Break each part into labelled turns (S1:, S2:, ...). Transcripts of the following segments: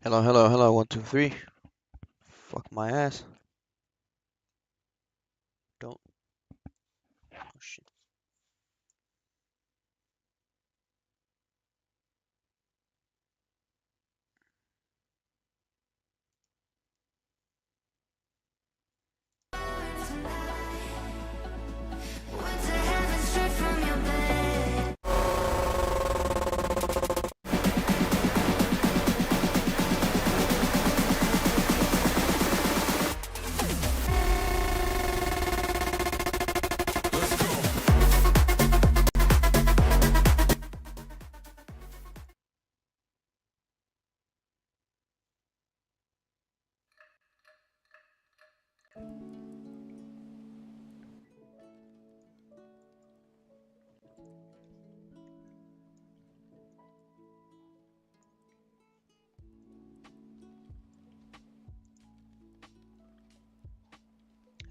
S1: Hello, hello, hello, 1, 2, 3. Fuck my ass. Don't. Oh shit.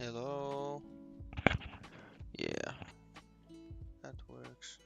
S1: Hello. Yeah, that works.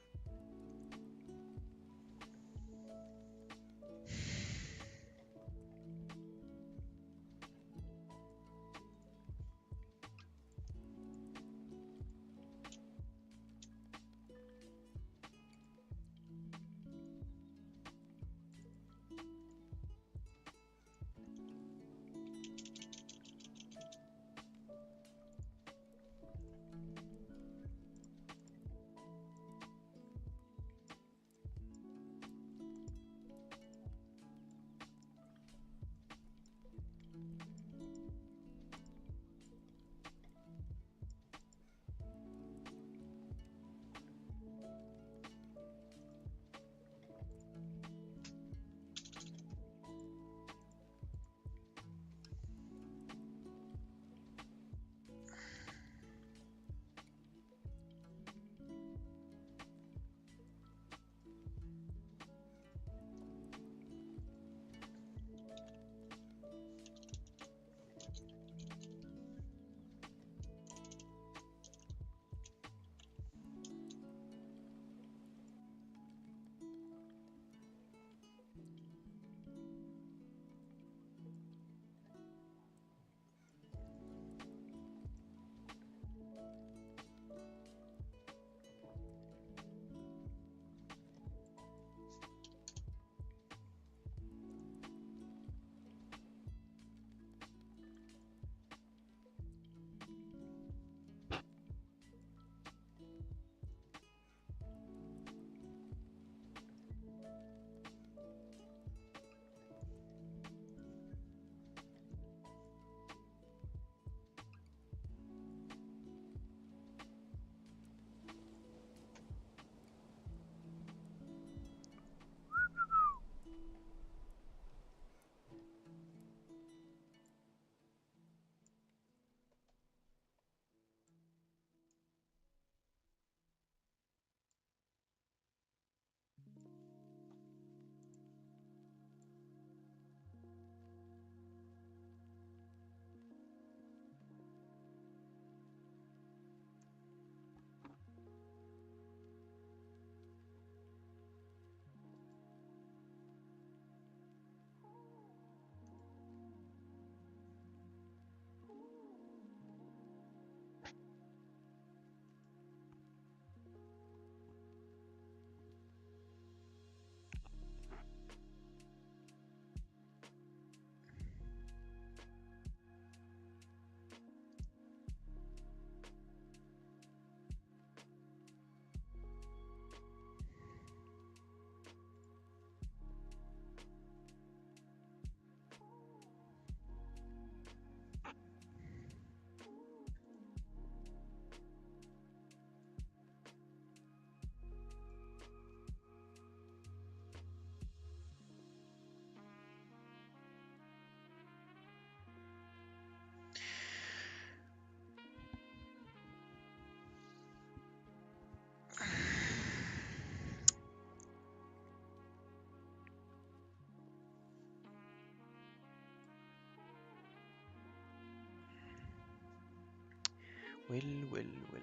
S1: Well, well, well.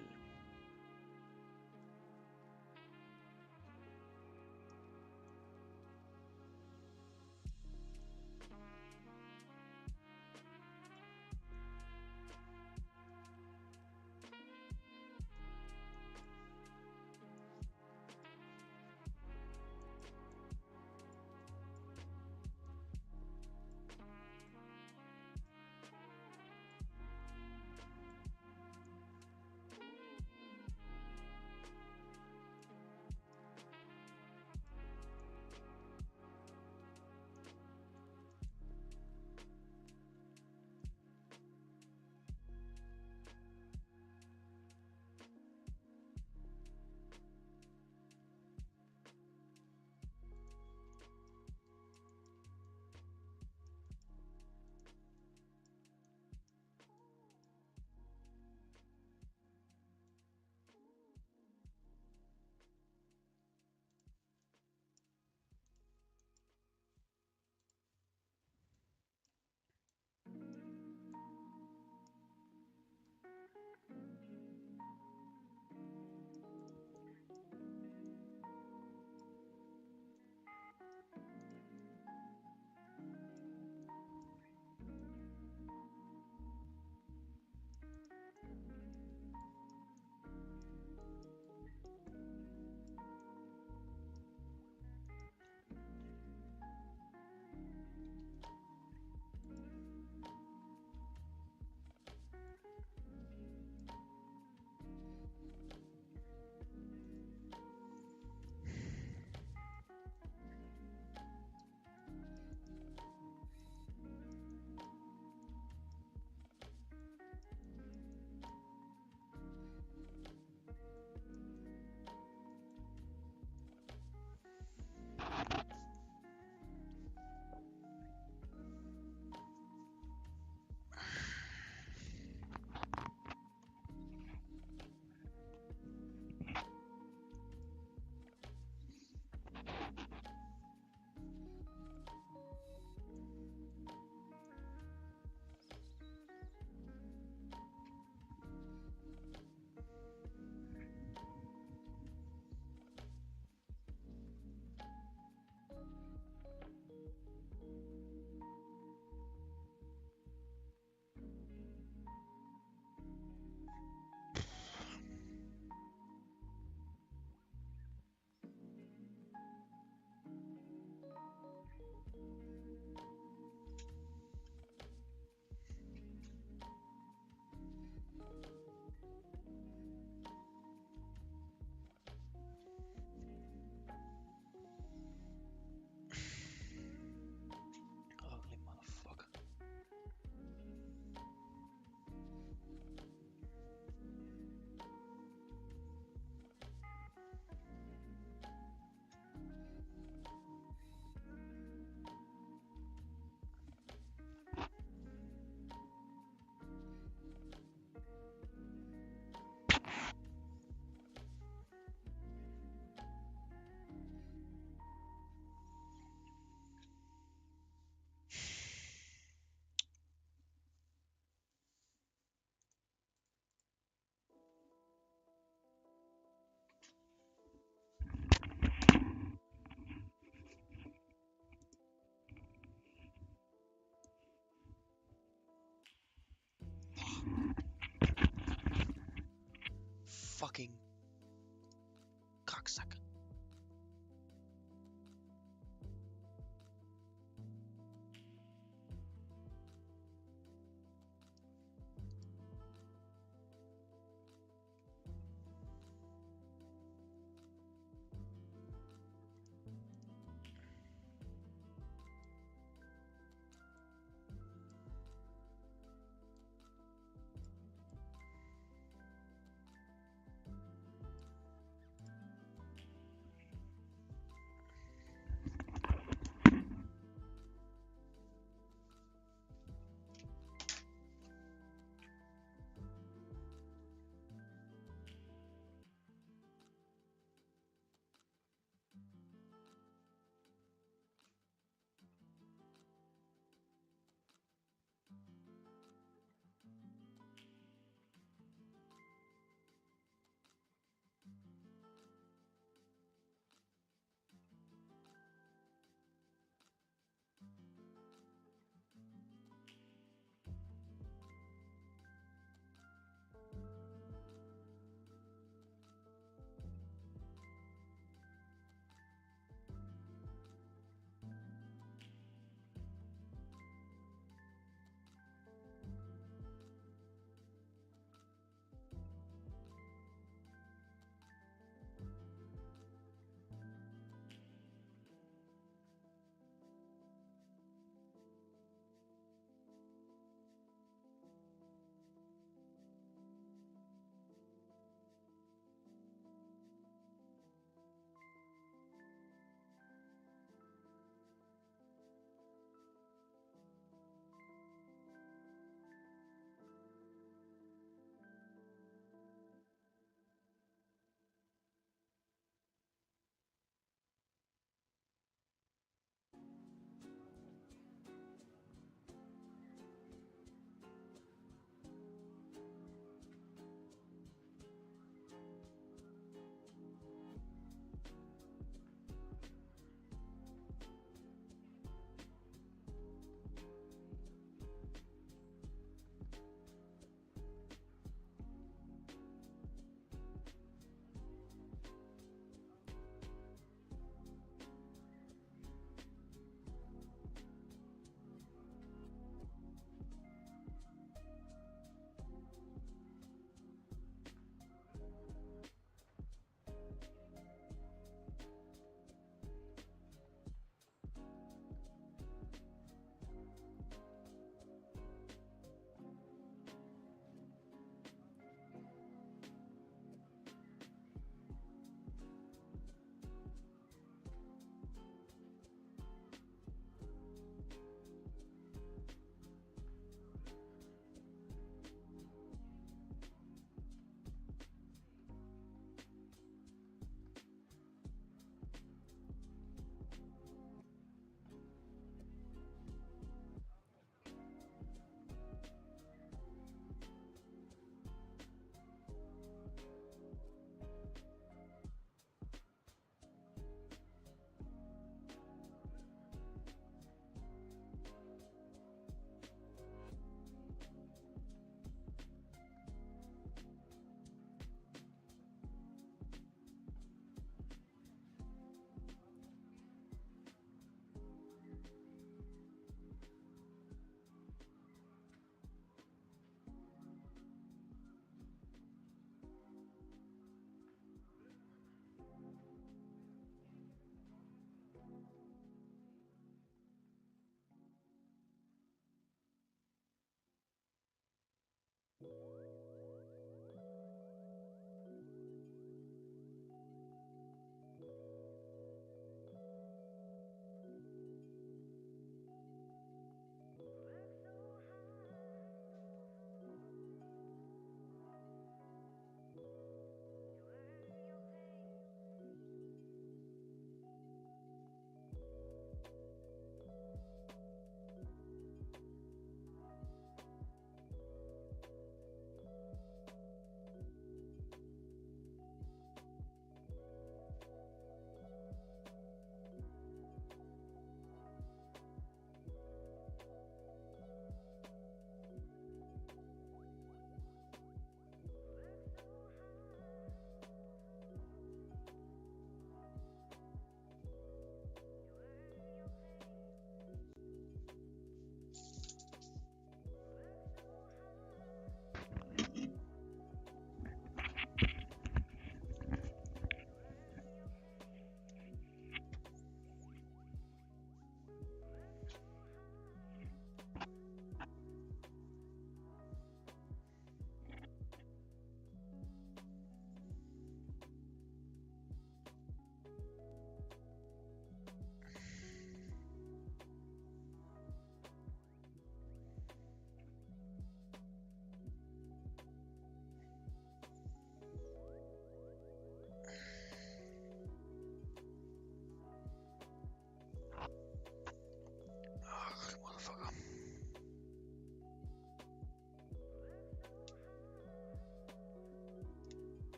S1: fucking cocksucker.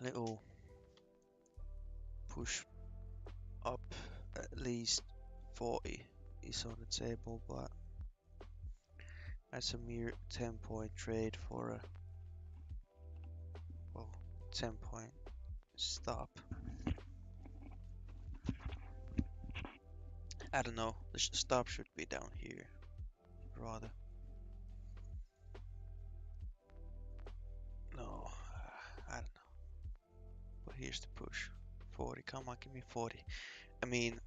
S1: little push up at least 40 is on the table, but that's a mere 10-point trade for a, well, 10-point stop. I don't know, the stop should be down here rather. No, I don't know. But here's the push. 40, come on, give me 40. I mean,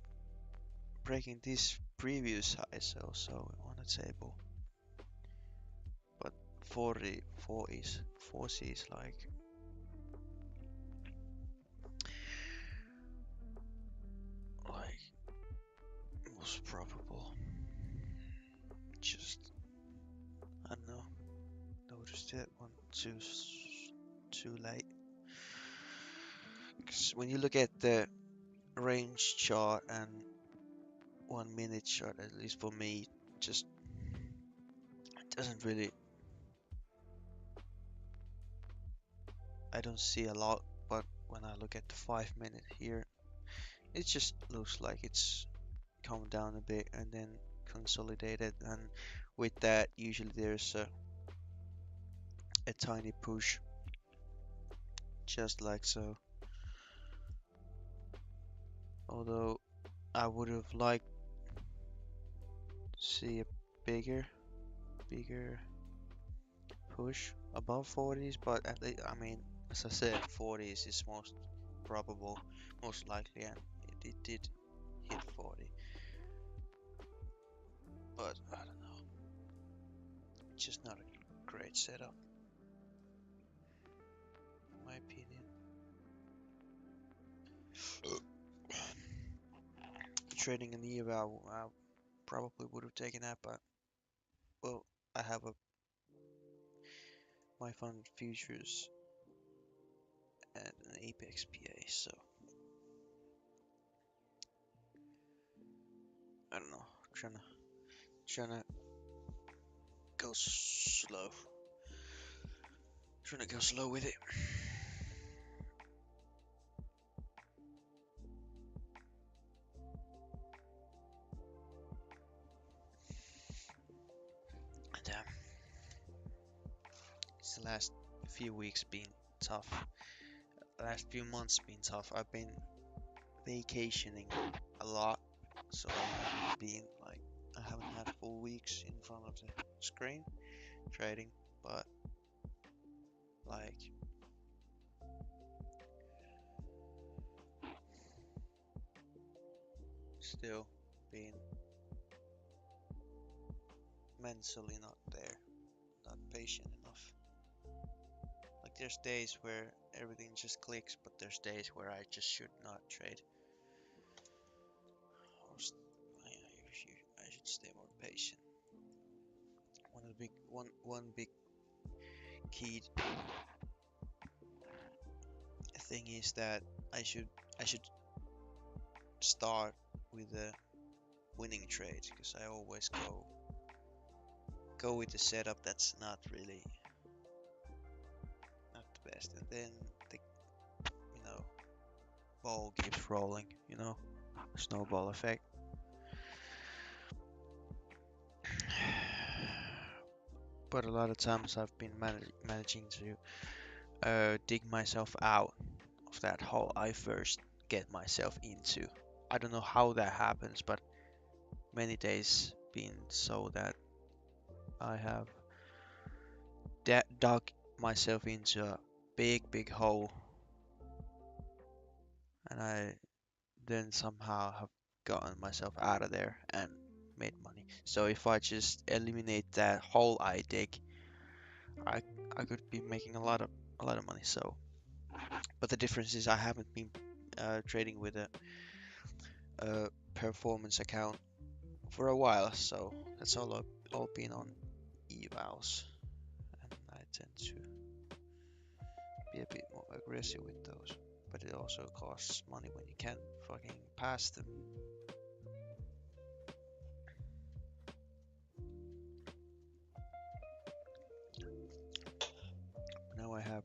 S1: breaking this previous high is also on the table. But 40 is like most probable. Just I don't know. Noticed it one too late. 'Cause when you look at the range chart and 1 minute chart, at least for me, just it doesn't really. I don't see a lot, but when I look at the 5 minute here, it just looks like it's come down a bit and then consolidated, and with that usually there's a tiny push just like so, although I would have liked to see a bigger push above 40s, but at least, I mean, as I said, 40s is most probable, most likely, and it did hit 40, but I don't know, just not a great setup in my opinion. Trading in the eval, I probably would have taken that, but well, I have my fund futures and an Apex PA, so I don't know, trying to go slow, trying to go slow with it. And it's the last few weeks been tough. Last few months been tough. I've been vacationing a lot, so I haven't had full weeks in front of the screen trading, but like still being mentally not there, not patient enough. Like there's days where everything just clicks, but there's days where I just should not trade. I should stay more patient. One big key thing is that I should start with a winning trade, because I always go with the setup that's not really not the best, and then the ball keeps rolling, snowball effect. But a lot of times I've been managing to dig myself out of that hole I first get myself into. I don't know how that happens, but many days been so that I have dug myself into a big hole, and I then somehow have gotten myself out of there and made money. So if I just eliminate that hole I dig, I I could be making a lot of money. So, but the difference is I haven't been trading with a performance account for a while, so that's all been on evals, and I tend to be a bit more aggressive with those. But it also costs money when you can't fucking pass them. Now I have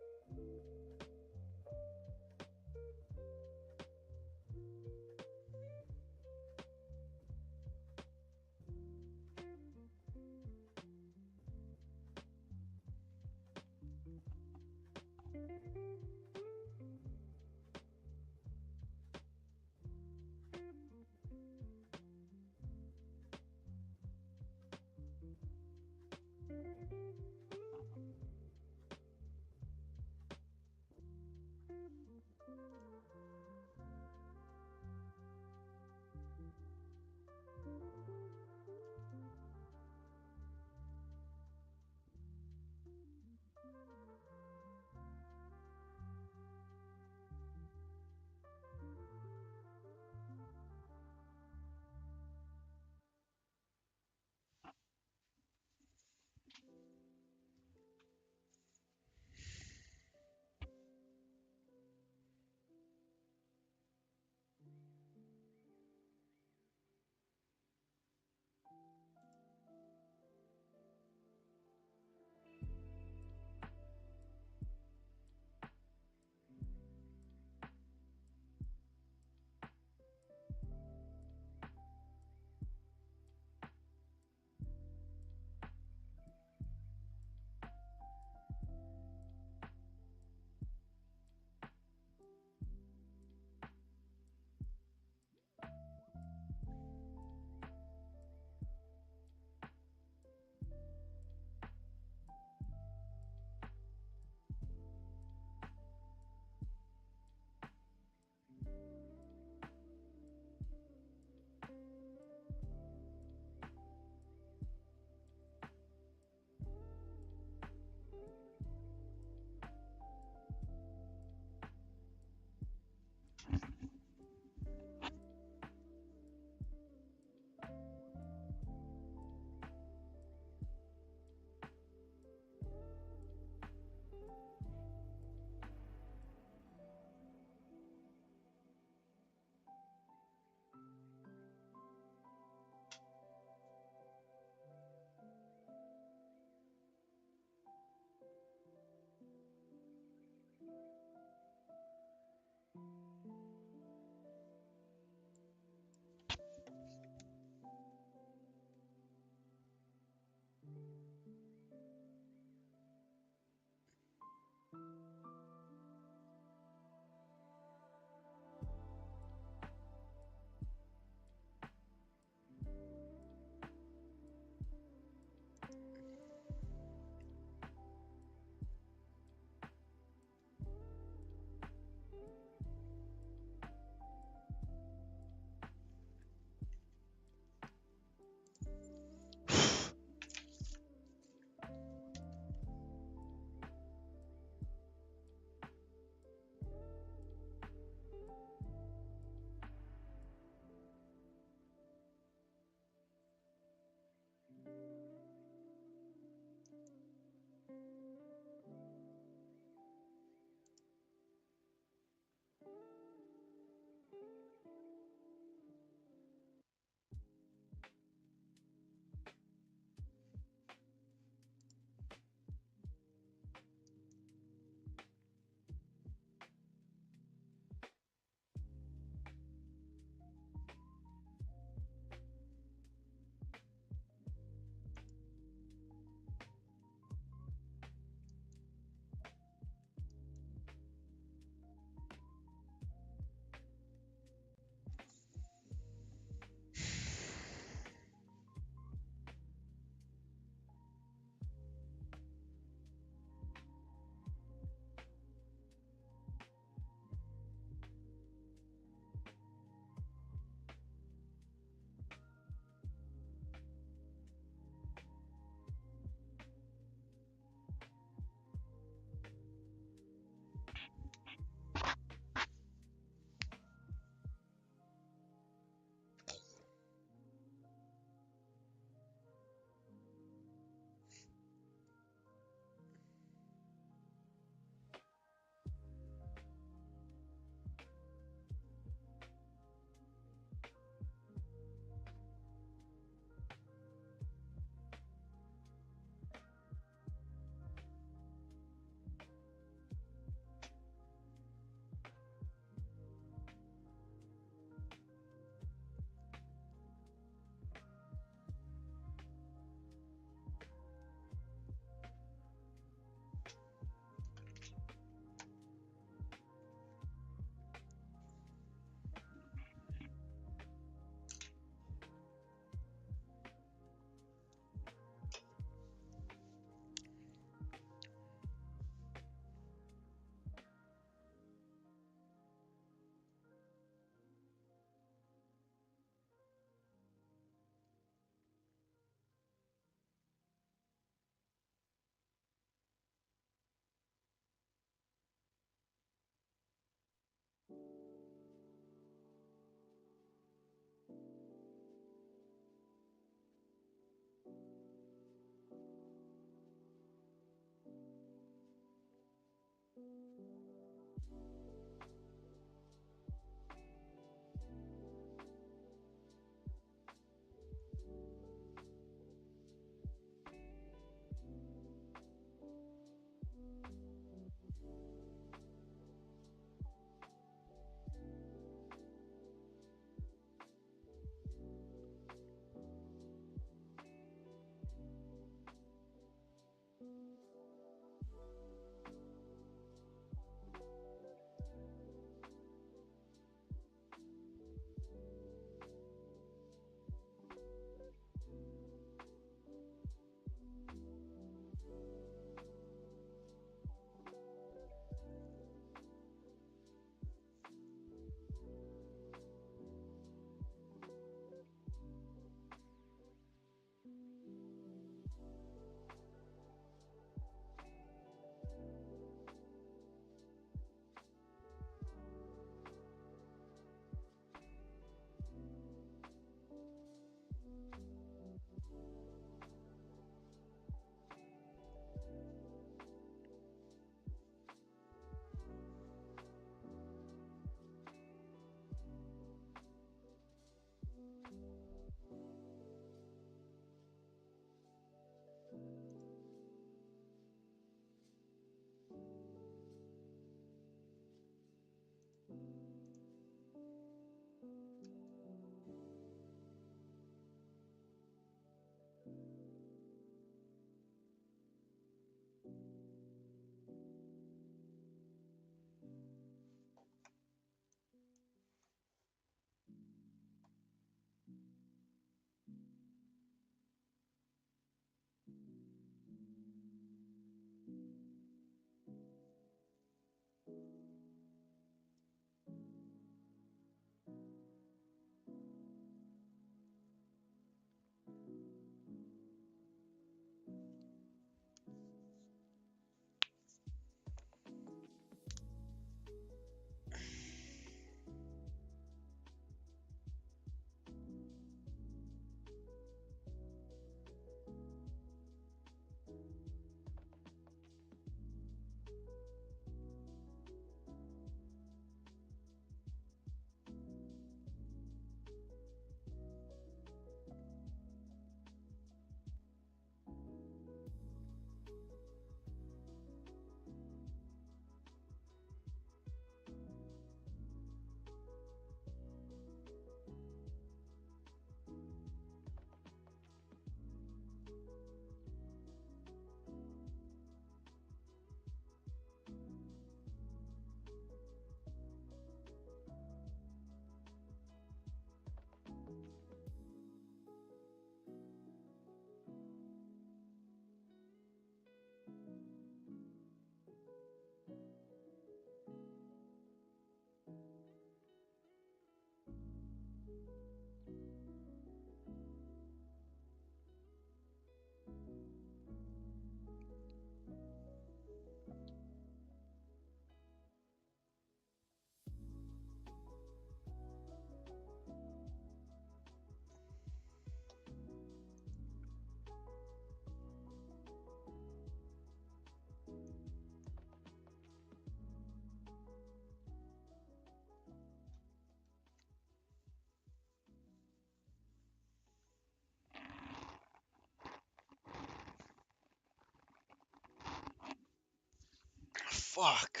S1: Fuck.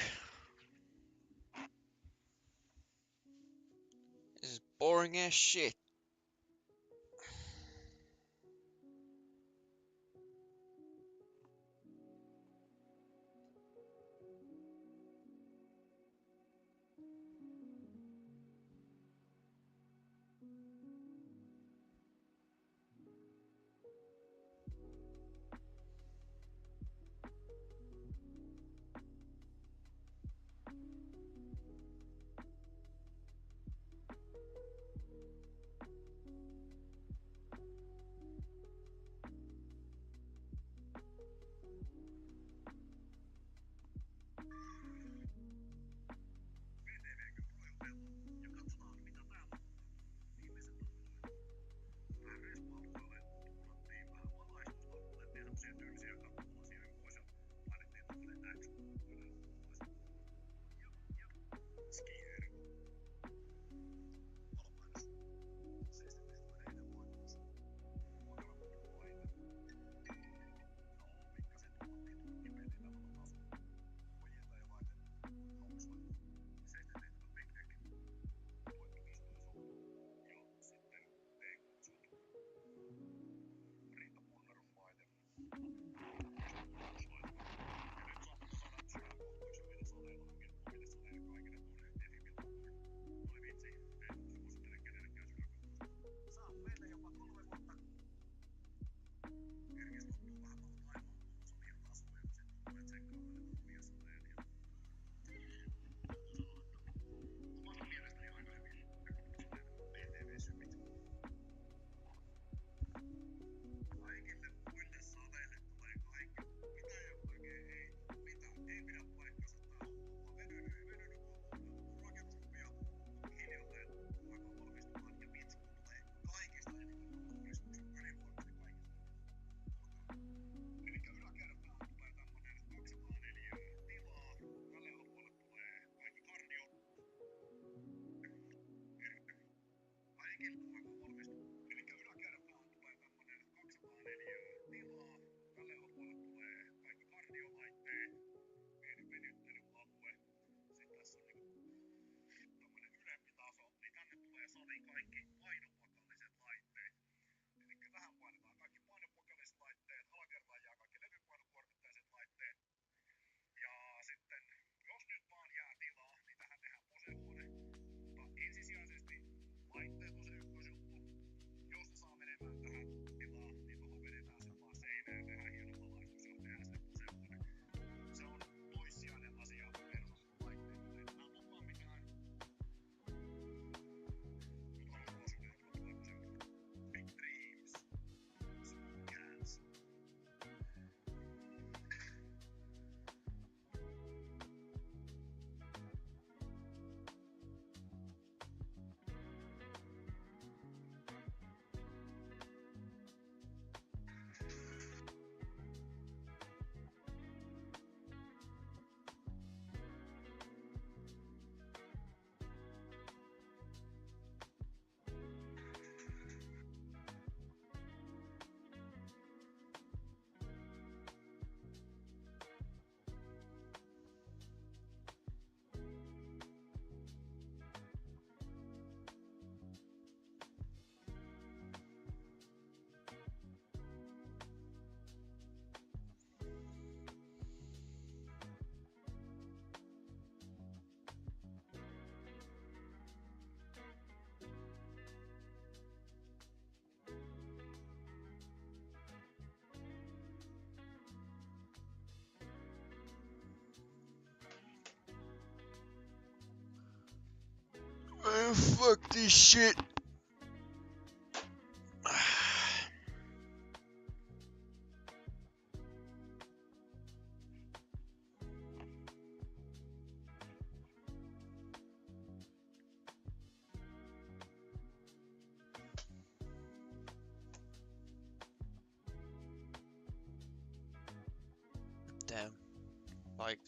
S1: This is boring as shit. Man, fuck this shit. Damn. Like,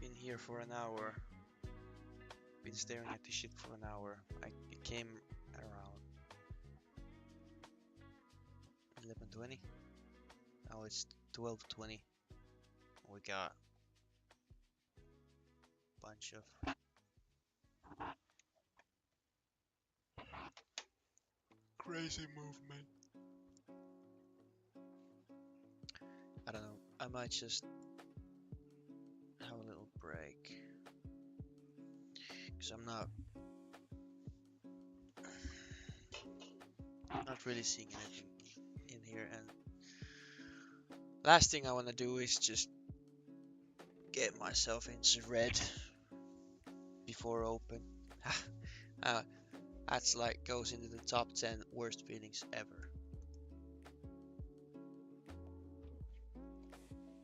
S1: been here for an hour. Been staring at this shit for an hour. It came around 11:20. Now it's 12:20. We got bunch of crazy movement. I don't know. I might just have a little break because I'm not really seeing anything in here. And last thing I want to do is just get myself into red before open. uh, that's like goes into the top 10 worst feelings ever.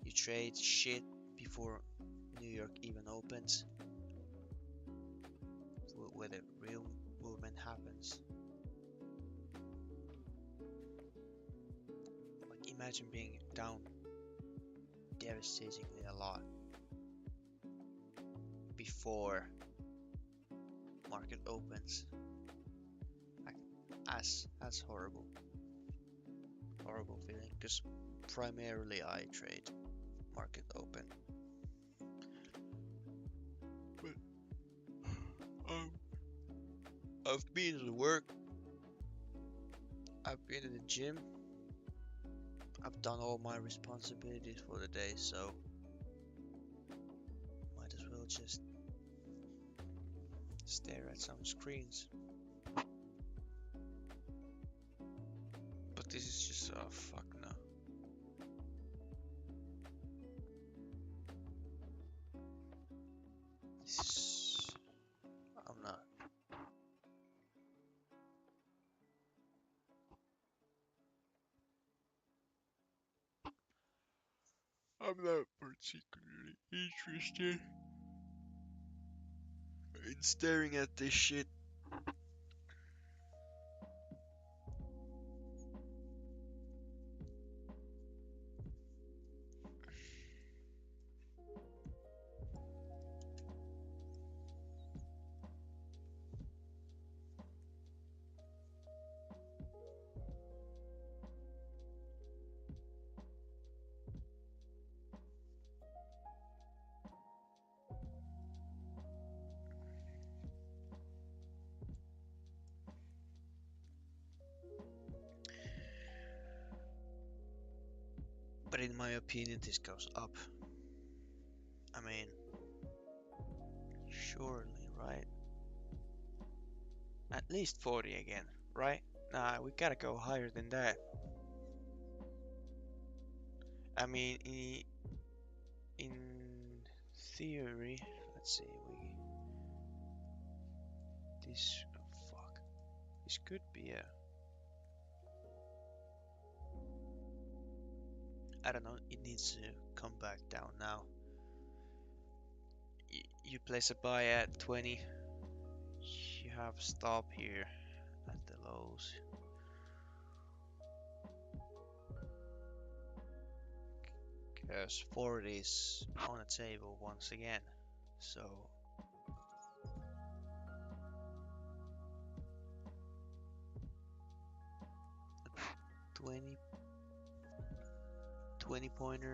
S1: You trade shit before New York even opens, where the real movement happens. Like imagine being down devastatingly a lot before market opens. Like, that's horrible feeling, because primarily I trade market open. But I've been to work, I've been to the gym, I've done all my responsibilities for the day, so might as well just stare at some screens. But this is just, oh fuck no. I'm not. I'm not particularly interested in staring at this shit. But in my opinion, this goes up. I mean, surely, right? At least 40 again, right? Nah, we gotta go higher than that. I mean, in theory, let's see, this, oh fuck, this could be a, I don't know, it needs to come back down now. You place a buy at 20, you have stop here at the lows. Because 40 is on the table once again, so 20 pointer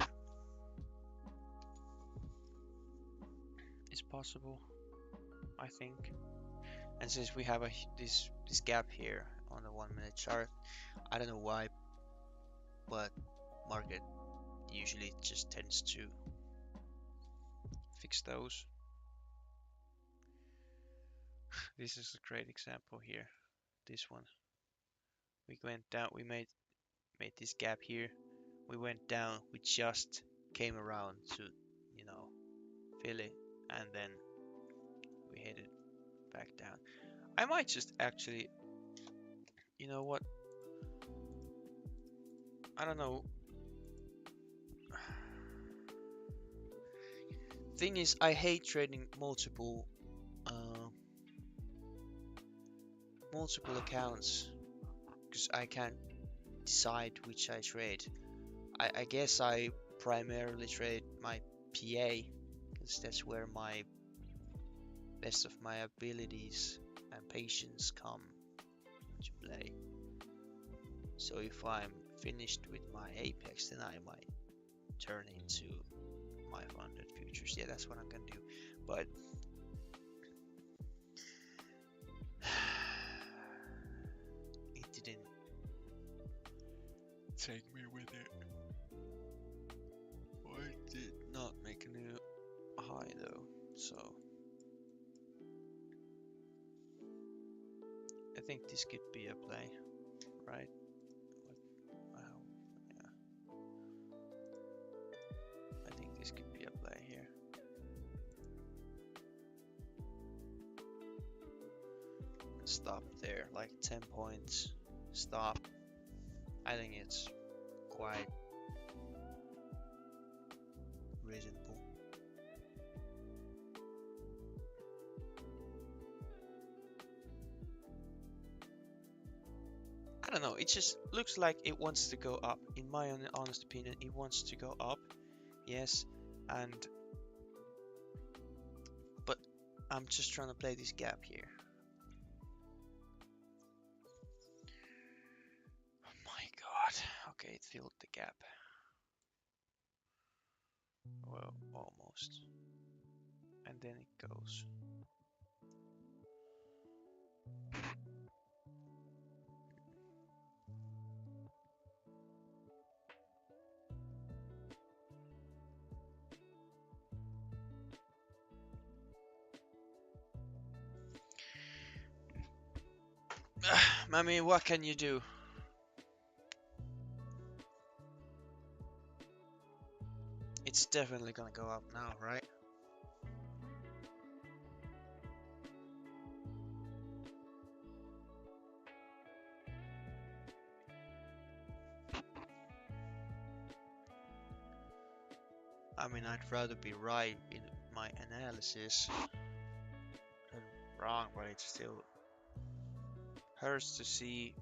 S1: is possible, I think. And since we have this gap here on the 1 minute chart, I don't know why, but market usually just tends to fix those. This is a great example here. This one, we went down, we made this gap here, we went down, we just came around to, you know, fill it, and then we headed back down. I might just actually, you know what, I don't know. Thing is, I hate trading multiple accounts because I can't decide which I trade. I guess I primarily trade my PA because that's where my best of my abilities and patience come to play. So if I'm finished with my Apex, then I might turn into 500 futures. Yeah, that's what I'm gonna do. But it didn't take me with it. Or it did not make a new high though. So I think this could be a play, right? Wow, yeah. I think this could be a play here. Stop there, like 10 points. Stop. I think it's quite reasonable. I don't know, it just looks like it wants to go up. In my own honest opinion, it wants to go up. Yes, but I'm just trying to play this gap here. Oh my god. Okay, it filled the gap. Well, almost. And then it goes. I mean, what can you do? It's definitely gonna go up now, right? I mean, I'd rather be right in my analysis than wrong, but it still hurts to see.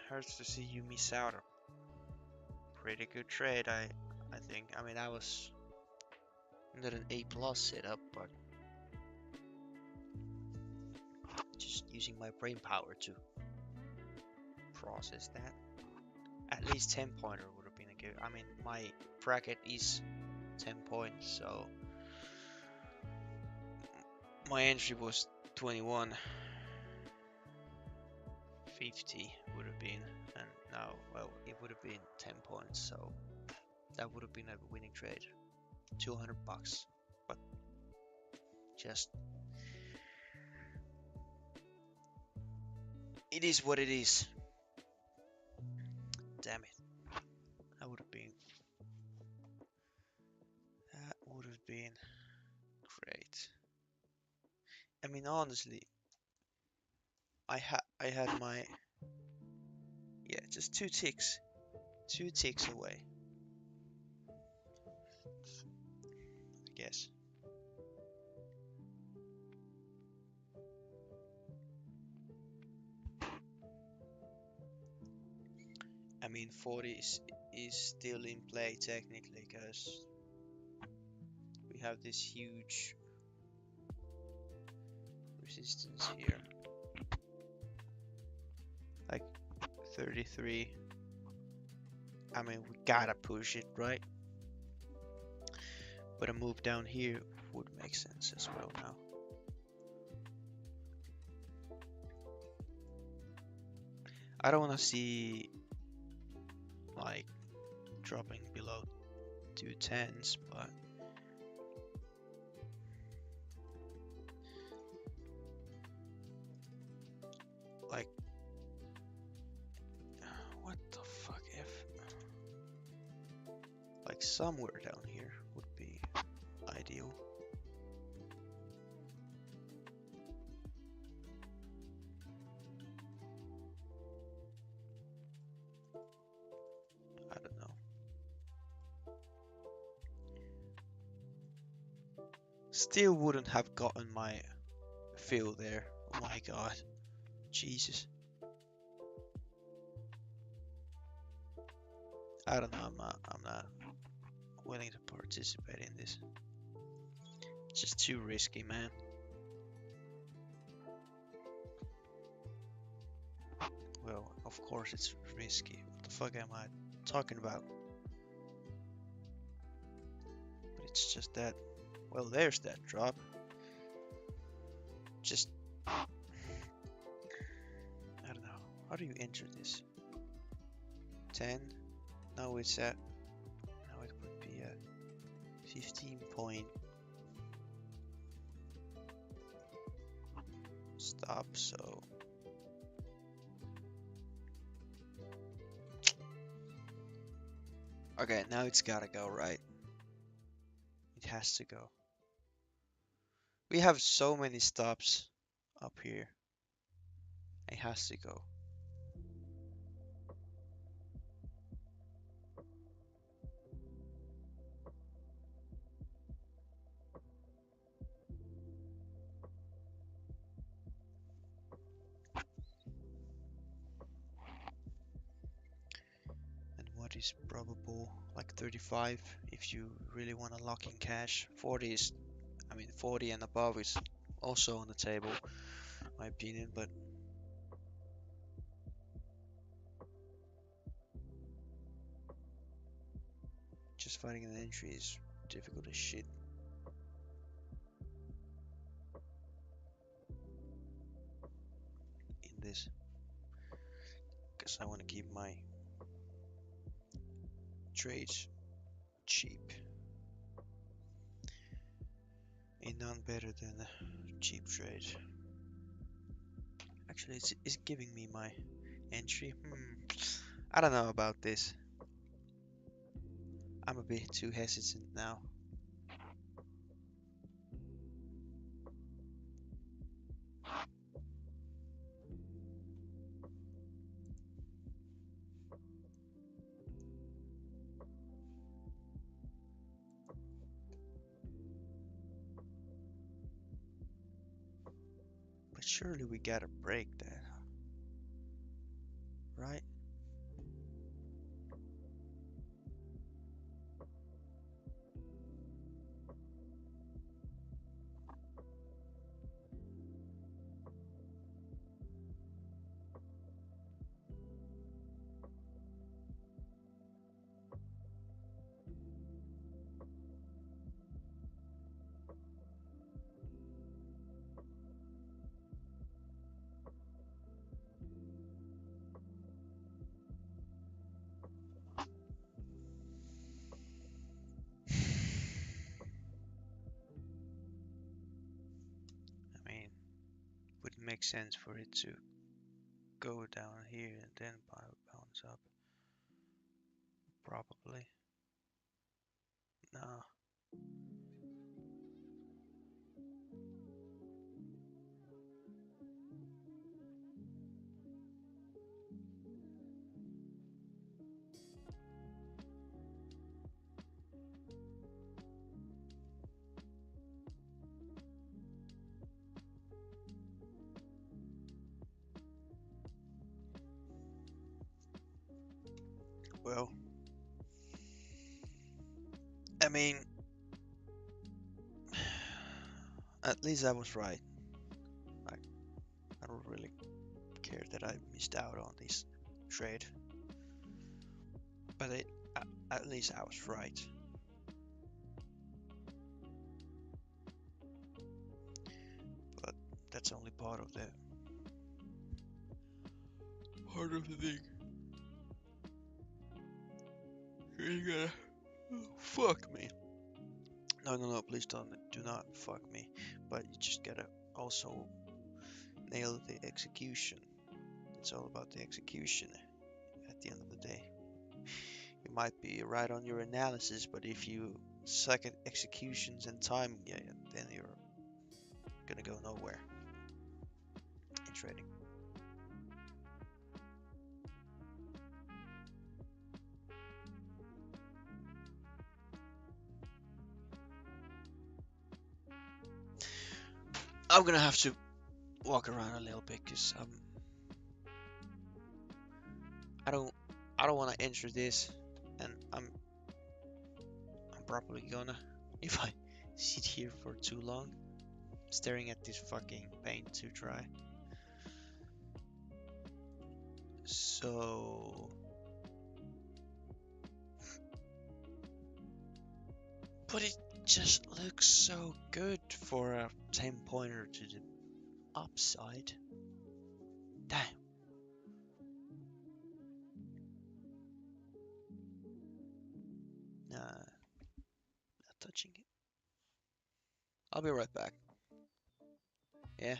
S1: Hurts to see you miss out a pretty good trade. I think. I mean, I was not an A plus setup, but just using my brain power to process that. At least 10 pointer would have been a good. I mean, my bracket is 10 points, so my entry was 21.50 would have been, and now, well, it would have been 10 points, so that would have been a winning trade. 200 bucks, but just it is what it is. Damn it. That would have been great. I mean, honestly, I had my, yeah, just 2 ticks away, I guess. I mean, 40 is still in play technically, because we have this huge resistance here, like 33. I mean, we gotta push it, right? But a move down here would make sense as well now. I don't want to see like dropping below 210s, but like, what the fuck, if like somewhere down here would be ideal. I don't know. Still wouldn't have gotten my fill there. Oh my god. Jesus. I don't know, I'm not willing to participate in this. It's just too risky, man. Well, of course it's risky. What the fuck am I talking about? It's just that, well, there's that drop. Just, I don't know. How do you enter this? 10? No, it's at, now it would be at 15 point stop, so. Okay, now it's gotta go, right? It has to go. We have so many stops up here. It has to go. And what is probable? Like 35 if you really want to lock in cash. 40 is, I mean, 40 and above is also on the table, my opinion, but just finding an entry is difficult as shit. In this, because I want to keep my trades cheap. Ain't none better than a cheap trade. Actually, it's giving me my entry. I don't know about this. I'm a bit too hesitant now. But surely we gotta break that, right? I mean, would it make sense for it to go down here and then bounce up? Probably. No. Well, I mean, at least I was right. I, I don't really care that I missed out on this trade, but at least I was right. But that's only part of the thing. You gotta fuck me. No, please do not fuck me. But you just gotta also nail the execution. It's all about the execution at the end of the day. You might be right on your analysis, but if you suck at executions and timing, yeah, then you're gonna go nowhere in trading. I'm gonna have to walk around a little bit because I don't I don't want to enter this, and I'm probably gonna if I sit here for too long staring at this fucking paint to dry. So, but it just looks so good for a 10 pointer to the upside. Damn. Nah, not touching it. I'll be right back. Yeah.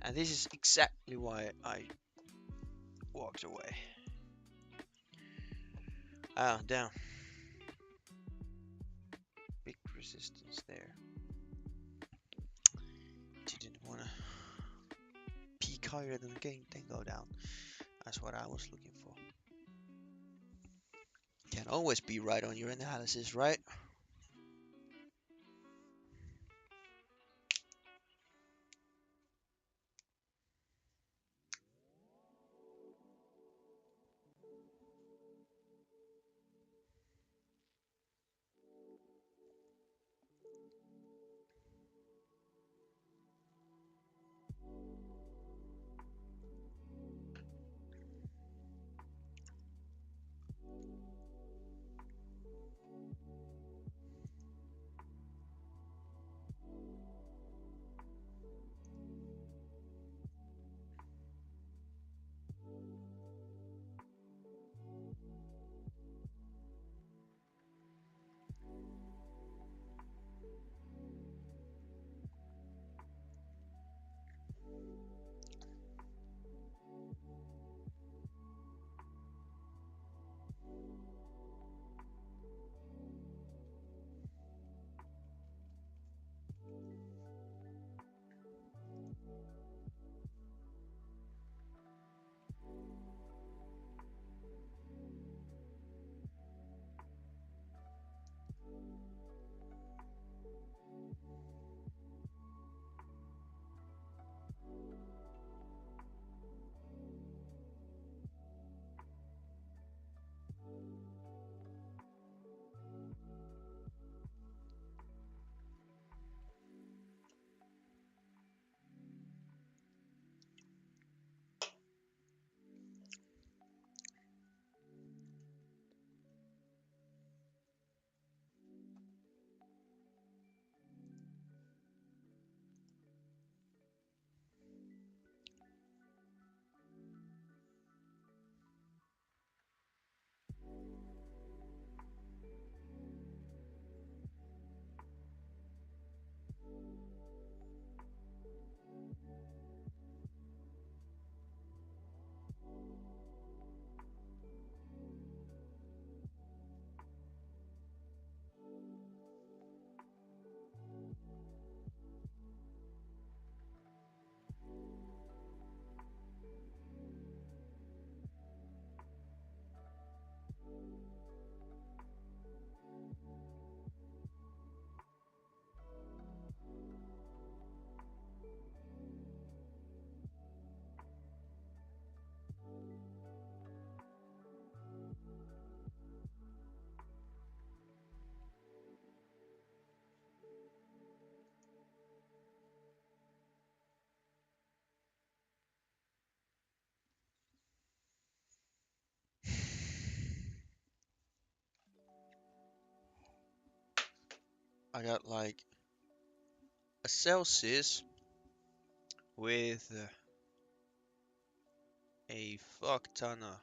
S1: And this is exactly why I walked away. Ah, down. Big resistance there. Didn't wanna peak higher than the game, then go down. That's what I was looking for. Can't always be right on your analysis, right? I got like a Celsius with a fuck ton of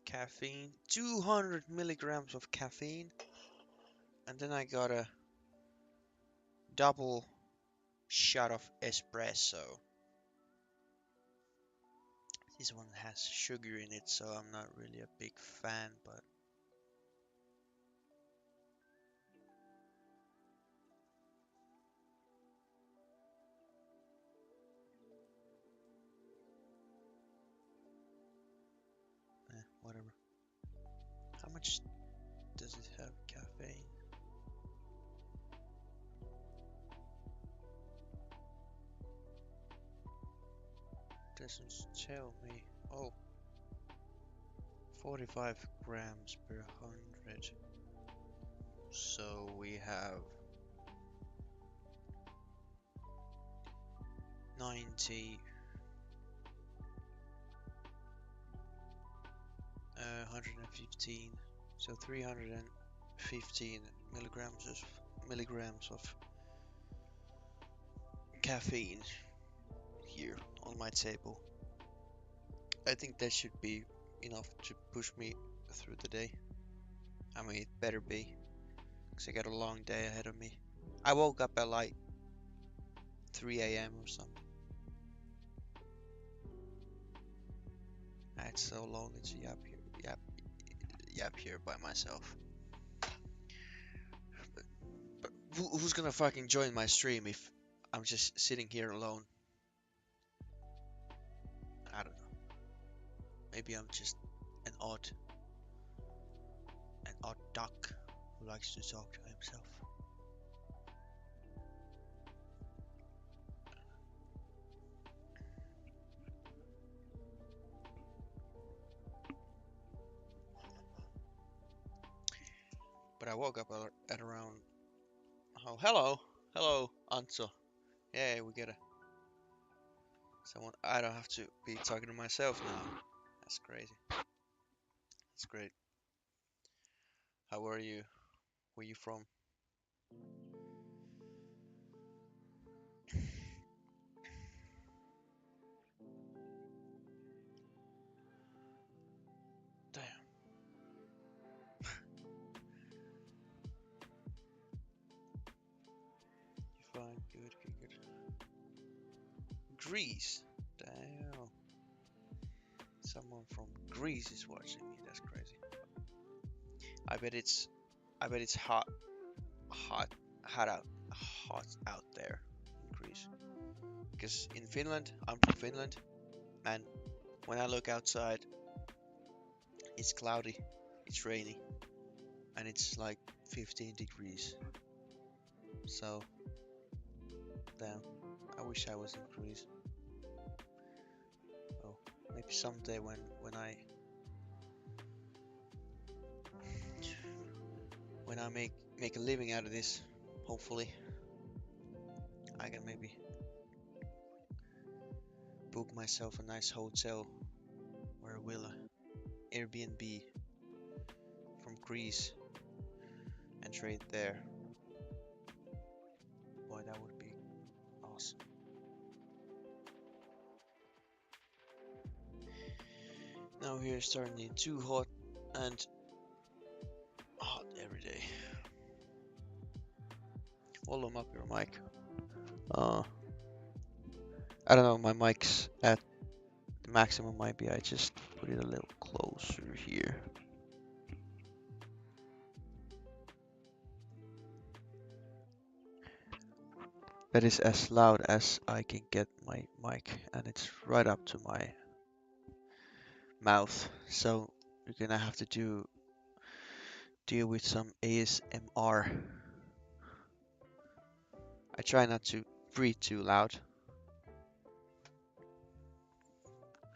S1: caffeine, 200 milligrams of caffeine, and then I got a double shot of espresso. This one has sugar in it, so I'm not really a big fan, but whatever. How much does it have caffeine? Doesn't tell me. Oh, 45 grams per 100. So we have 90, 115, so 315 milligrams of caffeine here on my table. I think that should be enough to push me through the day. I mean, it better be, because I got a long day ahead of me. I woke up at like 3 a.m. or something. It's so lonely to yap here by myself. But who's gonna fucking join my stream if I'm just sitting here alone? I don't know. Maybe I'm just an odd duck who likes to talk to himself. But I woke up at around. Oh, hello, Anto. Yeah, we get someone. I don't have to be talking to myself now. That's crazy. That's great. How are you? Where you from? Damn. You fine? Good. Greece. Damn. Someone from Greece is watching me. That's crazy. I bet it's. I bet it's hot, hot out there in Greece. Because in Finland, I'm from Finland, and when I look outside, it's cloudy, it's rainy, and it's like 15 degrees. So, damn, I wish I was in Greece. Oh, maybe someday when I make a living out of this, hopefully, I can maybe book myself a nice hotel or a villa, Airbnb from Greece, and trade there. Boy, that would be awesome. Now here it's starting too hot and hot every day. Volume up your mic. I don't know, my mic's at the maximum. Maybe I just put it a little closer here. That is as loud as I can get my mic, and it's right up to my mouth. So you're gonna have to deal with some ASMR. I try not to breathe too loud.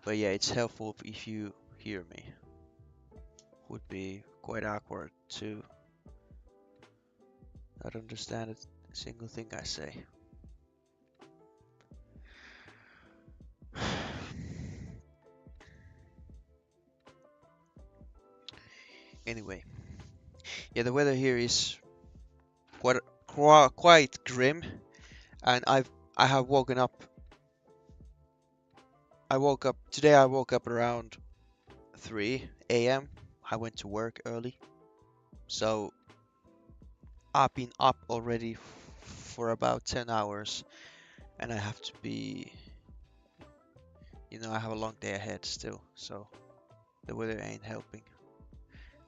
S1: But yeah, it's helpful if you hear me. Would be quite awkward to not understand a single thing I say. Anyway, yeah, the weather here is quite grim, and I have woken up. I woke up today. I woke up around 3 a.m. I went to work early, so I've been up already for about 10 hours, and I have to be, I have a long day ahead still, so the weather ain't helping.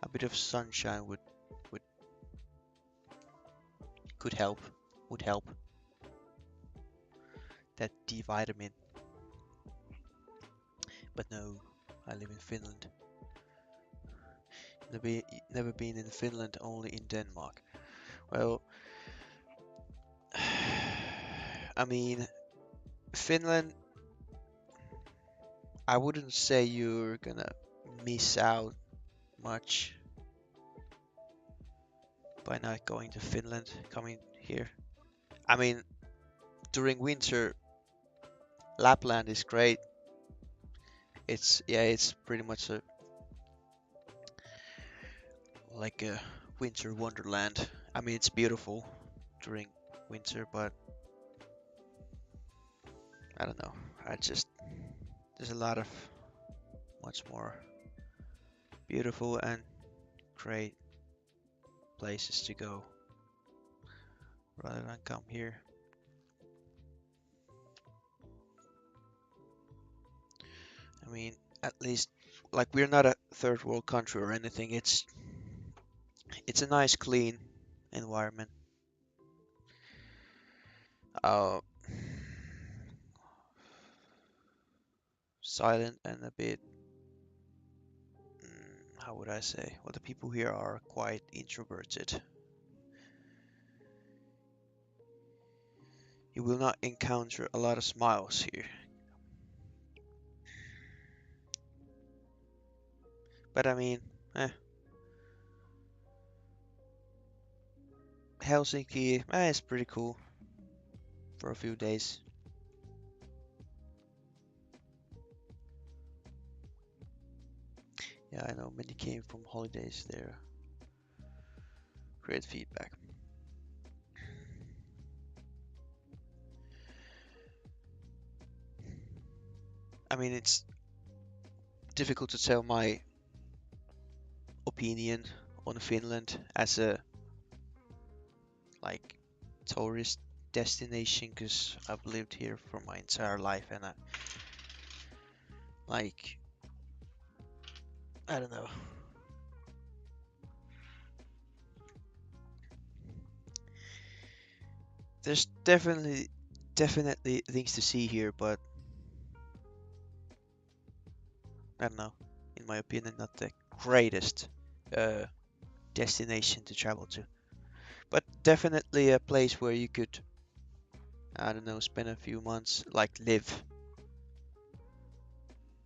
S1: A bit of sunshine would could help, would help. That D vitamin. But no, I live in Finland. Never been in Finland, only in Denmark. Well, I mean, Finland, I wouldn't say you're gonna miss out much by not going to Finland, coming here. I mean, during winter, Lapland is great. It's pretty much like a winter wonderland. I mean, it's beautiful during winter, but I don't know. There's a lot of much more beautiful and great places to go rather than come here. I mean, at least like we're not a third world country or anything. It's a nice, clean environment. Uh, Silent and a bit, how would I say? Well, the people here are quite introverted. You will not encounter a lot of smiles here. But I mean, eh, Helsinki, it's pretty cool for a few days. Yeah, I know many came from holidays there. Great feedback. I mean, it's difficult to tell my opinion on Finland as a like tourist destination because I've lived here for my entire life and like I don't know. There's definitely things to see here, but I don't know. In my opinion, not the greatest uh, destination to travel to, but definitely a place where you could, I don't know, spend a few months, like live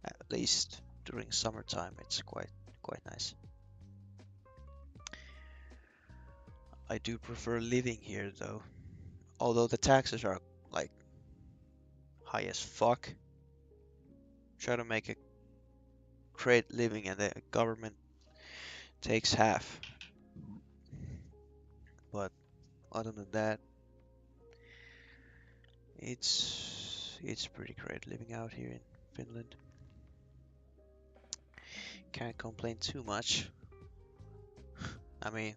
S1: at least during summertime. It's quite nice. I do prefer living here though, although the taxes are like high as fuck. Try to make a great living and the government takes half. But other than that, it's pretty great living out here in Finland. Can't complain too much. I mean,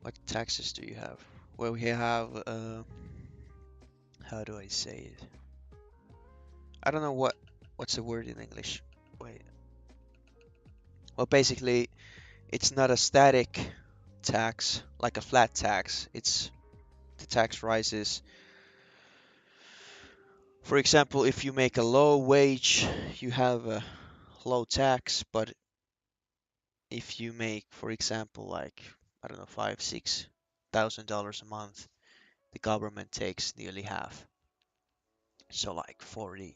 S1: what taxes do you have? Well, we have how do I say it? I don't know what's the word in English. Wait. Well, basically, it's not a static tax like a flat tax. It's the tax rises. For example, if you make a low wage, you have a low tax, but if you make, for example, like I don't know, $5,000-6,000 a month, the government takes nearly half, so like 47%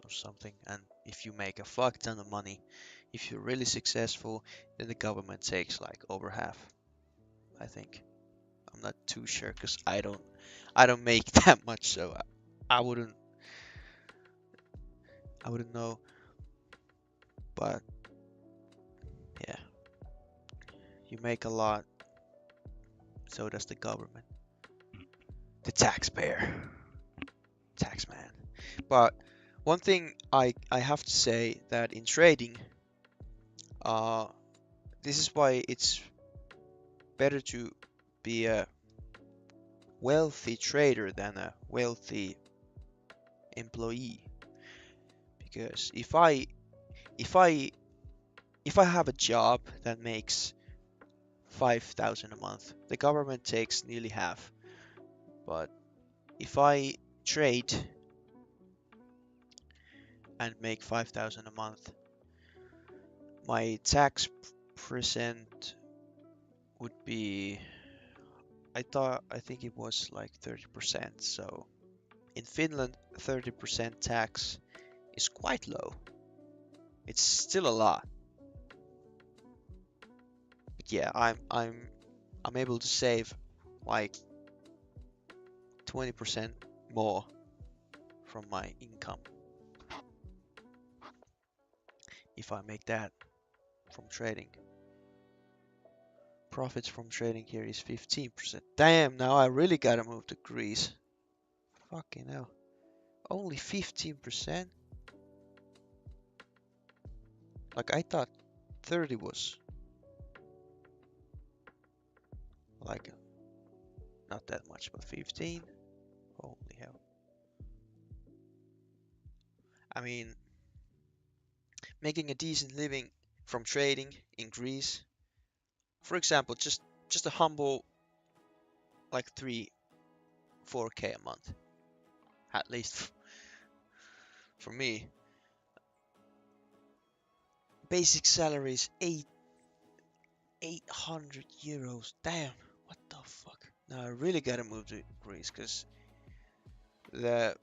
S1: or something. And if you make a fuck ton of money, if you're really successful, then the government takes like over half, I think. I'm not too sure because I don't make that much, so I wouldn't I wouldn't know. But yeah, you make a lot, so does the government, the taxpayer, taxman. But one thing I have to say that in trading, uh, this is why it's better to be a wealthy trader than a wealthy employee. Because if I if I have a job that makes 5,000 a month, the government takes nearly half. But if I trade and make 5,000 a month, my tax percent would be, I think it was like 30%. So in Finland, 30% tax is quite low. It's still a lot. But yeah, I'm able to save like 20% more from my income if I make that from trading. Profits from trading here is 15%. Damn, now I really gotta move to Greece. Fucking hell. Only 15%? Like I thought 30 was like not that much, but 15? Holy hell. I mean, making a decent living from trading in Greece, for example, just a humble like 3-4K a month, at least for me. Basic salary is 800 euros. Damn, what the fuck? Now I really gotta move to Greece because the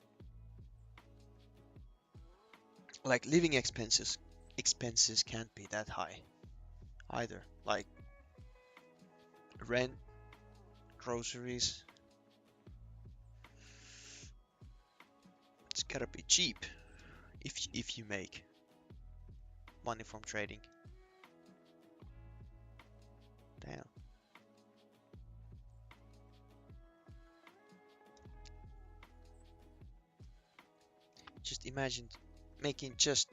S1: like living expenses can't be that high either. Like rent, groceries, it's gotta be cheap if you make money from trading. Damn. Just imagine making just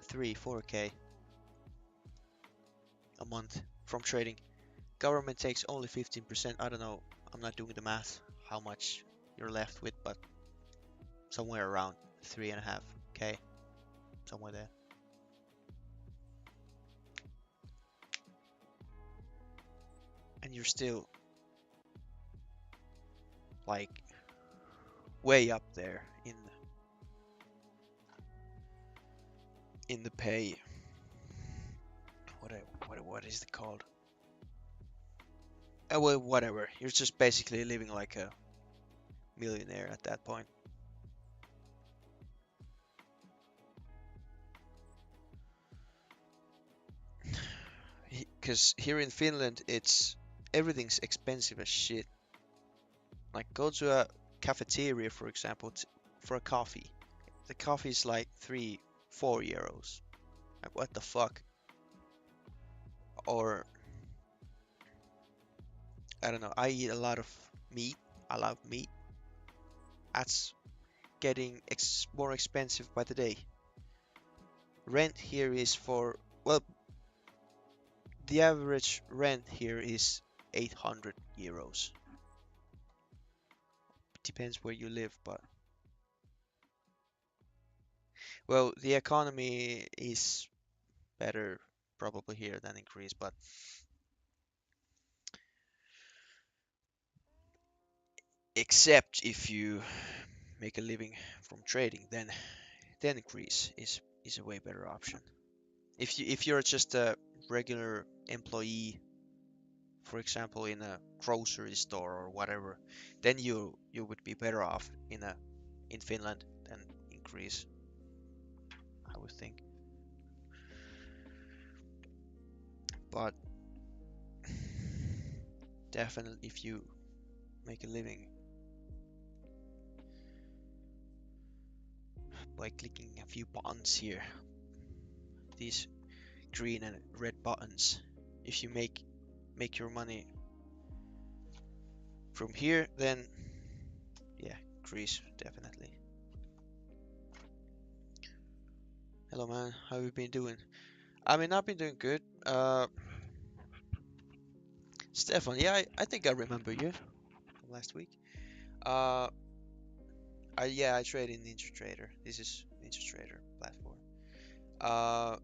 S1: 3-4K a month from trading. Government takes only 15%. I don't know. I'm not doing the math how much you're left with, but somewhere around 3.5K, somewhere there. And you're still like way up there in the pay. What is it called? Well, whatever. You're just basically living like a millionaire at that point. Because here in Finland, everything's expensive as shit. Like go to a cafeteria, for example, for a coffee. The coffee is like 3-4 euros. Like what the fuck? Or I don't know. I eat a lot of meat. I love meat. That's getting more expensive by the day. Rent here is well, the average rent here is 800 euros. Depends where you live, but well, the economy is better probably here than in Greece, but except if you make a living from trading, then Greece is a way better option. If you're just a regular employee, for example, in a grocery store or whatever, then you would be better off in Finland than in Greece, I would think. But definitely, if you make a living by clicking a few buttons here, these green and red buttons, if you make your money from here, then yeah, Greece definitely. Hello man, how have you been doing? I mean, I've been doing good. Stefan, yeah, I think I remember you from last week. Uh, I trade in NinjaTrader. This is NinjaTrader platform. Uh,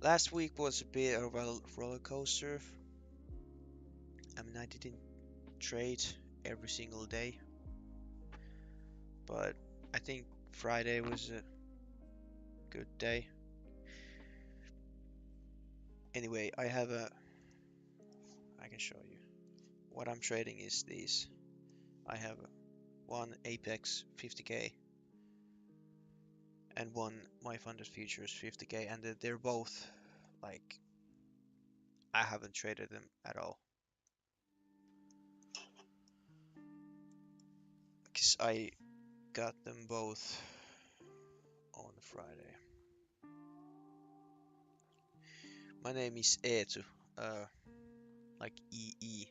S1: Last week was a bit of a roller coaster. I mean, I didn't trade every single day, but I think Friday was a good day. Anyway, I can show you. What I'm trading is these. I have one Apex 50k and one My Funded Futures 50k, and they're both like I haven't traded them at all because I got them both on Friday. My name is Eetu, like EETU.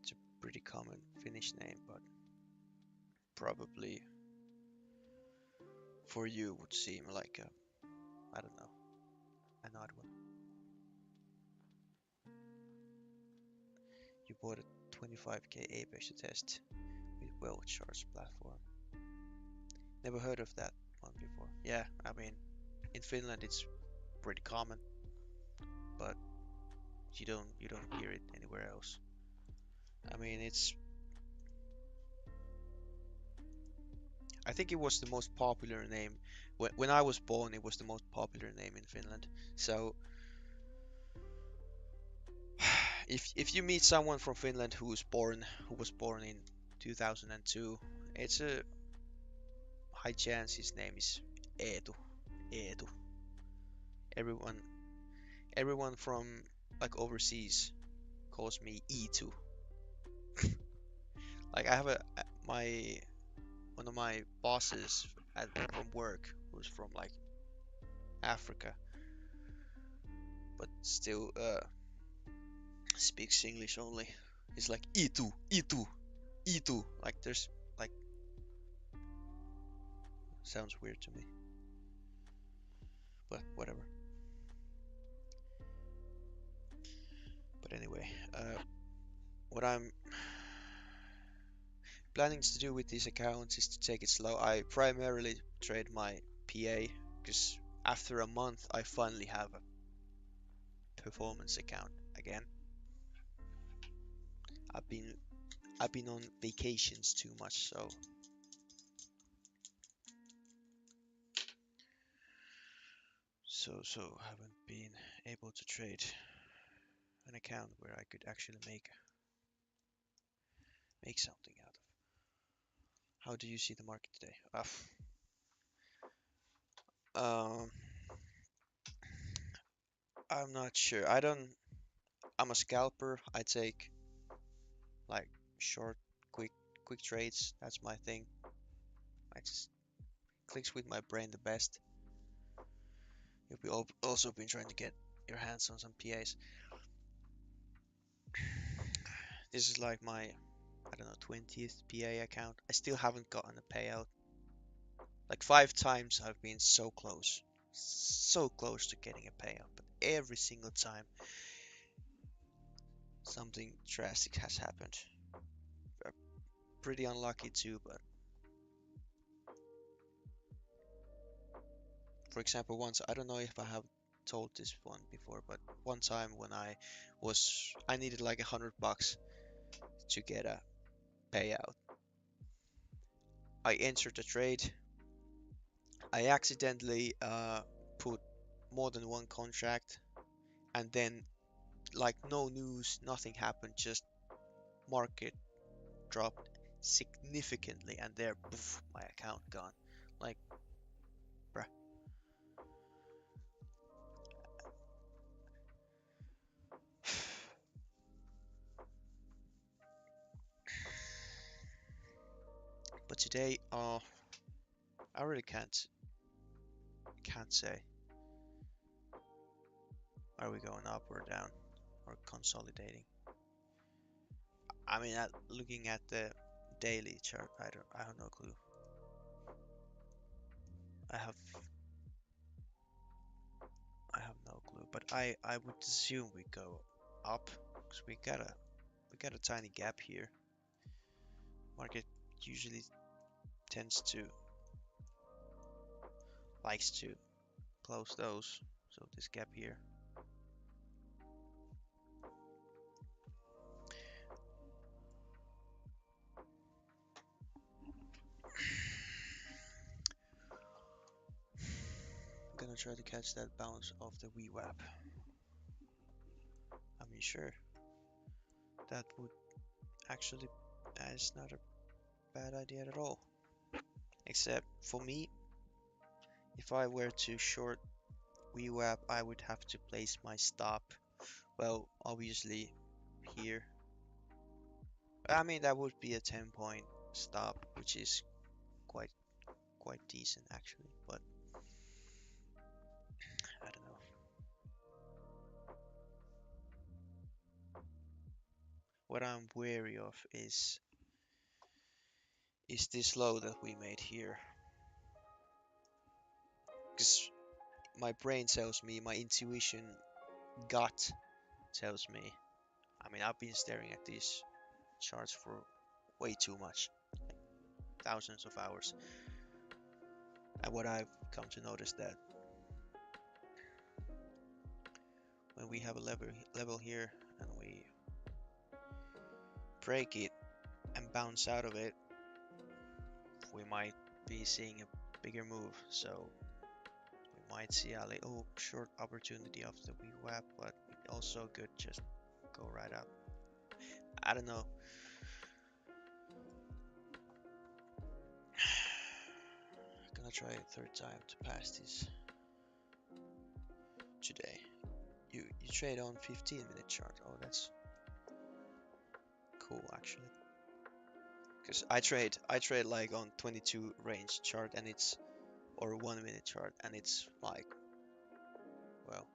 S1: It's a pretty common Finnish name, but probably for you would seem like I don't know, an odd one. You bought a 25k Apex to test with well charged platform. Never heard of that one before. Yeah, I mean, in Finland it's pretty common, but you don't hear it anywhere else. I mean, I think it was the most popular name when I was born. It was the most popular name in Finland. So if you meet someone from Finland who was born in 2002, it's a high chance his name is Eetu. Eetu. Everyone everyone from like overseas calls me E2. Like I have my one of my bosses from work who's from like Africa, but still speaks English only. He's like E2, E2, E2. Like there's like sounds weird to me, but whatever. But anyway, what I'm planning to do with these accounts is to take it slow. I primarily trade my PA because after a month I finally have a performance account again. I've been I've been on vacations too much, so haven't been able to trade an account where I could actually make something out of. How do you see the market today? Um, I'm not sure. I'm a scalper. I take like short, quick, quick trades. That's my thing. I just clicks with my brain the best. You'll be also been trying to get your hands on some PAs. This is like my, I don't know, 20th PA account. I still haven't gotten a payout. Like 5 times I've been so close to getting a payout, but every single time something drastic has happened. Uh, Pretty unlucky too, but for example, once I don't know if I have told this one before, but one time when I needed like $100 to get a payout. I entered a trade. I accidentally put more than one contract, and then like no news, nothing happened. Just market dropped significantly, and there, poof, my account gone. Like, bruh. But today, I really can't say. Are we going up or down or consolidating? I mean, looking at the daily chart, I have no clue. I have I have no clue, but I would assume we go up because we got a tiny gap here. Market usually tends to likes to close those. So this gap here. I'm gonna try to catch that bounce of the VWAP. I mean, sure, that would actually that is not a bad idea at all. Except for me, if I were to short VWAP, I would have to place my stop. Well, obviously here. I mean, that would be a 10-point stop, which is quite quite decent actually. But I don't know. What I'm wary of is this low that we made here. Because my brain tells me, my intuition, gut tells me. I mean, I've been staring at this charts for way too much, like thousands of hours. And what I've come to notice that when we have a level here and we break it and bounce out of it, we might be seeing a bigger move. So we might see a little short opportunity of the VWAP, but also could just go right up. I don't know. Gonna try a third time to pass this today. You trade on 15-minute chart. Oh, that's cool actually. Because I trade like on 22 range chart and it's or 1 minute chart and it's like, well,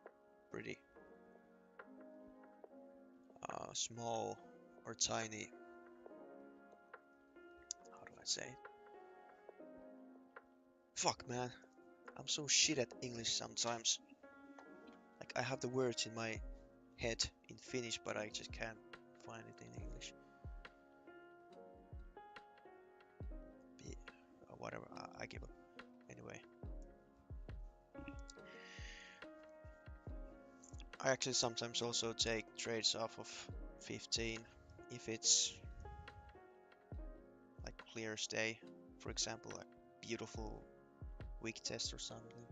S1: pretty small or tiny. How do I say it? Fuck man, I'm so shit at English sometimes. Like I have the words in my head in Finnish, but I just can't find it in English. Be, whatever, I give up. Anyway, I actually sometimes also take trades off of 15 if it's like clear as day. For example, a beautiful week test or something.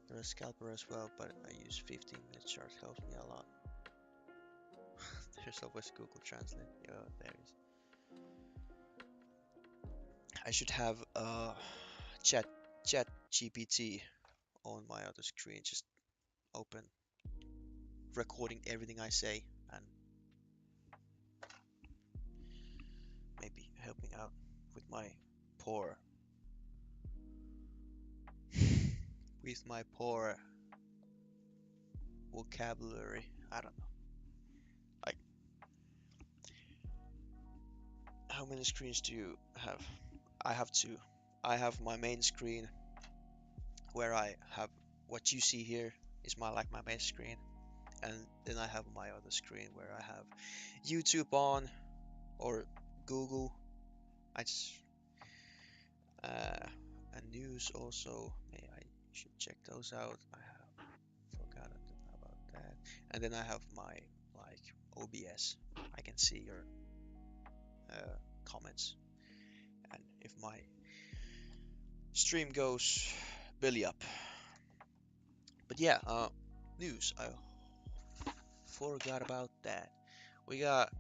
S1: You're a scalper as well, but I use 15-minute chart, helps me a lot. There's always Google Translate. Yeah, there is. I should have chat GPT on my other screen, just open, recording everything I say, and maybe helping out with my poor, with my poor vocabulary. I don't know. Like, how many screens do you have? I have two. I have my main screen where I have what you see here is my main screen, and then I have my other screen where I have YouTube on or Google. I just and news also. I should check those out. I have forgotten about that. And then I have my like OBS. I can see your comments, and if my stream goes belly up. But yeah, news. I forgot about that. We got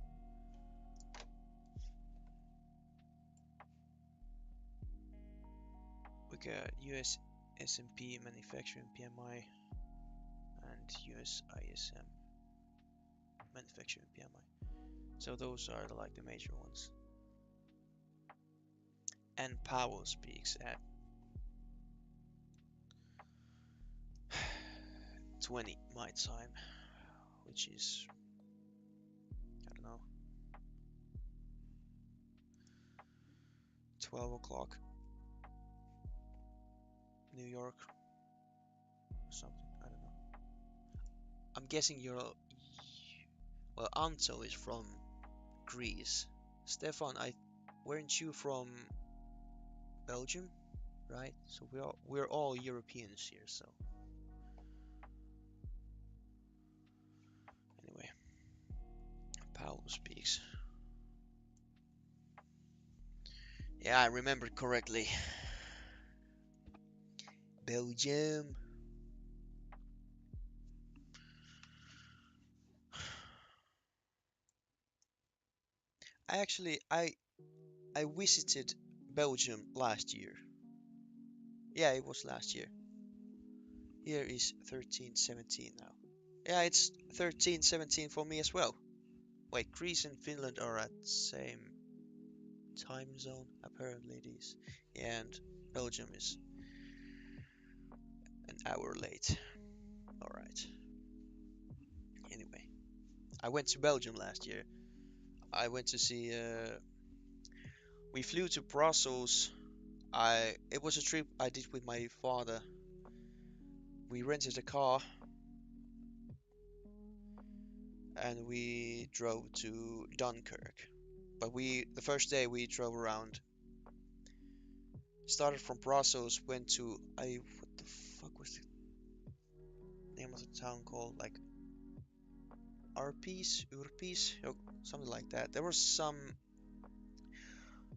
S1: US S&P manufacturing PMI and US ISM manufacturing PMI. So those are like the major ones. And Powell speaks at 20 my time, which is, I don't know, 12 o'clock New York or something. I don't know. I'm guessing well, Anto is from Greece. Stefan, weren't you from Belgium, right? So we're all Europeans here. So anyway, Powell speaks. Yeah, I remember correctly. Belgium. I visited Belgium last year. Yeah, it was last year. Here is 13:17 now. Yeah, it's 13:17 for me as well. Wait, Greece and Finland are at the same time zone. Apparently it is. And Belgium is an hour late. Alright. Anyway, I went to Belgium last year. I went to see we flew to Brussels. It was a trip I did with my father. We rented a car and we drove to Dunkirk. But the first day we drove around, started from Brussels, went to what the fuck was the name of the town called? Like Urpis, something like that. There was some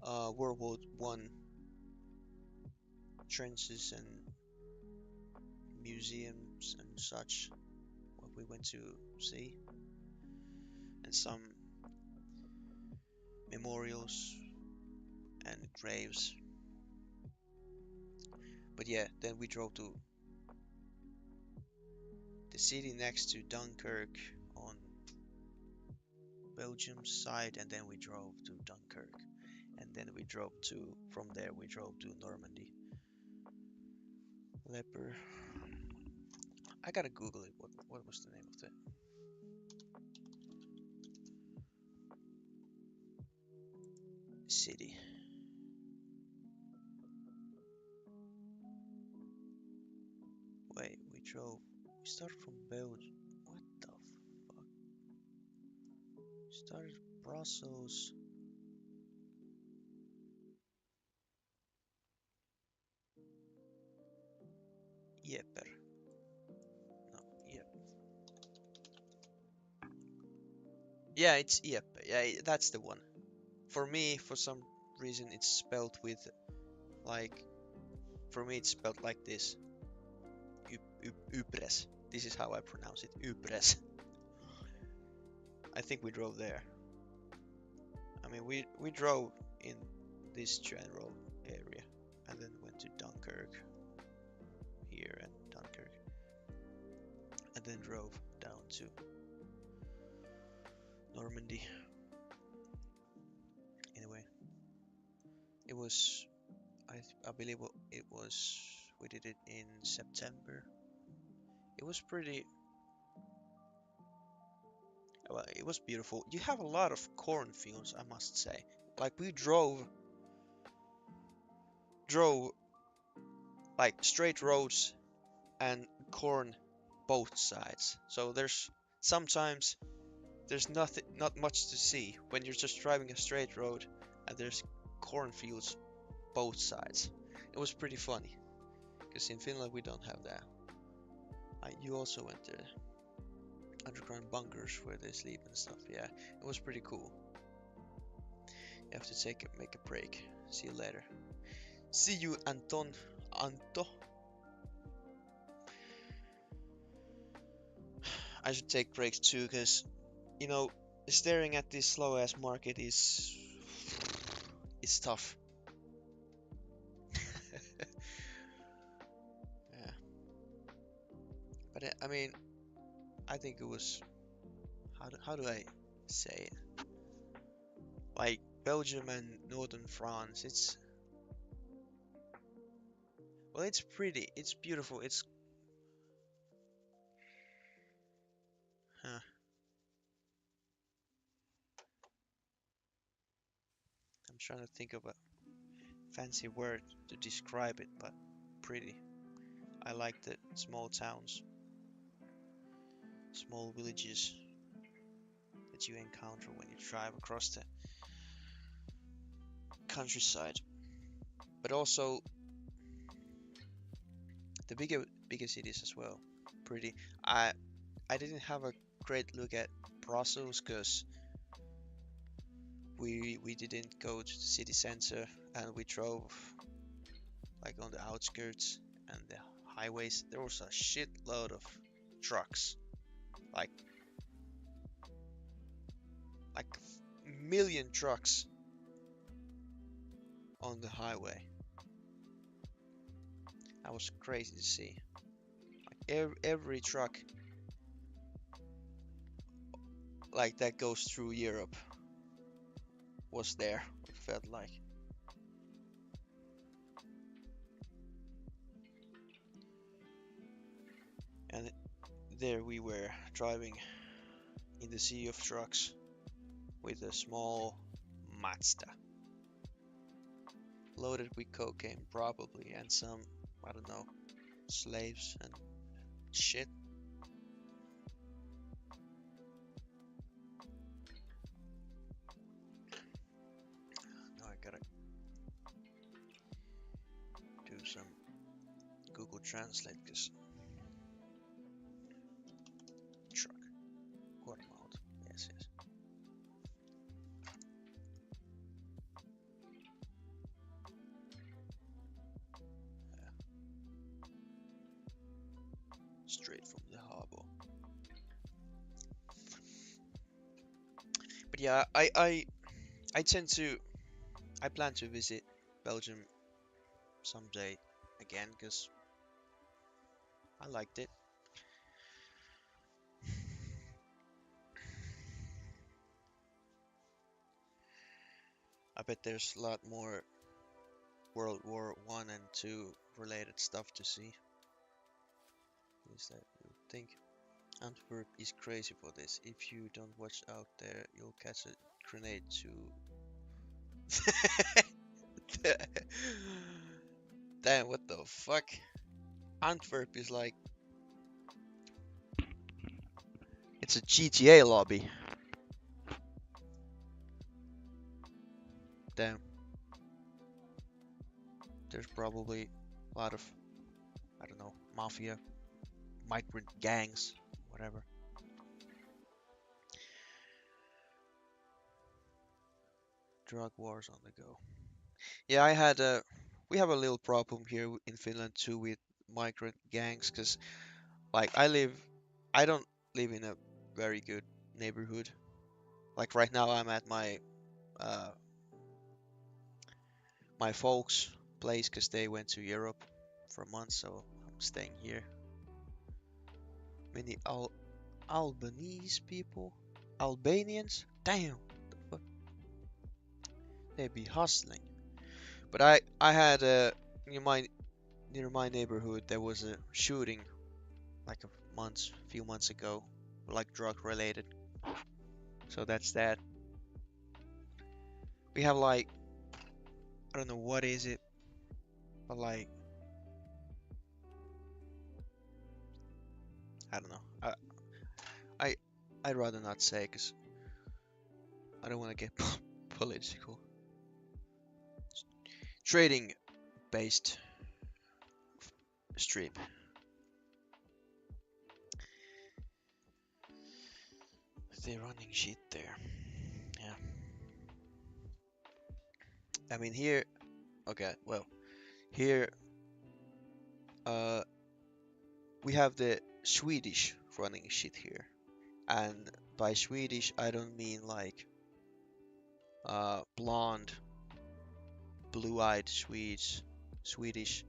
S1: World War One trenches and museums and such what we went to see, and some memorials and graves. But yeah, then we drove to the city next to Dunkirk on Belgium side, and then we drove to Dunkirk, and then from there we drove to Normandy. Leper. I gotta Google it. What was the name of the city? Wait, we started from Belgium. What the fuck? Started Brussels. Yepper. No, yep. Yeah, it's Yepper. Yeah, that's the one. For me, for some reason, it's spelled with like. For me, it's spelled like this. Ypres. This is how I pronounce it. Ypres. I think we drove there. I mean, we drove in this general area, and then went to Dunkirk. Here and Dunkirk, and then drove down to Normandy. Anyway, it was I believe it was we did it in September. It was pretty well, it was beautiful. You have a lot of cornfields, I must say. Like we drove like straight roads and corn both sides. So sometimes there's not much to see when you're just driving a straight road and there's cornfields both sides. It was pretty funny because in Finland we don't have that. You also went to underground bunkers where they sleep and stuff. Yeah, it was pretty cool. You have to make a break. See you later. See you, Anto. I should take breaks too, because staring at this slow ass market is tough. Yeah, but I mean, I think it was how do I say it? Like Belgium and northern France, it's pretty, it's beautiful, huh, I'm trying to think of a fancy word to describe it, but pretty. I like the small towns, small villages that you encounter when you drive across the countryside. But also the bigger cities as well. Pretty. I didn't have a great look at Brussels because we didn't go to the city center, and we drove like on the outskirts and the highways. There was a shitload of trucks, like a million trucks on the highway. That was crazy to see. Like every truck like that goes through Europe was there. It felt like. And there we were driving in the sea of trucks with a small Mazda loaded with cocaine probably, and some, I don't know, slaves and shit. translate because truck quarter mount. Yes, yes. Straight from the harbor. But yeah, I tend to I plan to visit Belgium someday again because I liked it. I bet there's a lot more World War I and II related stuff to see. Is that you think? Antwerp is crazy for this. If you don't watch out there, you'll catch a grenade to. Damn, what the fuck? Antwerp is like it's a GTA lobby. Damn, there's probably a lot of I don't know mafia, migrant gangs, whatever. Drug wars on the go. Yeah, we have a little problem here in Finland too with migrant gangs, cause like I don't live in a very good neighborhood. Like right now, I'm at uh my folks' place, cause they went to Europe for a month, so I'm staying here. Many Albanese people, Albanians, damn, the fuck, they be hustling. But I had near my near my neighborhood there was a shooting like few months ago, like drug related. So that's that. We have like I don't know what is it, but like I don't know. I I'd rather not say because I don't want to get political. Trading based stream. They're running shit there. Yeah. I mean here. Okay. Well, here uh we have the Swedish running shit here, and by Swedish I don't mean like blonde, blue-eyed Swedes, Swedish.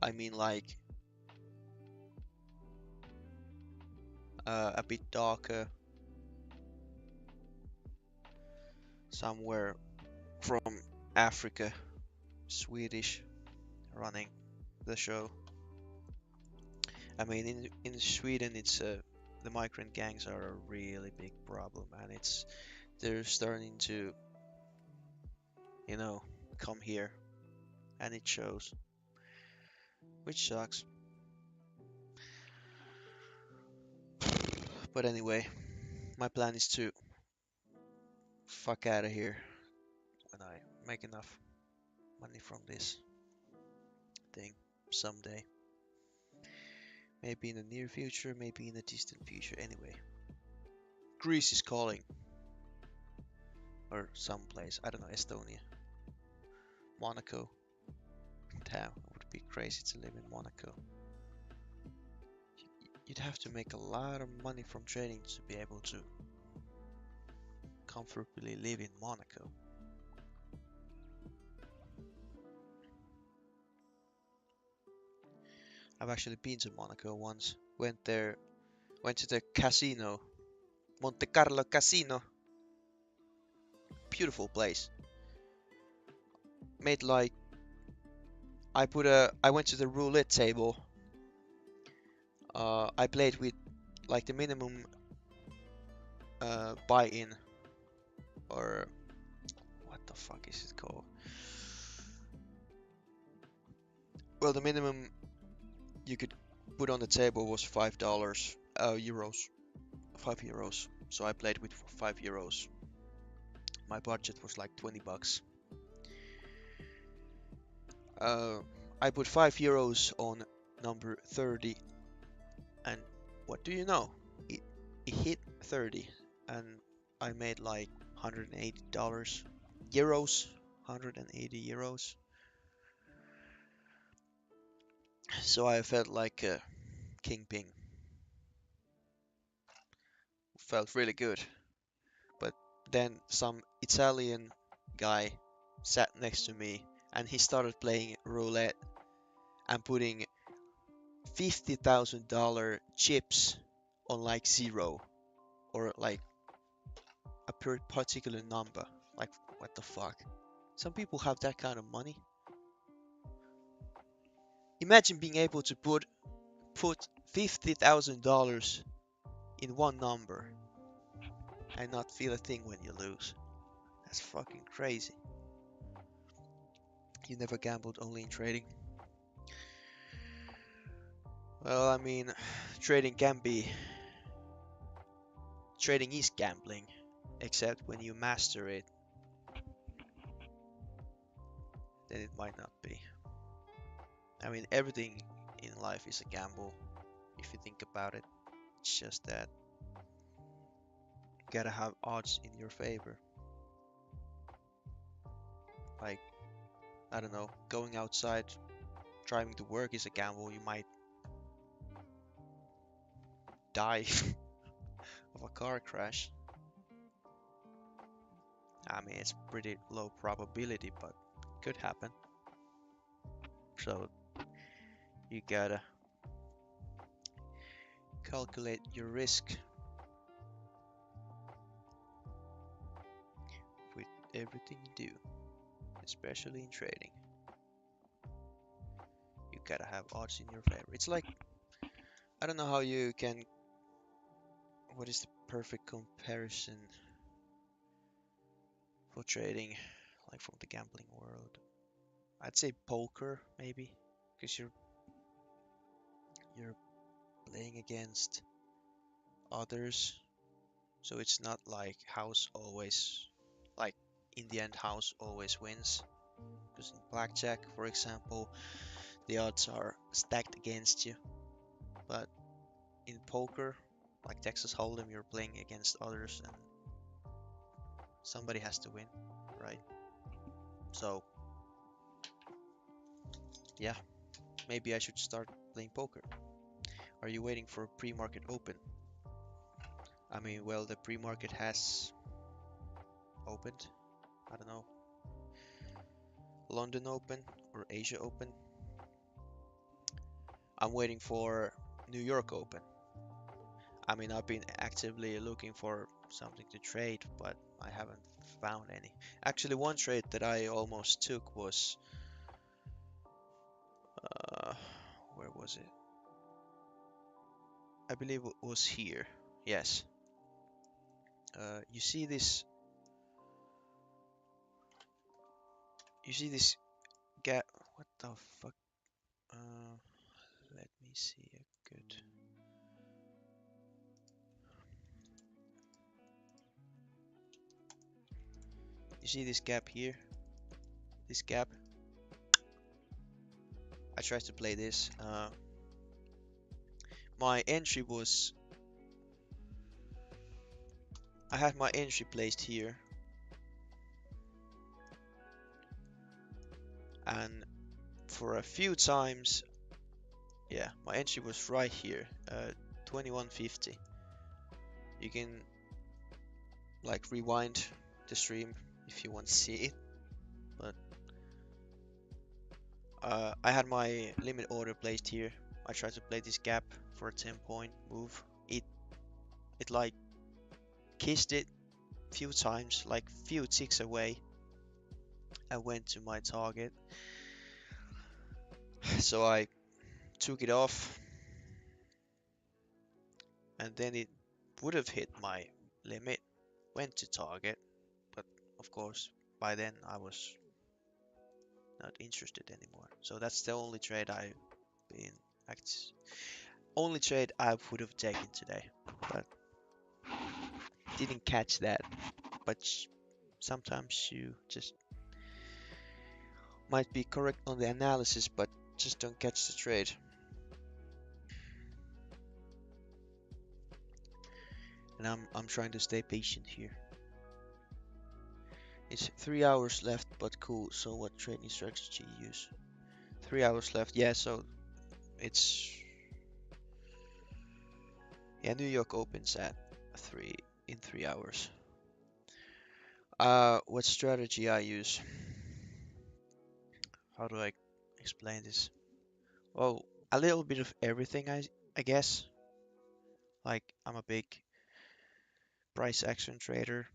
S1: I mean like a bit darker, somewhere from Africa, Swedish, running the show. I mean, in Sweden, it's the migrant gangs are a really big problem, and they're starting to, you know, come here, and it shows, which sucks. But anyway, my plan is to fuck out of here when I make enough money from this thing someday. Maybe in the near future, maybe in the distant future. Anyway, Greece is calling, or someplace. I don't know, Estonia, Monaco. Damn, it would be crazy to live in Monaco. You'd have to make a lot of money from trading to be able to comfortably live in Monaco. I've actually been to Monaco once. Went there, went to the casino, Monte Carlo Casino. Beautiful place. Made like I went to the roulette table. I played with like the minimum buy-in, or what the fuck is it called? Well, the minimum you could put on the table was $5, euros, €5. So I played with €5. My budget was like 20 bucks. I put €5 on number 30, and what do you know? It, it hit 30, and I made like $180 euros, 180 euros. So I felt like a kingpin. Felt really good. But then some Italian guy sat next to me and he started playing roulette and putting $50,000 chips on like zero or like a particular number. Like, what the fuck? Some people have that kind of money. Imagine being able to put $50,000 in one number and not feel a thing when you lose. That's fucking crazy. You never gambled, only in trading. Well, I mean, trading can be. Trading is gambling, except when you master it, then it might not be. I mean, everything in life is a gamble, if you think about it. It's just that you gotta have odds in your favor. Like, I don't know, going outside, driving to work is a gamble. You might die of a car crash. I mean, it's pretty low probability, but it could happen. So you gotta calculate your risk with everything you do, especially in trading. You gotta have odds in your favor. It's like, I don't know how you can, what is the perfect comparison for trading, like from the gambling world? I'd say poker, maybe, because you're playing against others, so it's not like house always, like in the end house always wins. Because in blackjack, for example, the odds are stacked against you, but in poker, like Texas Hold'em, you're playing against others and somebody has to win, right? So yeah, maybe I should start playing poker. Are you waiting for pre-market open? I mean, well, the pre-market has opened. I don't know, London open or Asia open. I'm waiting for New York open. I mean, I've been actively looking for something to trade, but I haven't found any. Actually, one trade that I almost took was, uh, where was it? I believe it was here. Yes. You see this? You see this gap? What the fuck? Uh, Let me see a good. You see this gap here? This gap? I tried to play this. My entry was. I had my entry placed here, and for a few times, yeah, my entry was right here, 2150. You can like rewind the stream if you want to see it, but I had my limit order placed here. I tried to play this gap for a 10-point move. It like kissed it few times, like few ticks away. I went to my target, so I took it off, and then it would have hit my limit, went to target, but of course by then I was not interested anymore. So that's the only trade I've been only trade I would have taken today, but didn't catch that. But sometimes you just might be correct on the analysis, but just don't catch the trade. and I'm trying to stay patient here. It's 3 hours left, but cool. So what trading strategy you use? 3 hours left. Yeah, so it's yeah, New York opens at 3 hours. What strategy I use? How do I explain this? Well, a little bit of everything, I guess. Like I'm a big price action trader.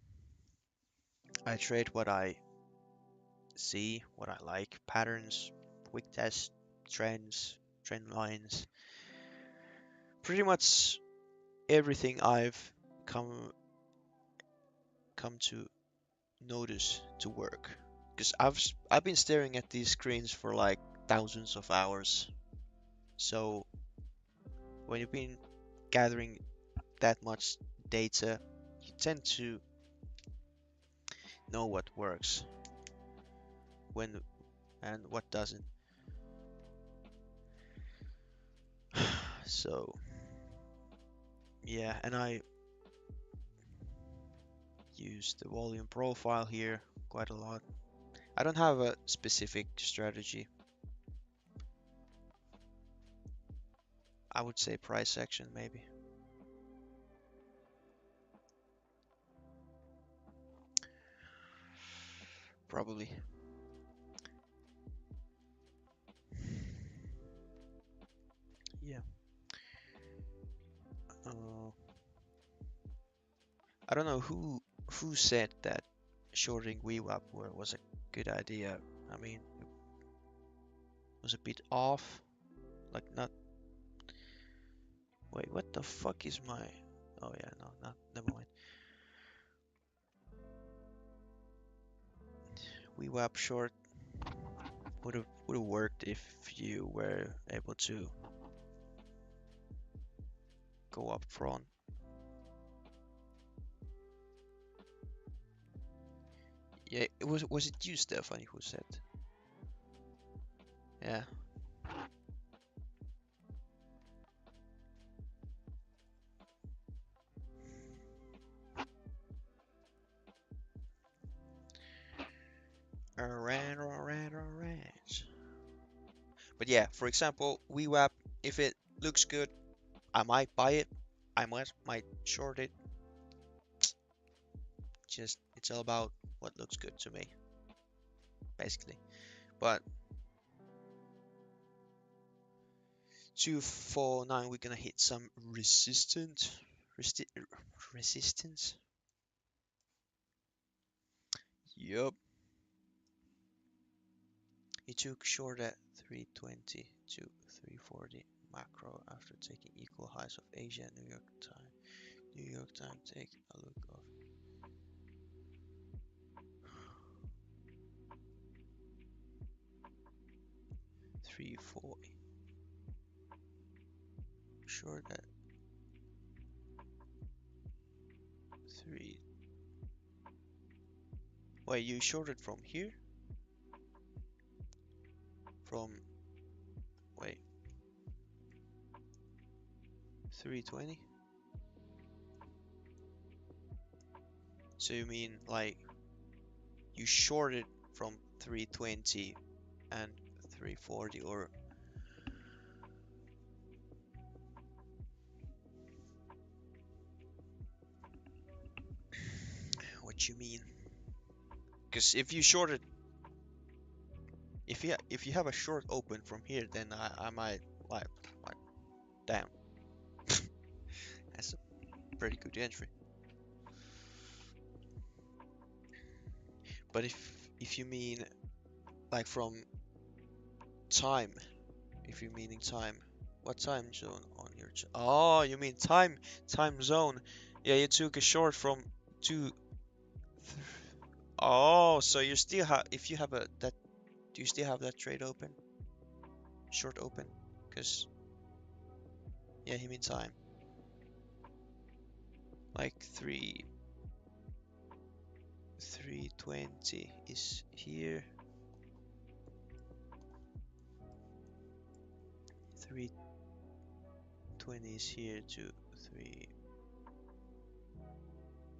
S1: I trade what I see, what I like, patterns, quick test, trends, trend lines. Pretty much everything I've come come to notice to work. Because I've been staring at these screens for like thousands of hours. So when you've been gathering that much data, you tend to know what works when and what doesn't. So yeah, and I use the volume profile here quite a lot. I don't have a specific strategy. I would say price action maybe. Probably. Yeah. Uh, I don't know who said that shorting VWAP was a good idea. I mean, it was a bit off. Like not. Wait, what the fuck is my? Oh yeah, no, not. Never mind. VWAP short would have worked if you were able to go up front. Yeah, it was it you, Stephanie, who said? Yeah. Alright. But yeah, for example, VWAP, if it looks good, I might buy it. I might short it. Just it's all about what looks good to me, basically. But 249, we're gonna hit some resistance. Yup. He took short at 320 to 340 macro after taking equal highs of Asia and New York time. New York time, take a look of 340. Short at 3. Wait, you shorted from here? From wait, 320? So you mean like you shorted from 320 and 340, or what you mean? Because if you shorted, if you have a short open from here, then I might like damn, that's a pretty good entry. But if you mean like from time, if you're meaning time, what time zone on your oh, you mean time zone? Yeah, you took a short from two. Oh, so you still have, if you have a that, do you still have that trade open? Short open? Because yeah, he means time. Like 320 is here. 320 is here to 3.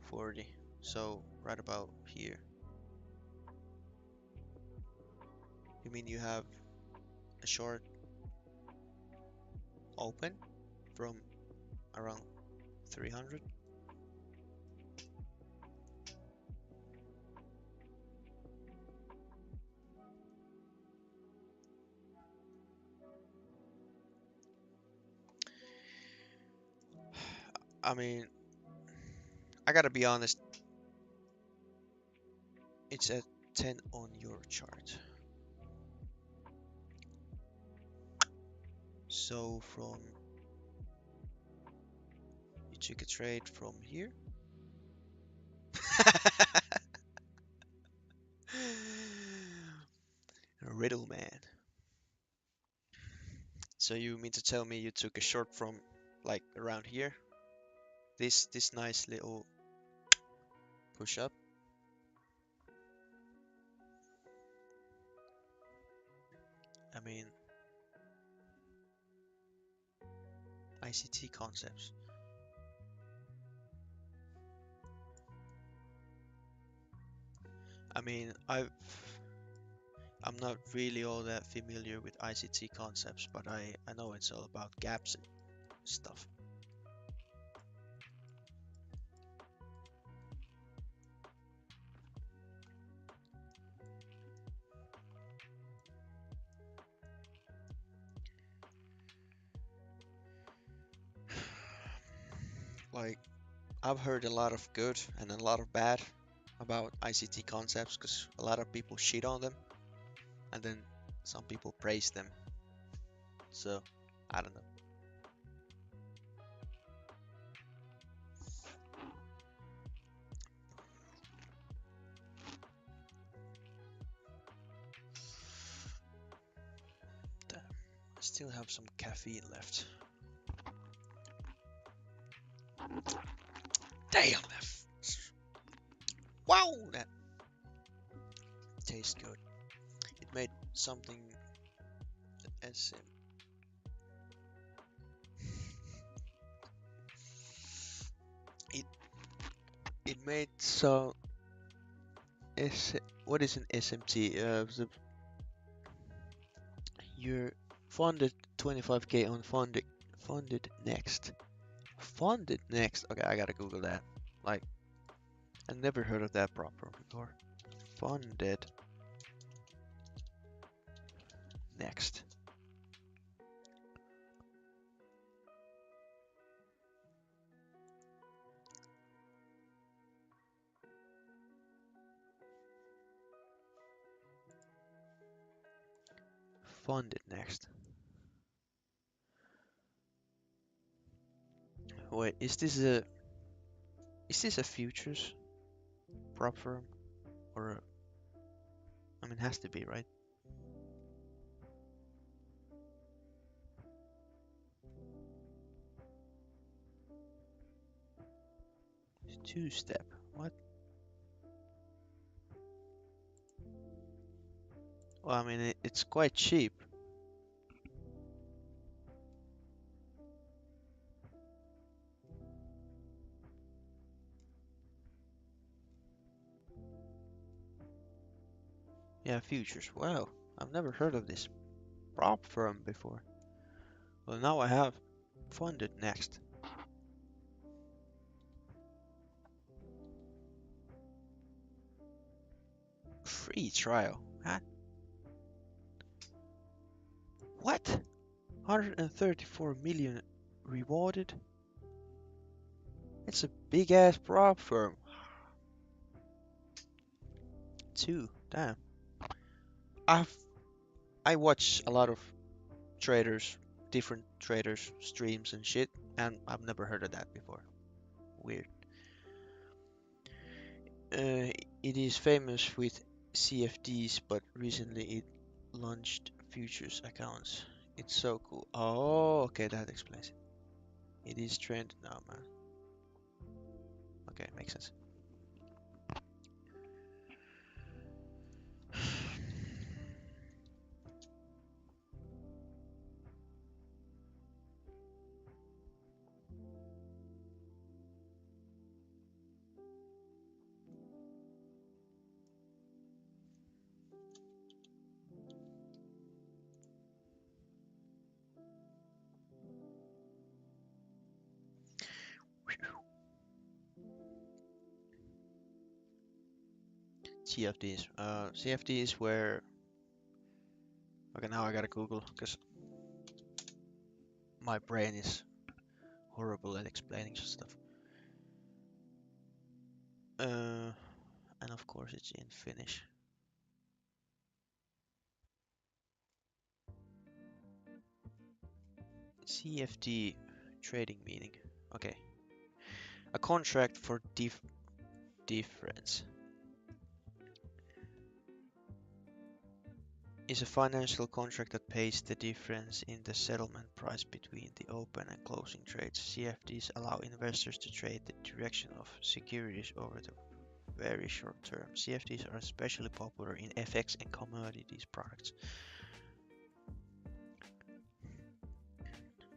S1: 40. So right about here. You mean you have a short open from around 300? I mean, I gotta be honest, it's at 10 on your chart. So from you took a trade from here. Riddle man. So you mean to tell me you took a short from like around here? This nice little push up? I mean, ICT concepts. I mean, I'm not really all that familiar with ICT concepts, but I know it's all about gaps and stuff. Like, I've heard a lot of good and a lot of bad about ICT concepts because a lot of people shit on them and then some people praise them. So, I don't know. Damn, I still have some caffeine left. Damn, wow, that tastes good. It made something as it it made so S what is an SMT? You're funded 25k on funded next. Funded next. Okay, I gotta Google that. Like, I never heard of that proper before. Funded next. Funded next. Wait, is this a futures prop firm or I mean, it has to be, right? Two step. What? Well, I mean, it's quite cheap. Yeah, futures. Wow, I've never heard of this prop firm before. Well, now I have. Funded next. Free trial. Huh? What? 134 million rewarded? It's a big ass prop firm. Two. Damn. I've I watch a lot of traders, different traders, streams and shit, and I've never heard of that before. Weird. It is famous with CFDs, but recently it launched futures accounts. It's so cool. Oh, okay, that explains it. It is trend now, man. Okay, makes sense. CFDs. CFDs where. Okay, now I gotta Google because my brain is horrible at explaining stuff. And of course it's in Finnish. CFD trading meaning. Okay. A contract for difference is a financial contract that pays the difference in the settlement price between the open and closing trades. CFDs allow investors to trade the direction of securities over the very short term. CFDs are especially popular in FX and commodities products.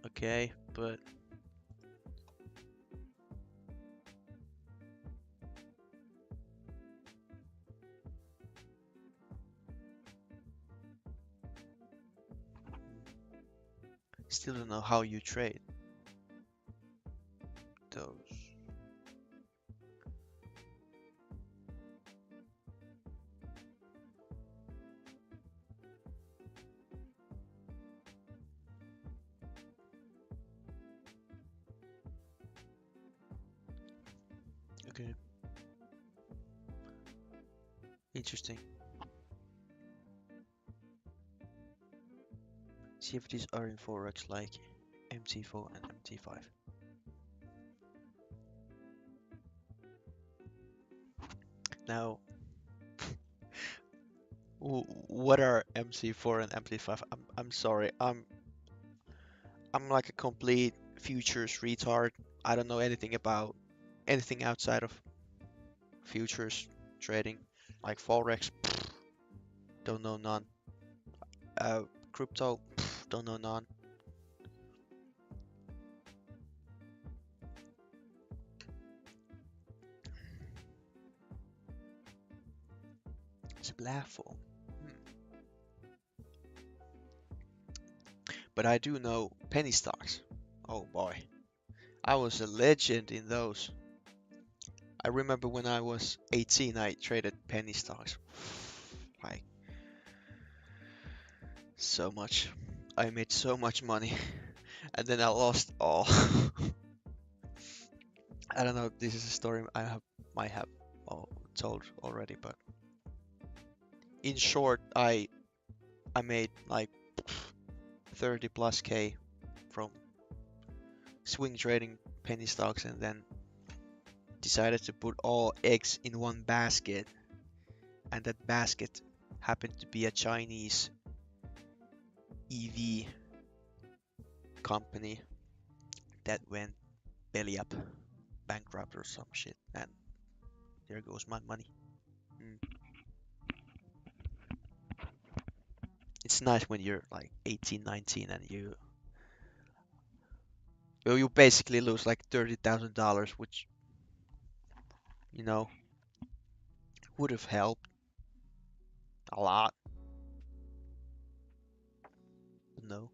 S1: Okay, but still don't know how you trade those. Okay, interesting. CFDs are in forex like MT4 and MT5. Now, what are MC4 and MT5? I'm sorry. I'm like a complete futures retard. I don't know anything about anything outside of futures trading, like forex. Don't know none. Uh, Crypto. Don't know none. It's a platform. But I do know penny stocks. Oh boy, I was a legend in those. I remember when I was 18, I traded penny stocks. Like, so much. I made so much money. And then I lost all. I don't know if this is a story might have told already, but in short, I made like 30 plus K from swing trading penny stocks and then decided to put all eggs in one basket, and that basket happened to be a Chinese EV company that went belly up, bankrupt or some shit, and there goes my money. Mm. It's nice when you're like 18, 19 and you basically lose like $30,000, which you know would have helped a lot. But no,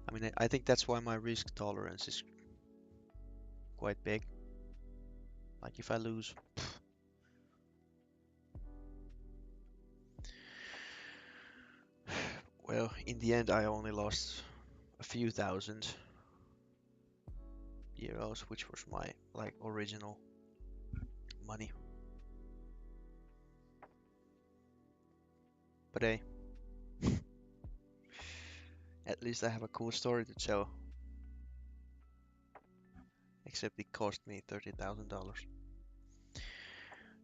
S1: I mean I think that's why my risk tolerance is quite big. Like if I lose, well, in the end I only lost a few thousand euros, which was my like original money. But hey, at least I have a cool story to tell. Except it cost me $30,000.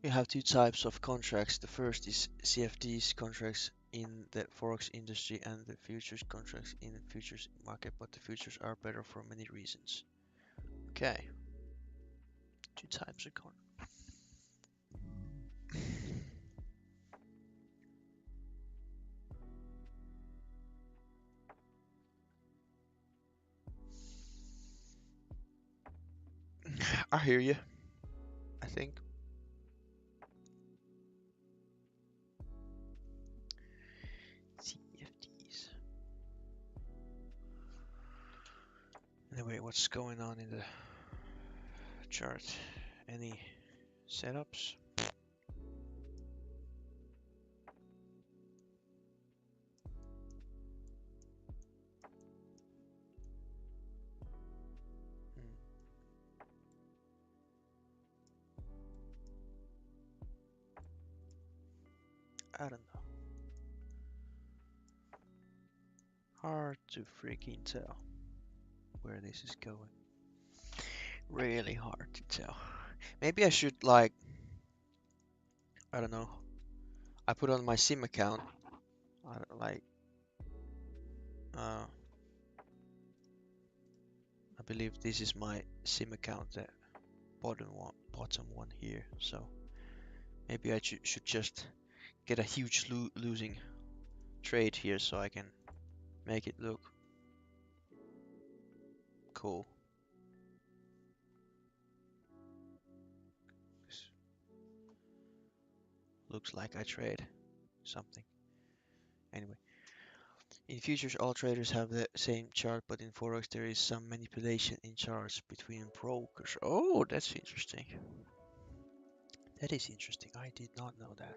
S1: You have two types of contracts. The first is CFDs contracts in the forex industry and the futures contracts in the futures market, but the futures are better for many reasons. Okay, two types of contracts. I hear you. I think. CFDs. Anyway, what's going on in the chart? Any setups? I don't know. Hard to freaking tell where this is going. Really hard to tell. Maybe I should like, I don't know. I put on my sim account. I don't like, uh, I believe this is my sim account, the bottom one here. So maybe I should just get a huge losing trade here so I can make it look cool. Looks like I trade something. Anyway, in futures all traders have the same chart, but in forex there is some manipulation in charts between brokers. Oh, that's interesting. That is interesting. I did not know that.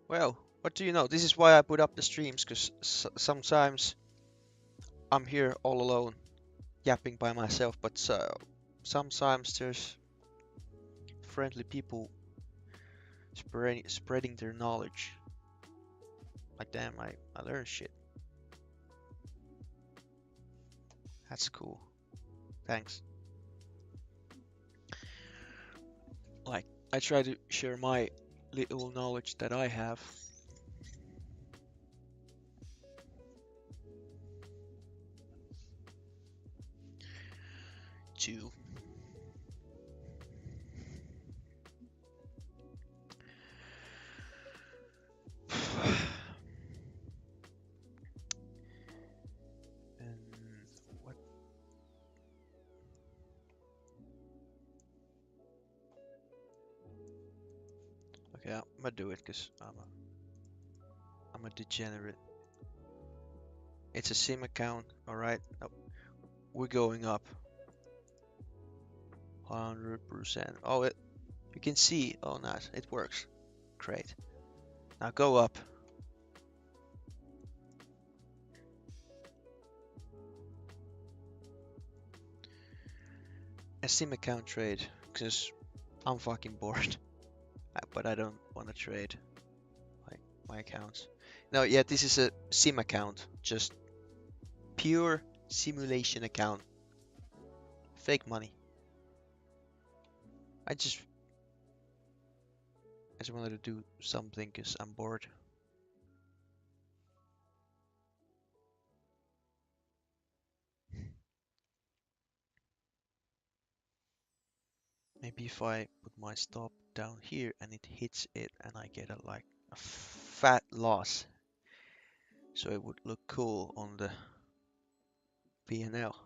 S1: Well, what do you know? This is why I put up the streams, because sometimes I'm here all alone, yapping by myself, but sometimes there's friendly people spreading their knowledge. Like, damn, I learned shit. That's cool. Thanks. Like, I try to share my little knowledge that I have. To and what? Okay, I'm gonna do it because I'm a degenerate. It's a sim account, all right. Oh, we're going up 100%. Oh, you can see. Oh, nice. It works. Great. Now go up. A sim account trade because I'm fucking bored. But I don't want to trade like my accounts. No, yeah, this is a sim account. Just pure simulation account. Fake money. I just wanted to do something because I'm bored. Maybe if I put my stop down here and it hits it and I get like a fat loss, so it would look cool on the P&L.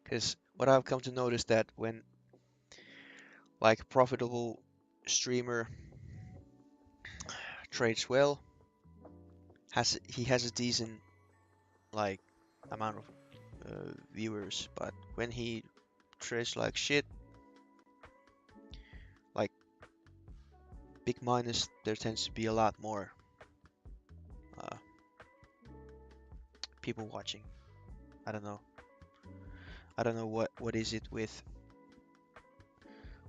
S1: Because what I've come to notice that when like a profitable streamer trades well, he has a decent like amount of viewers, but when he trades like shit, like big minus, there tends to be a lot more uh, people watching. I don't know. I don't know what is it with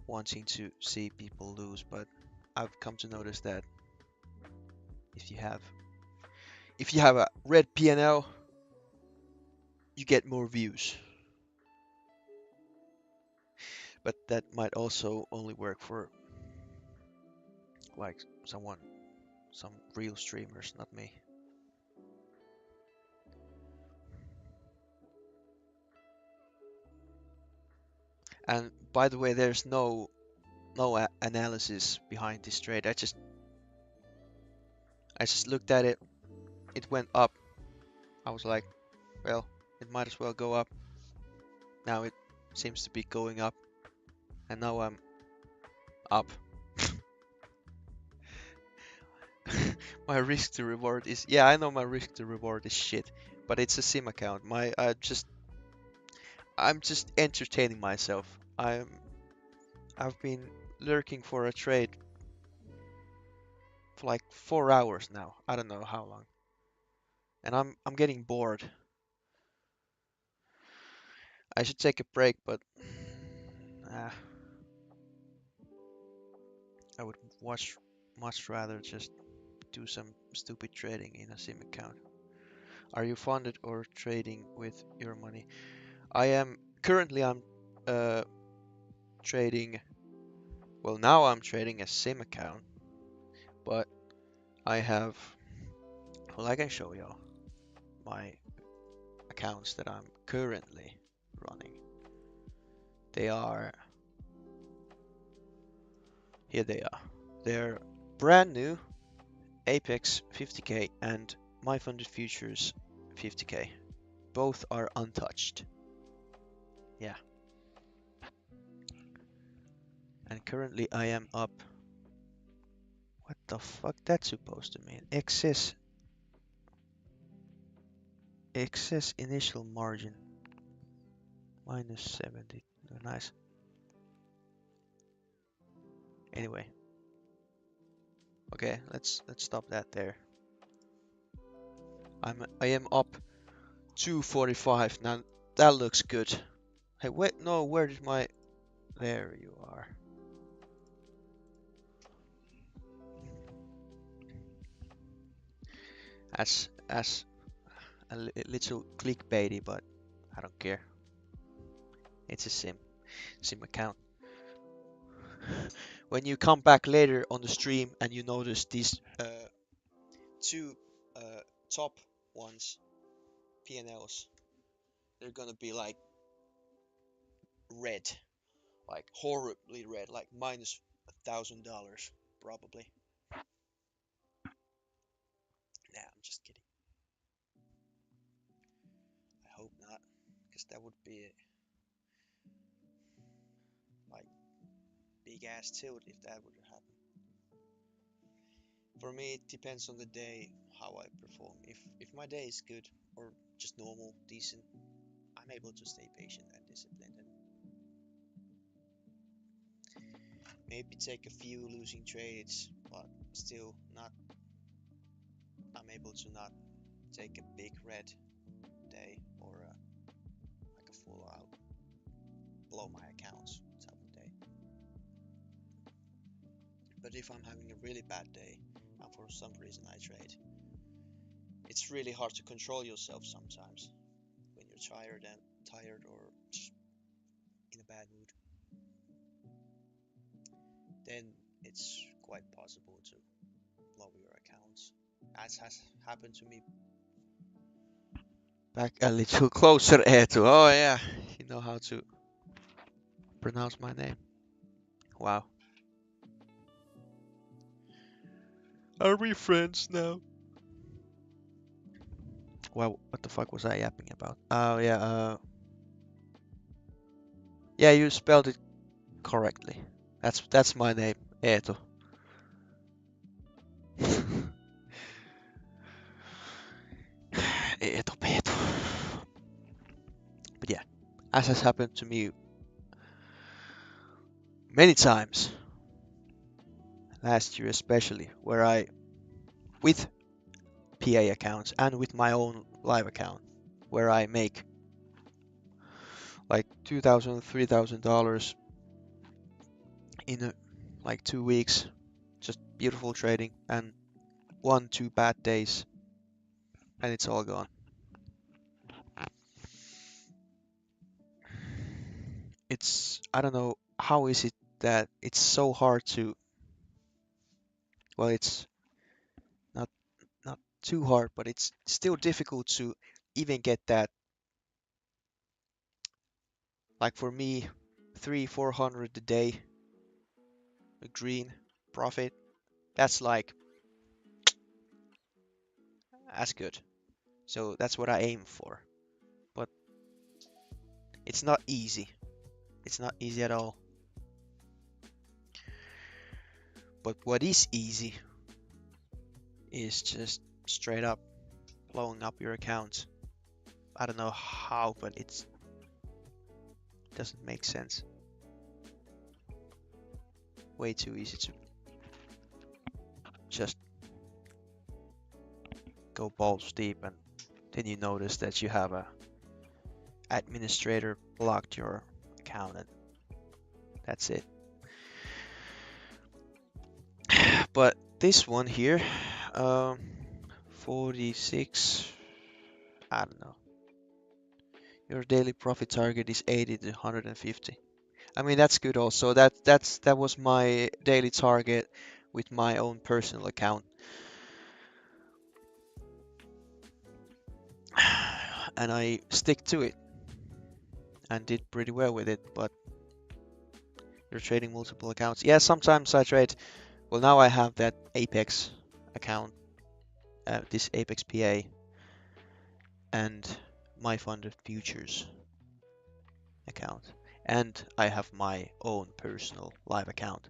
S1: wanting to see people lose, but I've come to notice that if you have a red P&L, you get more views. But that might also only work for like some real streamers, not me. And by the way, there's no analysis behind this trade. I just looked at it. It went up. I was like, well, it might as well go up. Now it seems to be going up, and now I'm up. My risk to reward is, yeah, I know my risk to reward is shit, but it's a sim account. I'm just entertaining myself. I've been lurking for a trade for like 4 hours now. I don't know how long, and I'm getting bored. I should take a break, but uh, much much rather just do some stupid trading in a sim account. Are you funded or trading with your money? I am currently I'm trading. Well, now I'm trading a sim account, but I have. Well, I can show you my accounts that I'm currently running. They are. Here they are. They're brand new. Apex 50k and My Funded Futures 50k. Both are untouched. Yeah. And currently I am up. What the fuck that's supposed to mean? Excess initial margin minus 70. Oh, nice. Anyway. Okay, let's stop that there. I am up 245 now. That looks good. Hey, wait, no, where did my... There you are. As a little clickbaity, but I don't care. It's a sim account. When you come back later on the stream and you notice these two top ones, P&Ls, they're gonna be like red, like horribly red, like minus $1,000 probably. Nah, I'm just kidding. I hope not, because that would be like big ass tilt if that would happen. For me, it depends on the day how I perform. If my day is good or just normal, decent, I'm able to stay patient and disciplined and maybe take a few losing trades, but still not. I'm able to not take a big red day or like a full out blow my accounts type of day. But if I'm having a really bad day and for some reason I trade, it's really hard to control yourself sometimes when you're tired or just in a bad mood. Then it's quite possible to blow your accounts, as has happened to me. Back a little closer, Eetu. Oh yeah, you know how to pronounce my name. Wow. Are we friends now? Well, what the fuck was I yapping about? Oh yeah, yeah, you spelled it correctly. That's my name, Eetu. Eetu Peetu. But yeah, as has happened to me many times last year, especially where I with PA accounts and with my own live account, where I make like $2,000, $3,000 in like 2 weeks, just beautiful trading, and 1, 2 bad days, and it's all gone. I don't know, how is it that it's so hard to, well, it's not not too hard, but it's still difficult to even get that, like for me, 300-400 a day, a green profit, that's like, that's good. So that's what I aim for. But it's not easy. It's not easy at all. But what is easy is just straight up blowing up your account. I don't know how, but it doesn't make sense. Way too easy to just go balls deep, and then you notice that you have a administrator blocked your account, and that's it. But this one here, um, 46, I don't know. Your daily profit target is 80 to 150. I mean, that's good also. That was my daily target with my own personal account. And I stick to it and did pretty well with it, but you're trading multiple accounts. Yeah, sometimes I trade. Well, now I have that Apex account, this Apex PA, and my funded futures account, and I have my own personal live account.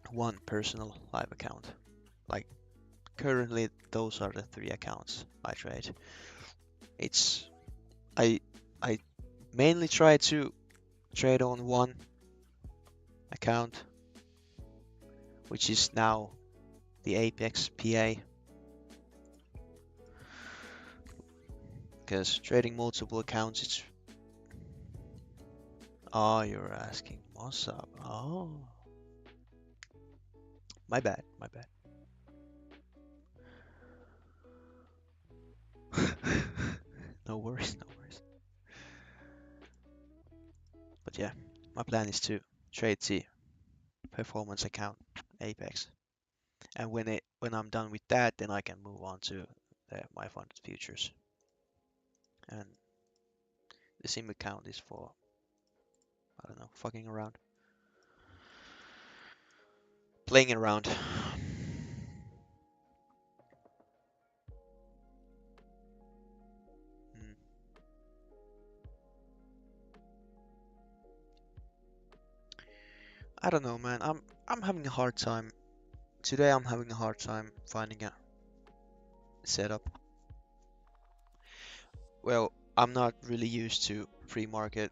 S1: One personal live account. Like currently, those are the three accounts I trade. It's I I mainly try to trade on one account, which is now the Apex PA, because trading multiple accounts, it's... Oh, you're asking what's up? Oh, my bad, my bad. No worries, no worries. But yeah, my plan is to trade the performance account, Apex, and when I'm done with that, then I can move on to my funded futures. And the sim account is for, I don't know, fucking around, playing around. Mm, I don't know, man. I'm having a hard time today. I'm having a hard time finding a setup. Well, I'm not really used to free market.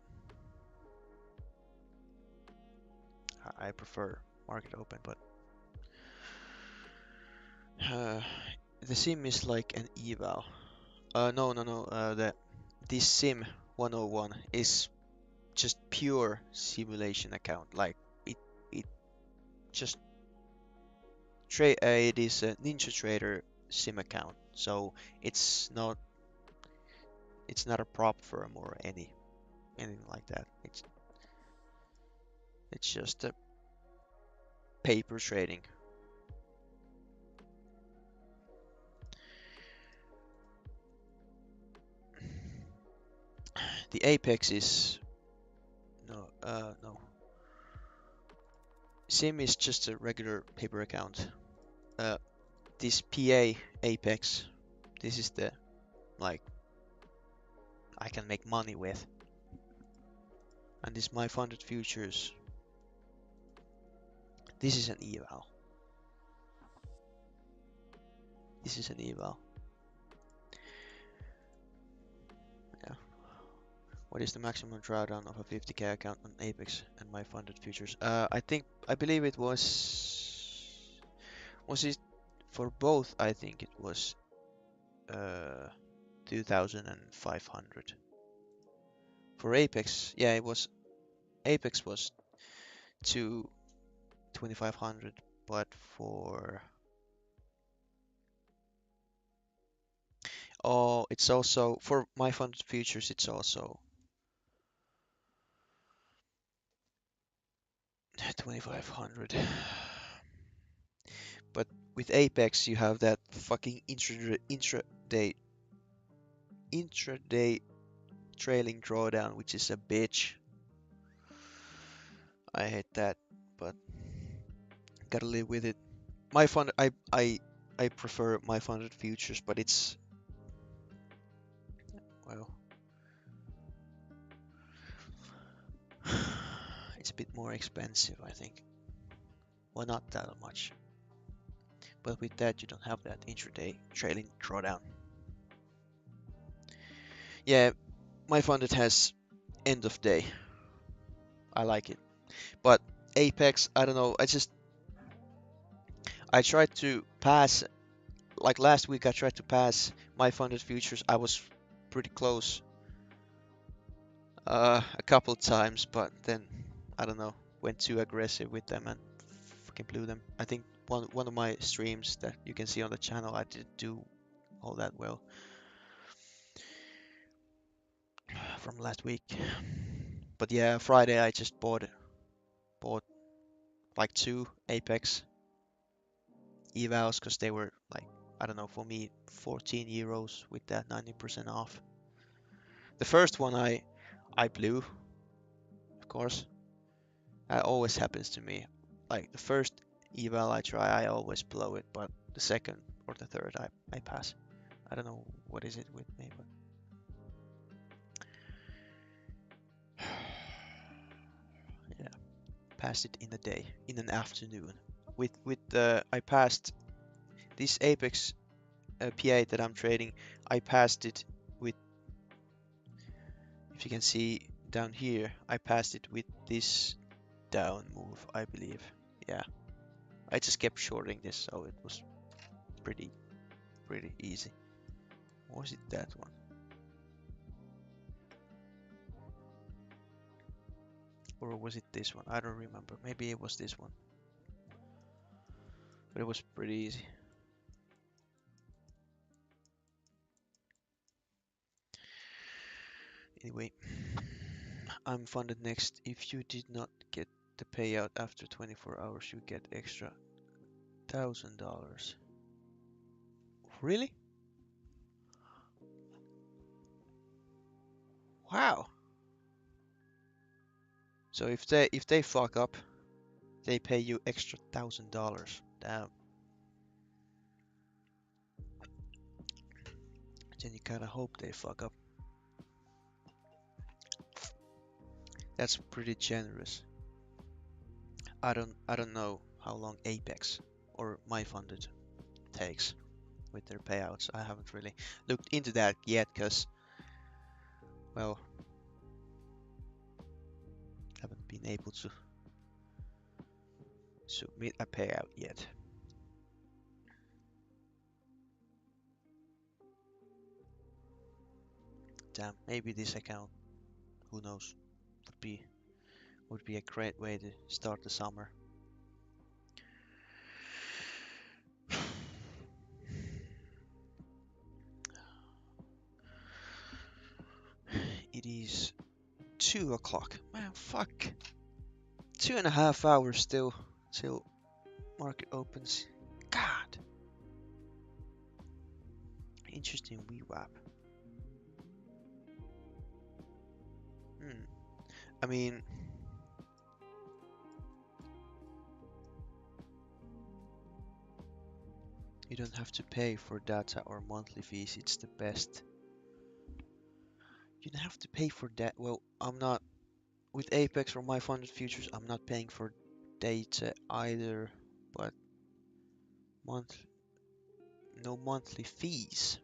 S1: I prefer market open, but uh, the sim is like an eval. No, no, no. This sim 101 is just pure simulation account. Like it, it just it is a Ninja Trader sim account. So it's not it's not a prop firm or anything like that. It's just a paper trading. The Apex is no. Sim is just a regular paper account. Uh, this PA Apex, this is the, like, I can make money with. And this my funded futures. This is an eval. This is an eval. Yeah. What is the maximum drawdown of a 50k account on Apex and my funded futures? I believe it was it for both? I think it was 2,500. For Apex, yeah, it was Apex was 2,500, but for... Oh, it's also for my funded futures. It's also 2,500. But with Apex, you have that fucking intraday trailing drawdown, which is a bitch. I hate that, but gotta live with it. My fund, I prefer my funded futures, but it's, well, it's a bit more expensive, I think. Well, not that much, but with that you don't have that intraday trailing drawdown. Yeah, my funded has end of day. I like it, but Apex, I don't know. I tried to pass, like last week. I tried to pass my funded futures. I was pretty close a couple times, but then I don't know, went too aggressive with them and fucking blew them. I think one of my streams that you can see on the channel, I didn't do all that well from last week. But yeah, Friday I just bought like 2 Apex evals because they were like, I don't know, for me 14 euros with that 90% off. The first one I blew, of course. That always happens to me. Like the first eval I try, I always blow it, but the second or the third I pass. I don't know what is it with me, but yeah, passed it in a day, in an afternoon. I passed this Apex P8 that I'm trading. I passed it with, if you can see down here, I passed it with this down move, I believe. Yeah, I just kept shorting this, so it was pretty easy. Or was it that one? Or was it this one? I don't remember. Maybe it was this one. But it was pretty easy. Anyway, I'm funded next. If you did not get the payout after 24 hours, you get extra $1,000. Really? Wow. So if they fuck up, they pay you extra $1,000. Damn. Then you kinda hope they fuck up. That's pretty generous. I don't know how long Apex or my funded takes with their payouts. I haven't really looked into that yet because, well, haven't been able to submit a payout yet. Damn, maybe this account, who knows, would be a great way to start the summer. It is 2 o'clock. Man, fuck. 2.5 hours still till market opens. God. Interesting VWAP. I mean, you don't have to pay for data or monthly fees. It's the best. You don't have to pay for that. Well, I'm not with Apex or my funded futures. I'm not paying for data either, but month no monthly fees.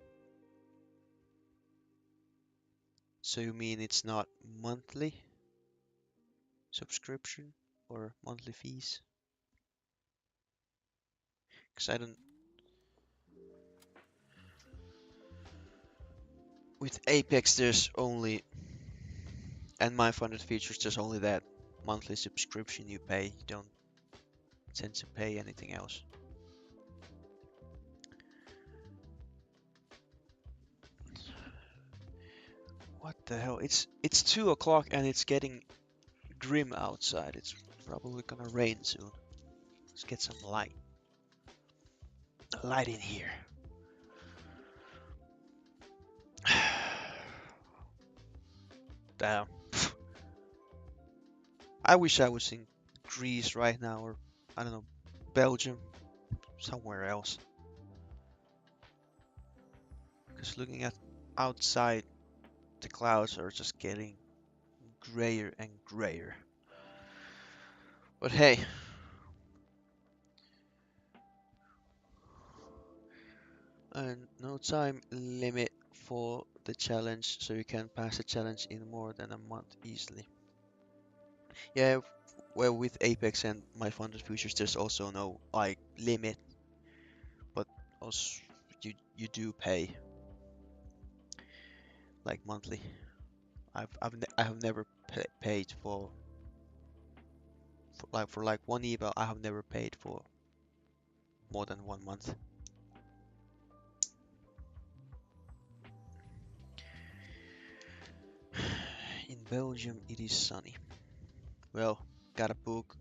S1: So you mean it's not monthly subscription or monthly fees? Because I don't. With Apex, there's only, and my funded features, there's only that monthly subscription you pay. You don't tend to pay anything else. What the hell? It's 2 o'clock and it's getting grim outside. It's probably gonna rain soon. Let's get some light. Light in here. Damn. I wish I was in Greece right now, or I don't know, Belgium, somewhere else. Because looking at outside, the clouds are just getting grayer and grayer. But hey, and no time limit for the challenge, so you can pass the challenge in more than a month easily. Yeah, well, with Apex and my funded futures, there's also no like limit, but also you do pay like monthly. I have never paid for For like one eval, I have never paid for more than 1 month. In Belgium, it is sunny. Well, gotta book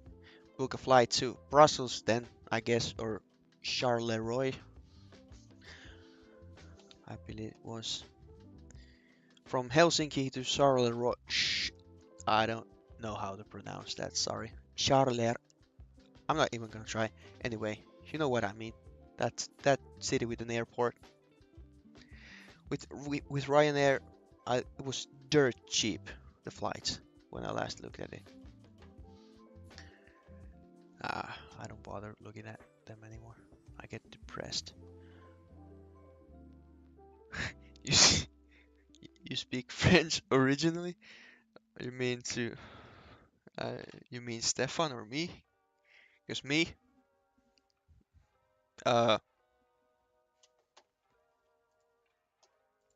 S1: a flight to Brussels then, I guess, or Charleroi, I believe it was. From Helsinki to Charleroi. I don't know how to pronounce that. Sorry. Charler. I'm not even gonna try. Anyway, you know what I mean. That's that city with an airport. With Ryanair, it was dirt cheap, the flights, when I last looked at it. I don't bother looking at them anymore. I get depressed. You s- you speak French originally? You mean to uh, you mean Stefan or me? Because me, uh,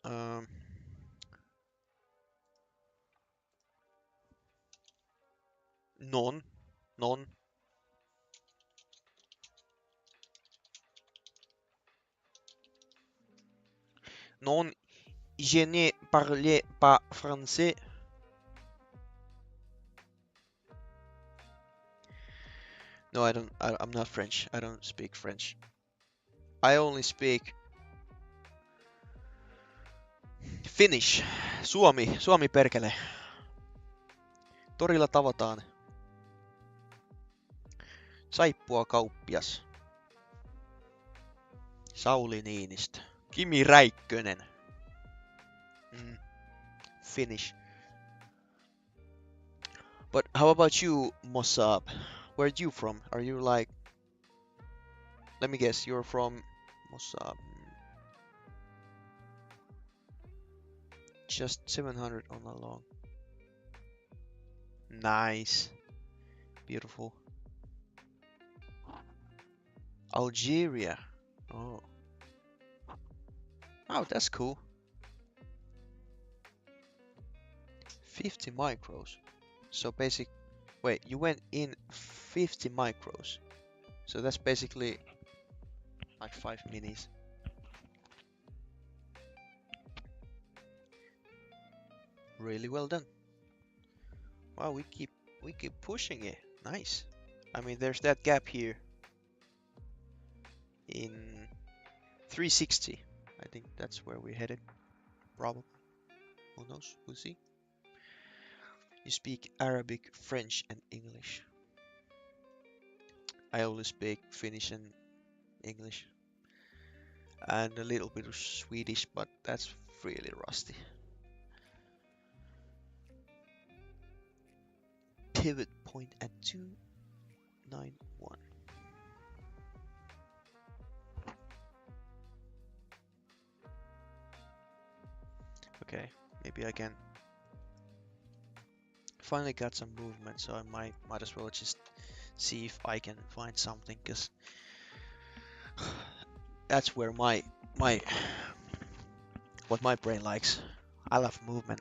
S1: um, non, non, non, je ne parle pas français. No, I don't. I'm not French. I don't speak French. I only speak Finnish. Suomi perkele. Torilla tavataan saippua kauppias. Sauli Niinistö. Kimi Räikkönen. Mm, Finnish. But how about you, Mossab? Where are you from? Are you like... Let me guess, you're from Mossab. Just 700 on the long. Nice. Beautiful. Algeria. Oh. Oh, that's cool. 50 micros. So basic... Wait, you went in 50 micros. So that's basically like 5 minis. Really well done. Wow, we keep pushing it. Nice. I mean, there's that gap here in 360. I think that's where we're headed. Probably. Who knows? We'll see. You speak Arabic, French, and English. I only speak Finnish and English. And a little bit of Swedish, but that's really rusty. Pivot point at 291. Okay, maybe I can finally got some movement, so I might as well just see if I can find something, because that's where my what my brain likes. I love movement.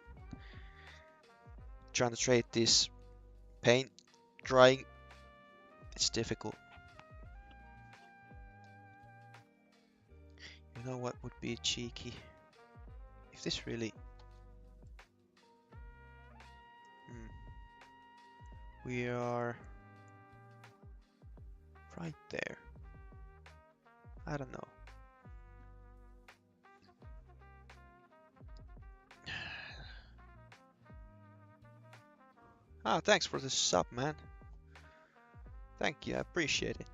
S1: Trying to trade this paint drying, it's difficult. You know what would be cheeky? If this really... Hmm, we are right there. I don't know. Ah, thanks for the sub, man. Thank you, I appreciate it.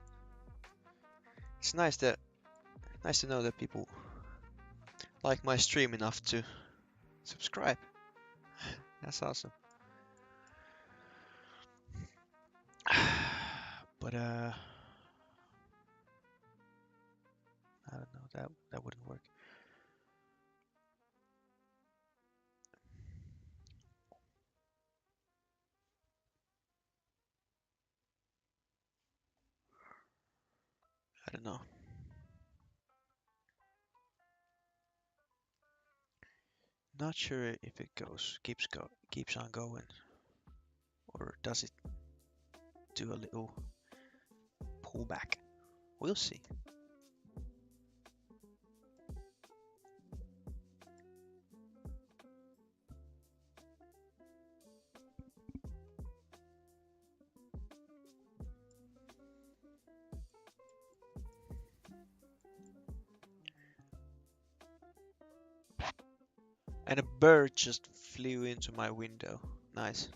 S1: It's nice to know that people like my stream enough to subscribe. That's awesome. But I don't know, that wouldn't work. I don't know. Not sure if it keeps on going, or does it? do a little pullback. We'll see. And a bird just flew into my window. Nice.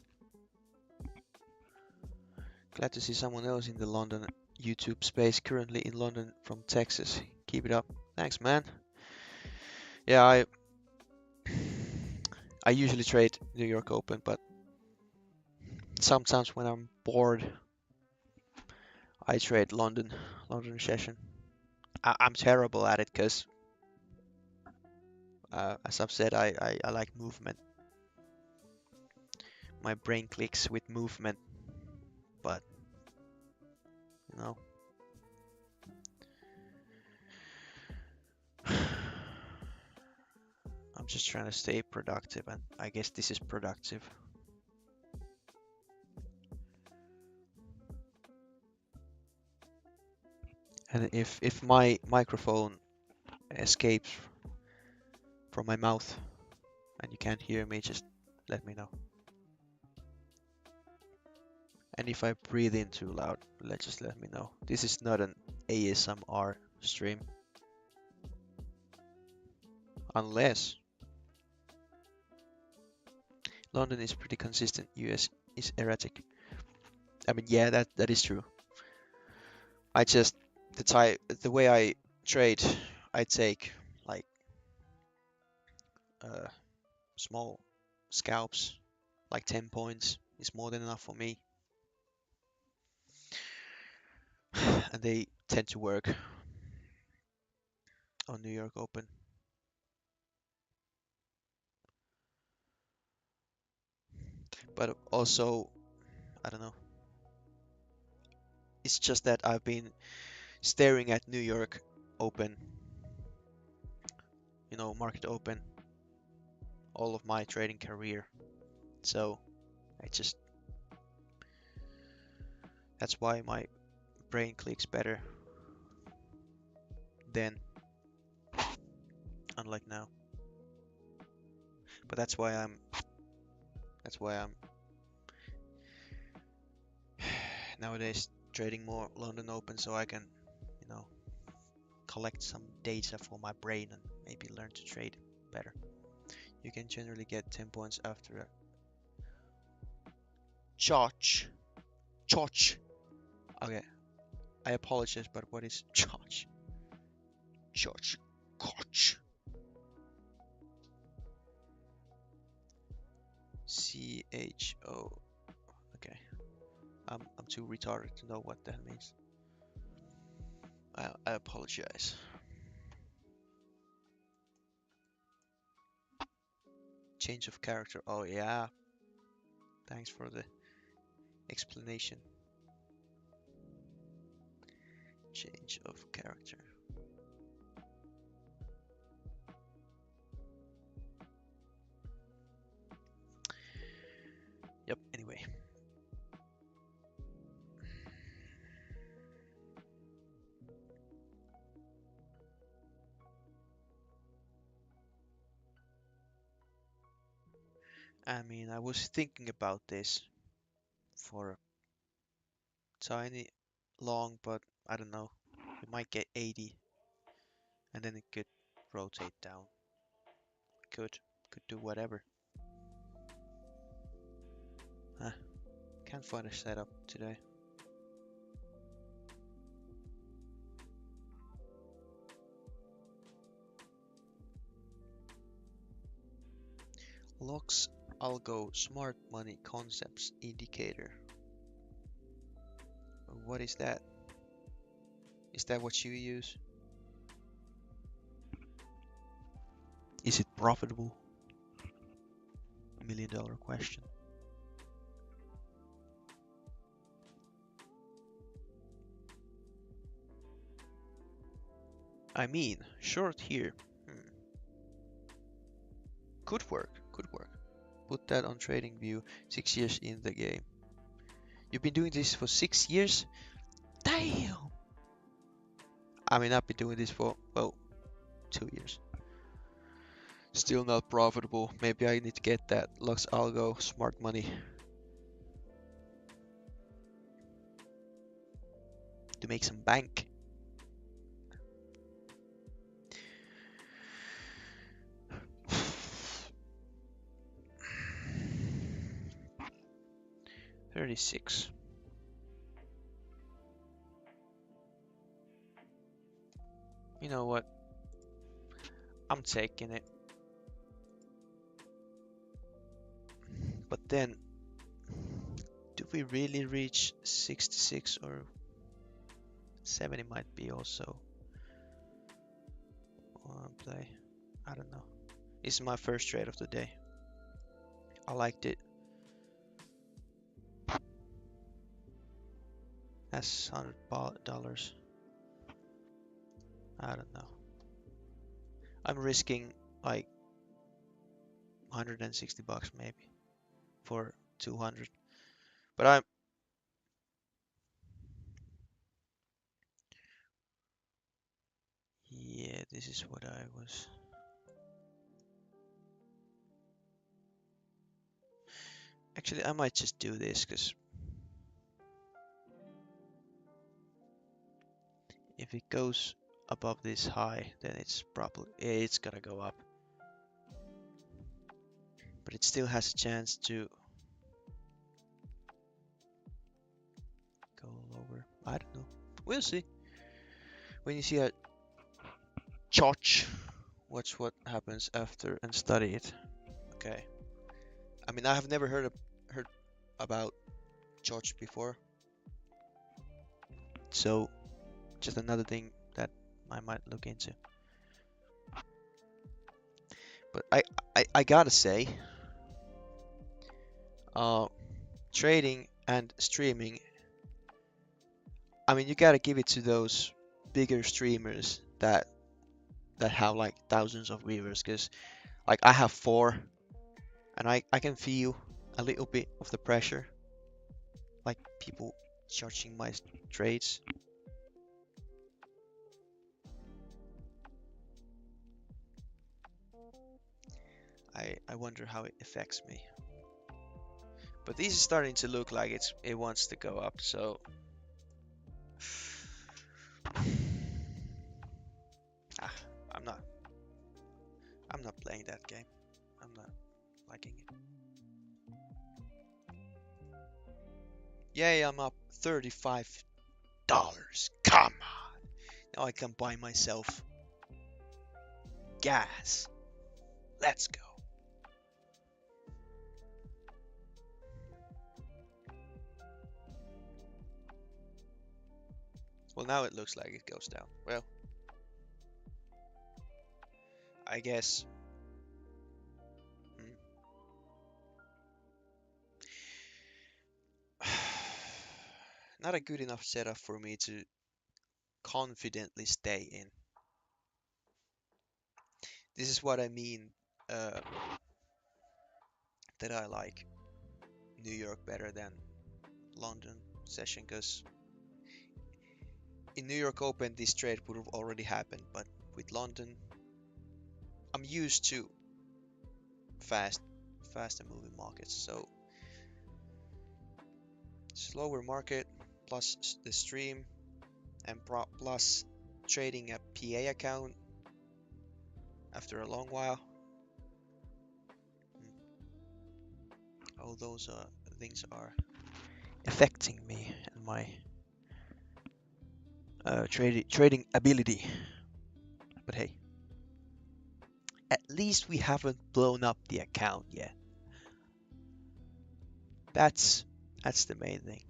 S1: Glad to see someone else in the London YouTube space, currently in London from Texas. Keep it up. Thanks, man. Yeah, I usually trade New York Open, but sometimes when I'm bored, I trade London session. I'm terrible at it because, as I've said, I like movement. My brain clicks with movement, but you know. I'm just trying to stay productive, and I guess this is productive. And if my microphone escapes from my mouth and you can't hear me, just let me know. And if I breathe in too loud, just let me know. This is not an ASMR stream. Unless London is pretty consistent, US is erratic. I mean, yeah, that is true. I just the way I trade, I take like small scalps, like 10 points is more than enough for me. And they tend to work on New York Open. But also, I don't know. It's just that I've been staring at New York Open, Market Open, all of my trading career. So that's why my brain clicks better then, unlike now. But that's why I'm nowadays trading more London Open, so I can, collect some data for my brain and maybe learn to trade better. You can generally get 10 points after a charge. Okay, I apologize, but what is charge? Coach. CHO. Okay, I'm too retarded to know what that means. I apologize. Change of character. Oh yeah. Thanks for the explanation. Change of character. Yep, anyway. I mean, I was thinking about this for a tiny long, but I don't know. We might get 80 and then it could rotate down. Could do whatever. Can't find a setup today. Locks Algo Smart Money Concepts Indicator. What is that? Is that what you use? Is it profitable? $1 million question. I mean, short here. Could work. Put that on trading view. 6 years in the game. You've been doing this for 6 years? Damn! I mean, I've been doing this for, well, 2 years. Still not profitable. Maybe I need to get that Lux Algo smart money to make some bank. $36. You know what? I'm taking it. But then, do we really reach 66 or 70 might be also on play. I don't know. This is my first trade of the day. I liked it. That's $100. I don't know. I'm risking like 160 bucks maybe for 200. But yeah, this is what I was. Actually, I might just do this because if it goes above this high, then it's probably it's gonna go up. But it still has a chance to go lower. I don't know. We'll see. When you see a chart, watch what happens after and study it. Okay. I mean, I have never heard about charts before, so just another thing that I might look into. But I gotta say, trading and streaming. I mean, you gotta give it to those bigger streamers that have like thousands of viewers, because like I have 4, and I can feel a little bit of the pressure, like people judging my trades. I wonder how it affects me. But this is starting to look like it wants to go up, so I'm not playing that game. I'm not liking it. Yay, I'm up $35. Come on. Now I can buy myself gas. Let's go. Well, now it looks like it goes down. Well, I guess. Not a good enough setup for me to confidently stay in. This is what I mean uh, that I like New York better than London session, because in New York Open this trade would have already happened, but with London I'm used to faster moving markets, so slower market plus the stream and plus trading a PA account after a long while. All those things are affecting me and my trading ability. But hey, at least we haven't blown up the account yet. That's the main thing.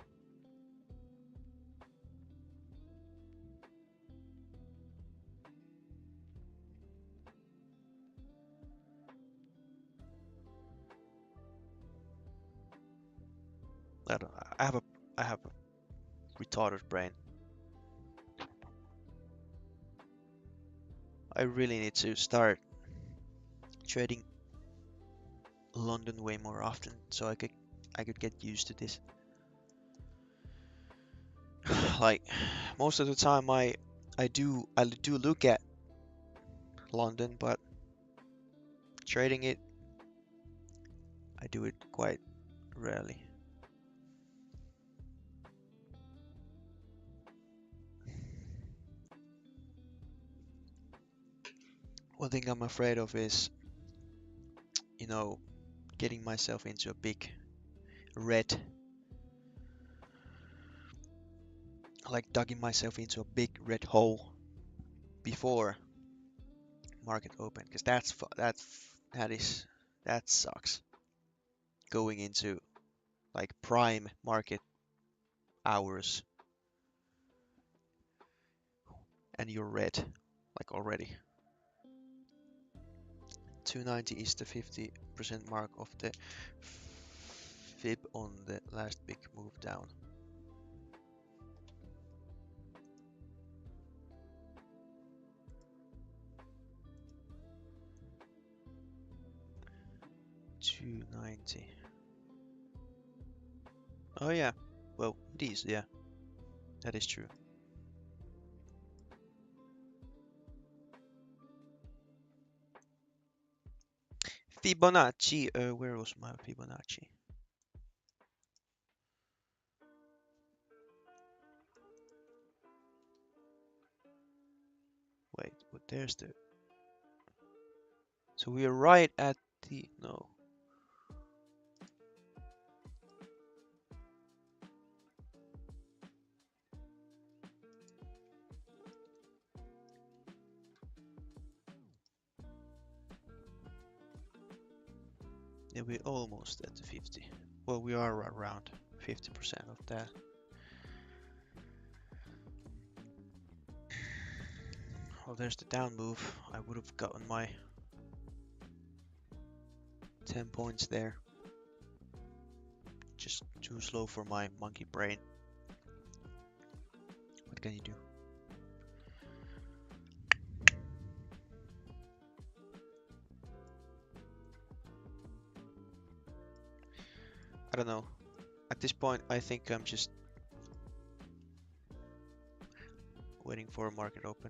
S1: I don't. I have a retarded brain. I really need to start trading London way more often, so I could get used to this. like most of the time I do look at London, but trading it I do it quite rarely. One thing I'm afraid of is, you know, getting myself into a big red, like digging myself into a big red hole before market open, because that sucks. Going into like prime market hours and you're red, like already. 290 is the 50% mark of the fib on the last big move down. $290. Oh yeah, well it is, yeah, that is true. Fibonacci, where was my Fibonacci? Wait, but there's the. So we are right at the. No. Yeah, we're almost at the 50. Well, we are around 50% of that. Oh, there's the down move. I would have gotten my 10 points there. Just too slow for my monkey brain. What can you do? I don't know. At this point, I think I'm just waiting for a market open.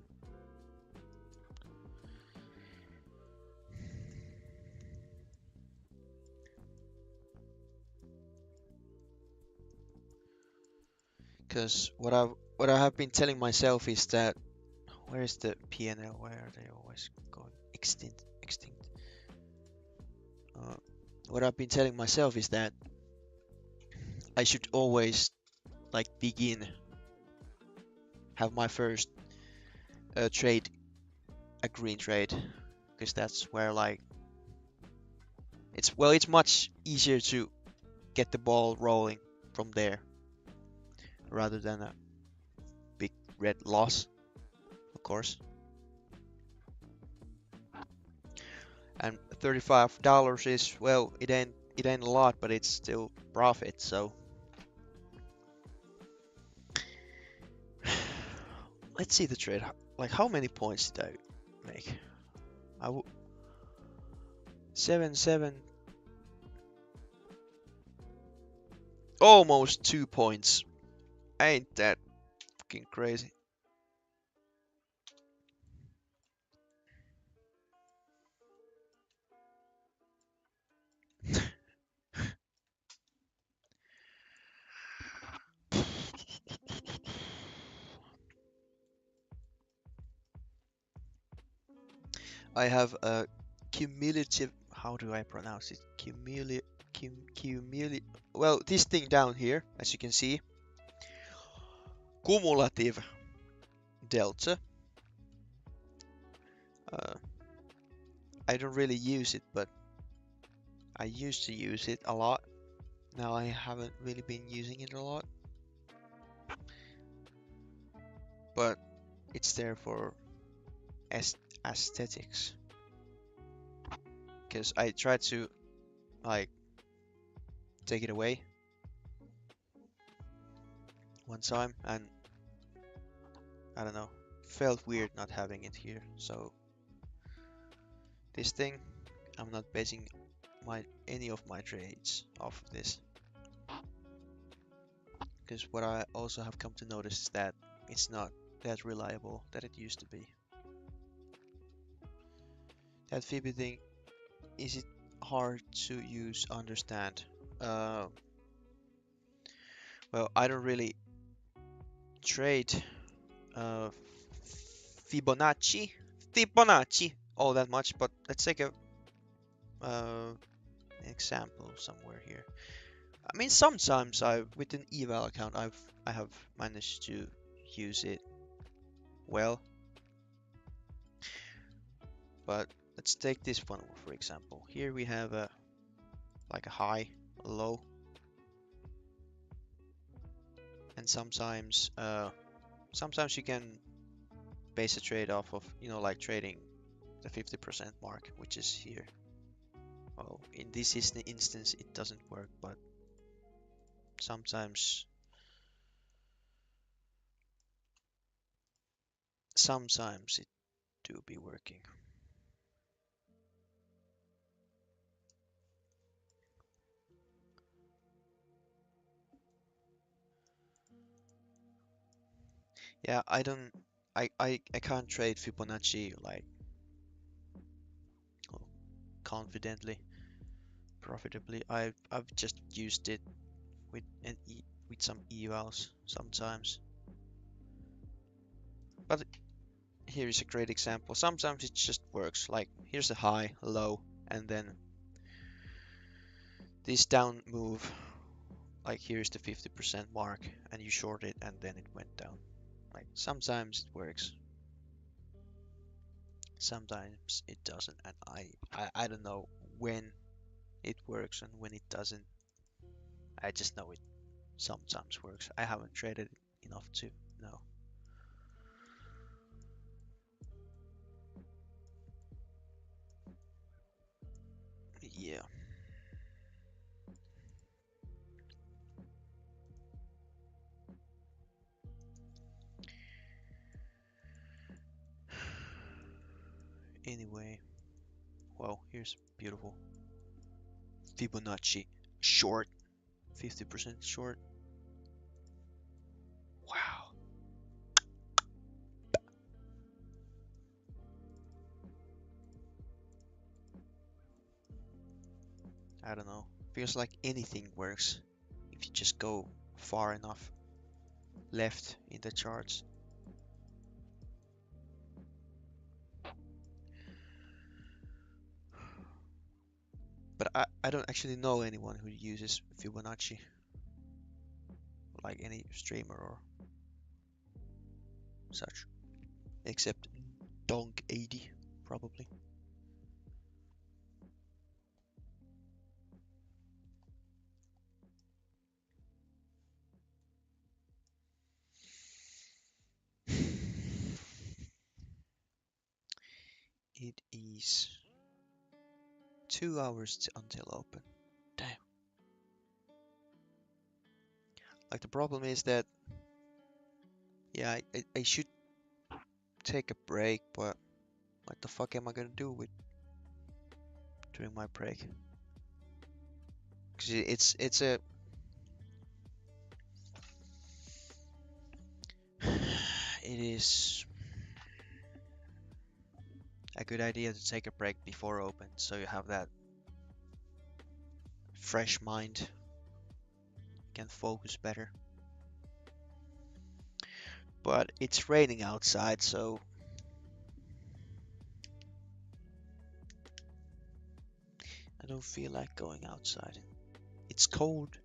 S1: Because what I have been telling myself is that where is the PNL? Where are they always going extinct? What I've been telling myself is that I should always like have my first trade a green trade, because that's where like it's much easier to get the ball rolling from there rather than a big red loss, of course. And $35 is, well, it ain't a lot, but it's still profit. So let's see the trade. Like how many points did I make? I w 7, almost 2 points. Ain't that fucking crazy? I have a cumulative. How do I pronounce it? Cumulative. Well, this thing down here, as you can see, cumulative delta. Uh, I don't really use it, but I used to use it a lot. Now I haven't really been using it a lot, but it's there for aesthetics. Because I tried to like take it away one time, and I don't know, felt weird not having it here. So this thing, I'm not basing any of my trades off of this. because what I also have come to notice is that it's not that reliable that it used to be. That Phoebe thing, is it hard to use, understand? Uh, well, I don't really trade uh, Fibonacci, Fibonacci all that much, but let's take a uh, example somewhere here. I mean, sometimes with an eval account, I have managed to use it well, but let's take this one for example. Here we have a like a high, a low, and sometimes you can base a trade off of, you know, like trading the 50% mark, which is here. Well, in this instance, it doesn't work, but sometimes it do be working. Yeah, I can't trade Fibonacci like confidently, profitably. I've just used it with with some evals sometimes. But here is a great example. Sometimes it just works. Like here's a high, low, and then this down move. Like here's the 50% mark, and you short it, and then it went down. Like sometimes it works, sometimes it doesn't, and I don't know when it works and when it doesn't. I just know it sometimes works. I haven't traded it enough to know. Yeah. Anyway, well, here's beautiful Fibonacci short, 50% short. Wow. I don't know. Feels like anything works if you just go far enough left in the charts. But I don't actually know anyone who uses Fibonacci, like any streamer or such, except Donk 80 probably. It is 2 hours until open. Damn. Like the problem is that, yeah, I should take a break, but what the fuck am I gonna do with during my break? Cause it's a it is a good idea to take a break before open, so you have that fresh mind, you can focus better. But it's raining outside, so I don't feel like going outside. It's cold,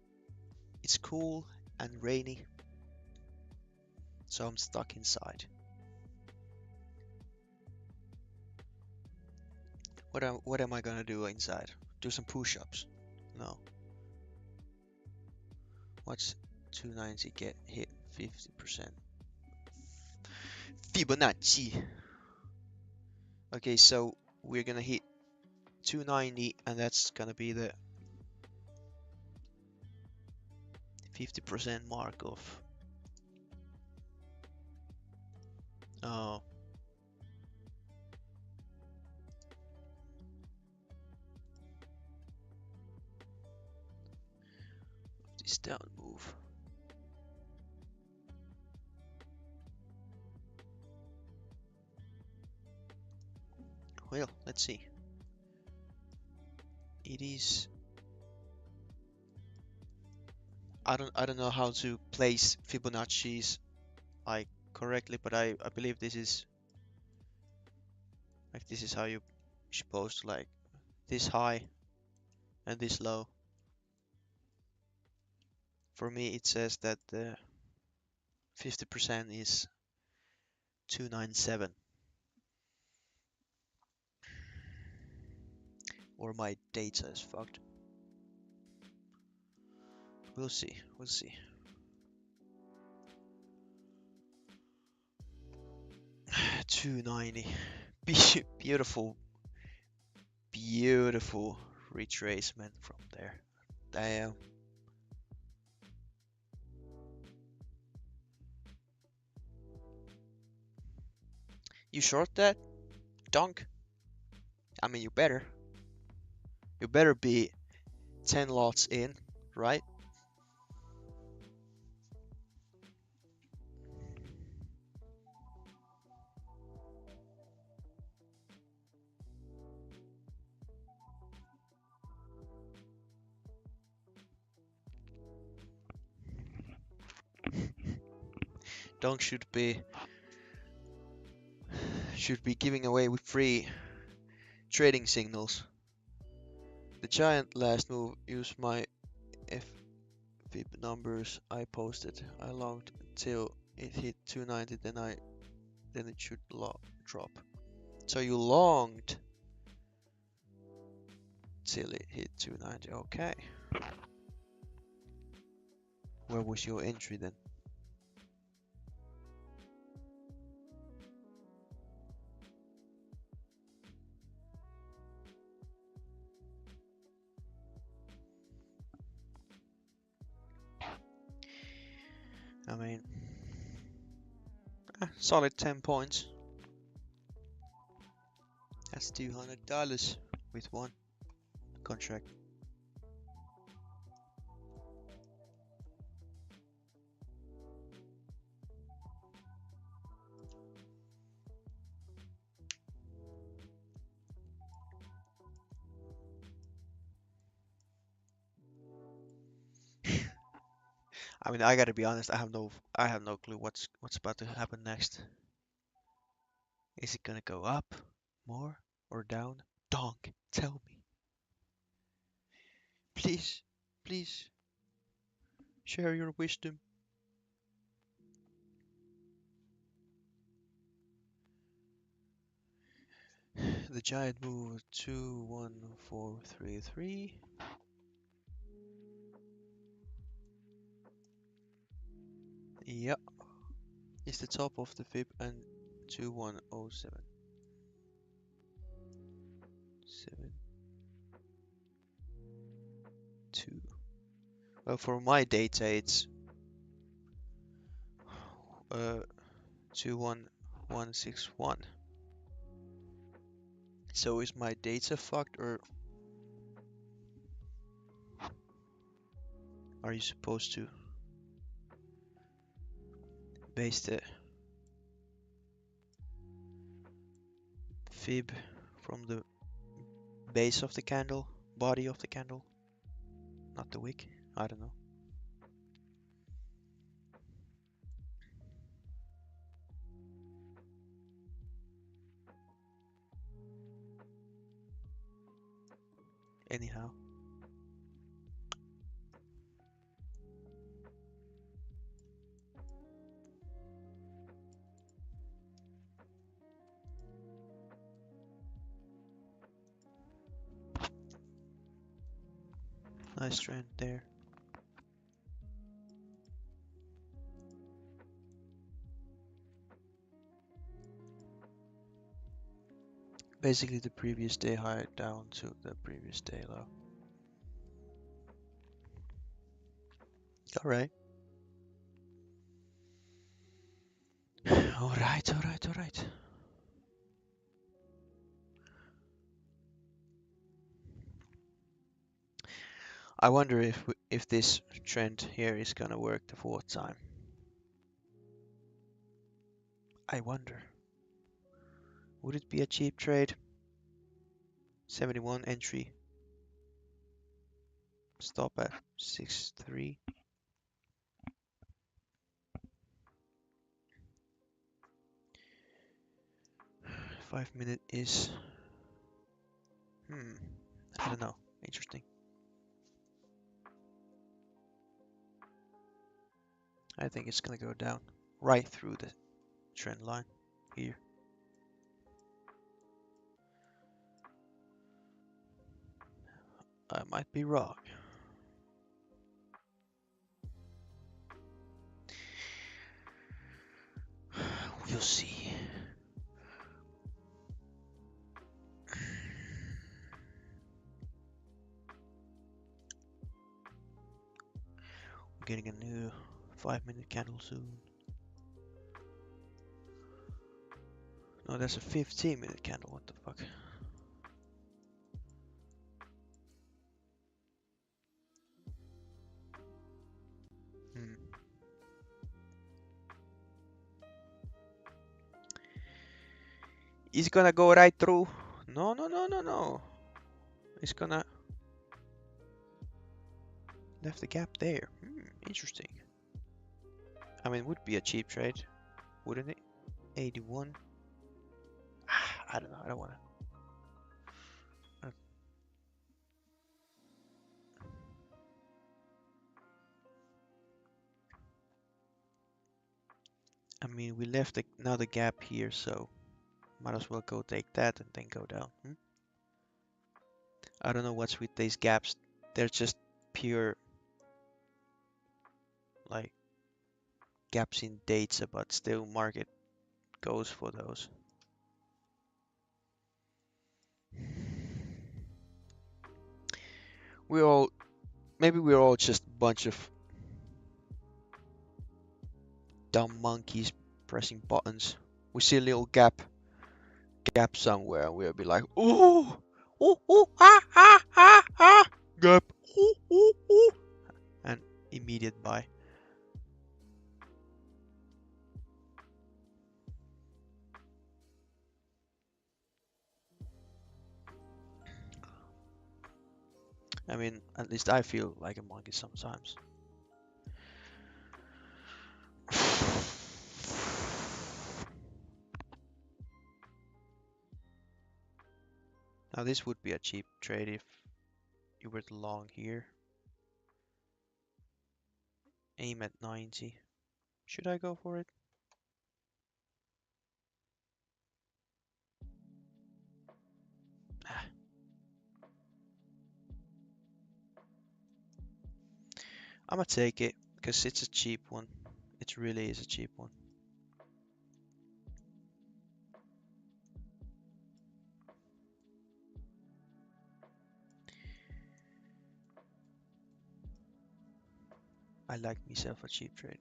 S1: it's cool and rainy, so I'm stuck inside. What am I gonna do inside? Do some push-ups? No. What's 290 get hit 50%? Fibonacci. Okay, so we're gonna hit 290, and that's gonna be the 50% mark of oh, this down move. Well, let's see. It is. I don't know how to place Fibonacci's like correctly, but I believe this is like this is how you supposed to like this high and this low. For me, it says that the 50% is 297, or my data is fucked. We'll see. We'll see. 290. Beautiful, beautiful retracement from there. Damn. You short that? Dunk? I mean, you better. You better be 10 lots in, right? Dunk should be giving away with free trading signals. The giant last move used my FIB numbers I posted. I longed till it hit 290, then it should drop. So you longed till it hit 290. Okay. Where was your entry then? I mean, solid 10 points. That's $200 with one contract. I mean, I gotta be honest. I have no clue what's about to happen next. Is it gonna go up more or down? Donk, tell me, please, please share your wisdom. The giant move 21433. Yep, it's the top of the fib and 2107. 2. Well, for my data, it's 21161. So is my data fucked, or are you supposed to base the fib from the base of the candle, body of the candle, not the wick? I don't know. Anyhow. Nice trend there. Basically the previous day high down to the previous day low. Alright. Alright. I wonder if this trend here is gonna work the fourth time. I wonder. Would it be a cheap trade? 71 entry. Stop at 63. 5 minute is I don't know. Interesting. I think it's gonna go down right through the trend line here. I might be wrong. We'll see. I'm getting a new 5 minute candle soon. No, that's a 15 minute candle. What the fuck? It's gonna go right through. No, no, no, no, no. It's gonna left the gap there. Interesting. I mean, it would be a cheap trade, wouldn't it? 81. I don't know. I don't wanna. I mean, we left another gap here, so might as well go take that and then go down. I don't know what's with these gaps. They're just pure, like, gaps in data, but still market goes for those. Maybe we're all just a bunch of dumb monkeys pressing buttons. We see a little gap somewhere, and we'll be like, ooh, ooh, ooh, gap, ooh, ooh, ooh, and immediate buy. I mean, at least I feel like a monkey sometimes. Now this would be a cheap trade if you were to long here. Aim at 90. Should I go for it? I'm gonna take it because it's a cheap one. It really is a cheap one. I like myself a cheap trade.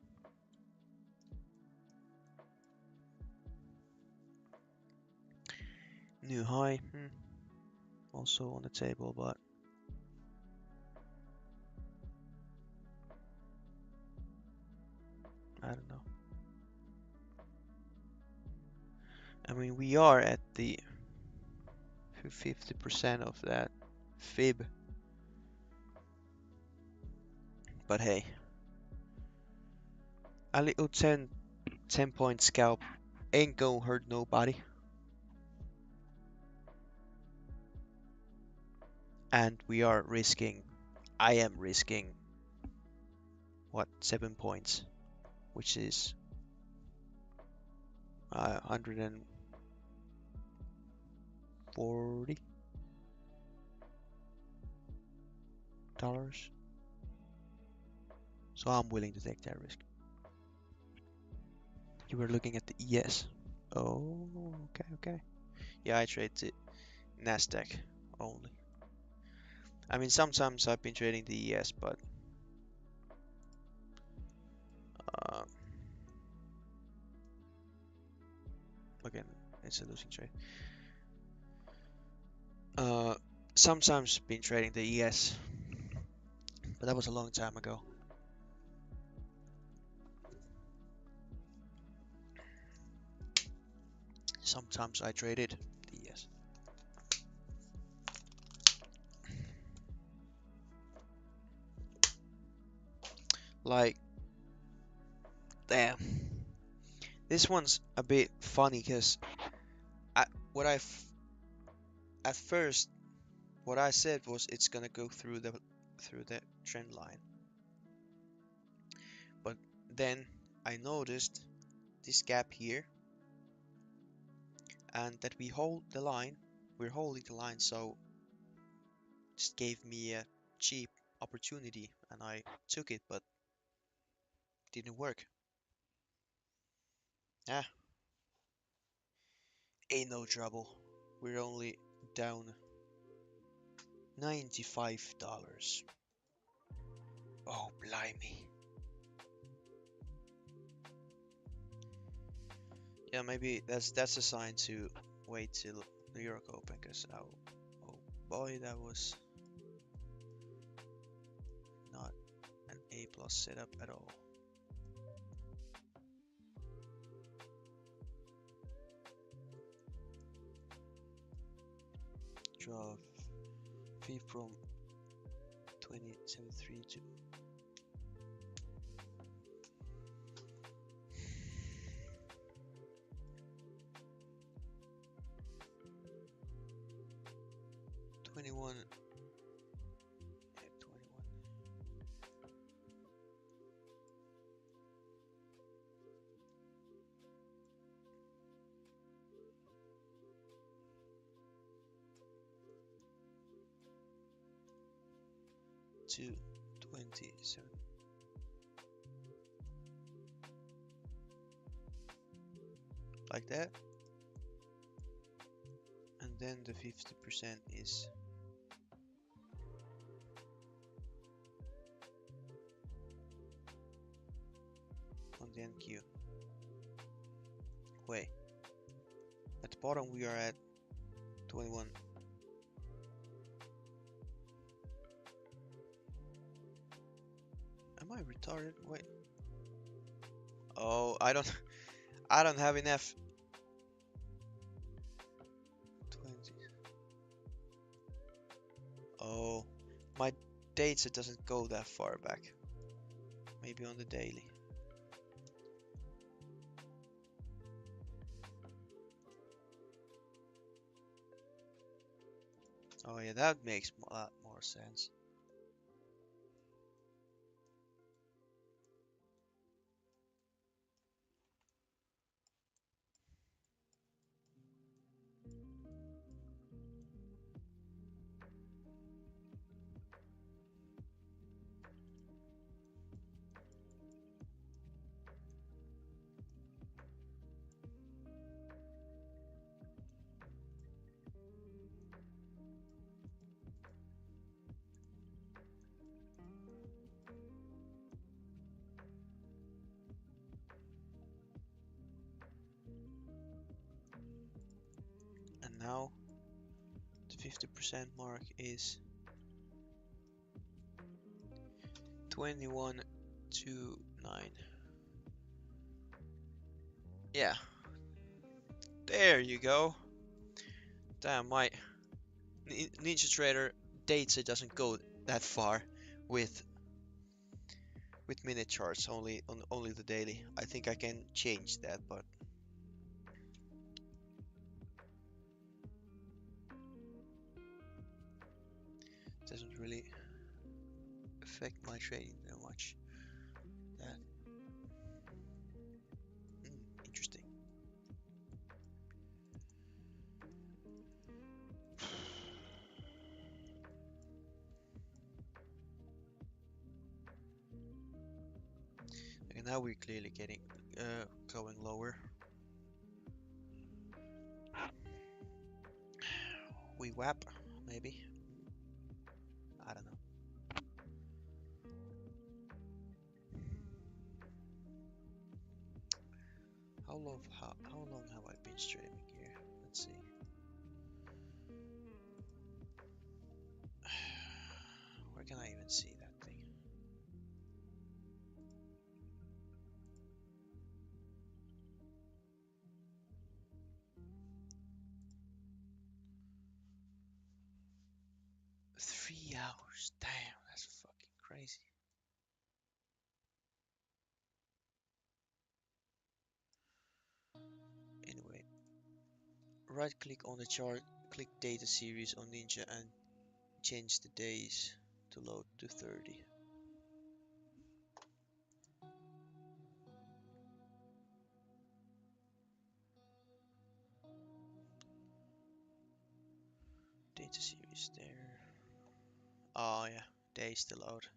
S1: New high, also on the table, but I don't know. I mean, we are at the 50% of that fib, but hey, a little 10 point scalp ain't gonna hurt nobody. And we are risking, I am risking, what, 7 points, which is 140 dollars. So I'm willing to take that risk. You were looking at the ES. Oh, okay. Yeah, I trade the Nasdaq only. I mean, sometimes I've been trading the ES, but uh, again, it's a losing trade. Sometimes been trading the ES, but that was a long time ago. Sometimes I traded the ES. Like, damn. This one's a bit funny because I, what I at first what I said was it's gonna go through the trend line, but then I noticed this gap here and that we hold the line. We're holding the line, so just gave me a cheap opportunity and I took it, but didn't work. Ah, ain't no trouble. We're only down $95. Oh, blimey. Yeah, maybe that's a sign to wait till New York Open, because oh boy, that was not an A plus setup at all. Draw fee from 2073 to 21. Yeah, 21. 227. Like that. And then the 50% is on the NQ. Wait. At the bottom we are at 21. Am I retarded? Wait. Oh, I don't have enough. 20. Oh, my dates, it doesn't go that far back. Maybe on the daily. Oh yeah, that makes a lot more sense. And now the 50% mark is 2129. Yeah, there you go. Damn, my Ninja Trader dates, it doesn't go that far with minute charts, only on only the daily. I think I can change that, but doesn't really affect my trading that much. That interesting. Okay, now we're clearly getting going lower. We whap, maybe. I don't know. How long have I been streaming here? Let's see. Where can I even see that thing? Three hours. Damn, that's fucking crazy. Right click on the chart, click data series on Ninja and change the days to load to 30. Data series there. Oh yeah, days to load.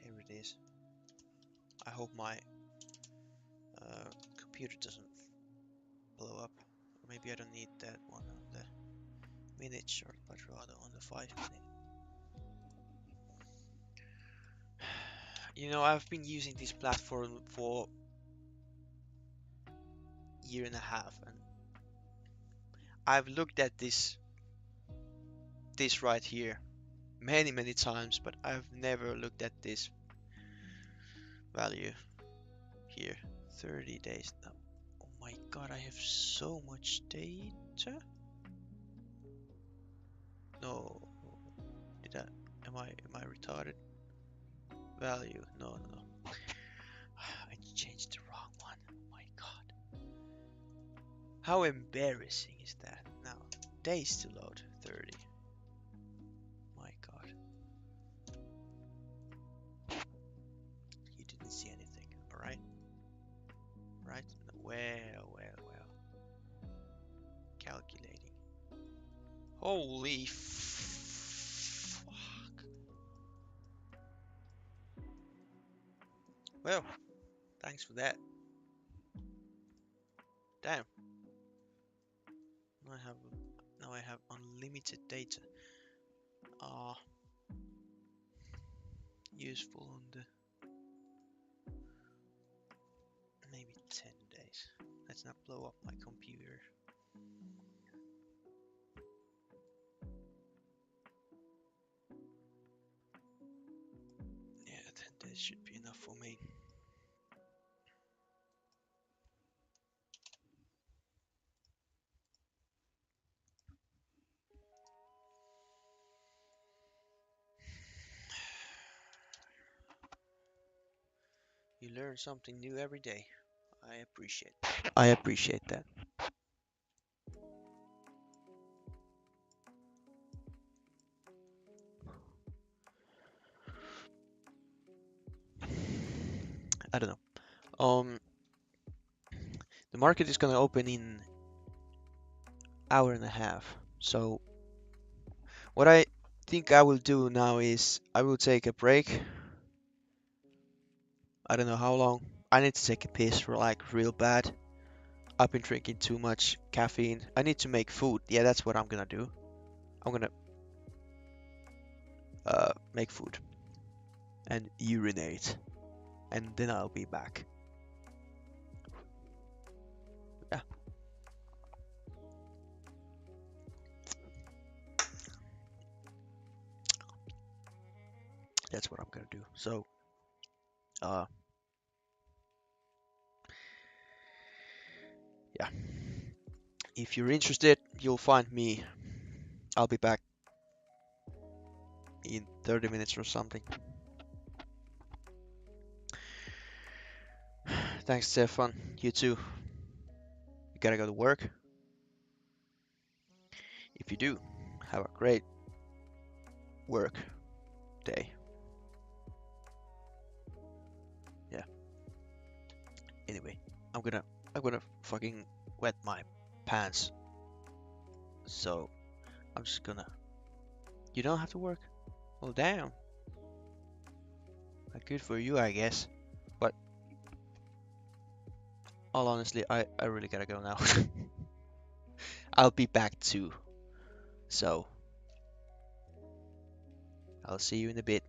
S1: There it is. I hope my computer doesn't blow up. Maybe I don't need that one on the minute chart, but rather on the 5 minute. You know, I've been using this platform for a year and a half, and I've looked at this right here many times, but I've never looked at this value here. 30 days. Oh my god, I have so much data. No, did I? Am I retarded? Value? No. I changed the wrong one. Oh my god. How embarrassing is that? Now, days to load 30. My god. You didn't see anything, alright? Right? Well. Calculating. Holy fuck. Well, thanks for that. Damn. Now I have unlimited data. Ah, useful on the maybe 10 days. Let's not blow up my computer. Yeah, 10 days should be enough for me. You learn something new every day. I appreciate that. I don't know. The market is gonna open in hour and a half. So what I think I will do now is I will take a break. I don't know how long. I need to take a piss for like real bad. I've been drinking too much caffeine. I need to make food. Yeah, that's what I'm gonna do. I'm gonna make food and urinate, and then I'll be back. Yeah, that's what I'm gonna do. So, uh, yeah. If you're interested, you'll find me. I'll be back in 30 minutes or something. Thanks, Stefan. You too. You gotta go to work. If you do, have a great work day. Yeah. Anyway, I'm gonna fucking wet my pants. So I'm just gonna. You don't have to work. Well, damn. Good for you, I guess. But all honestly, I really gotta go now. I'll be back too. So I'll see you in a bit.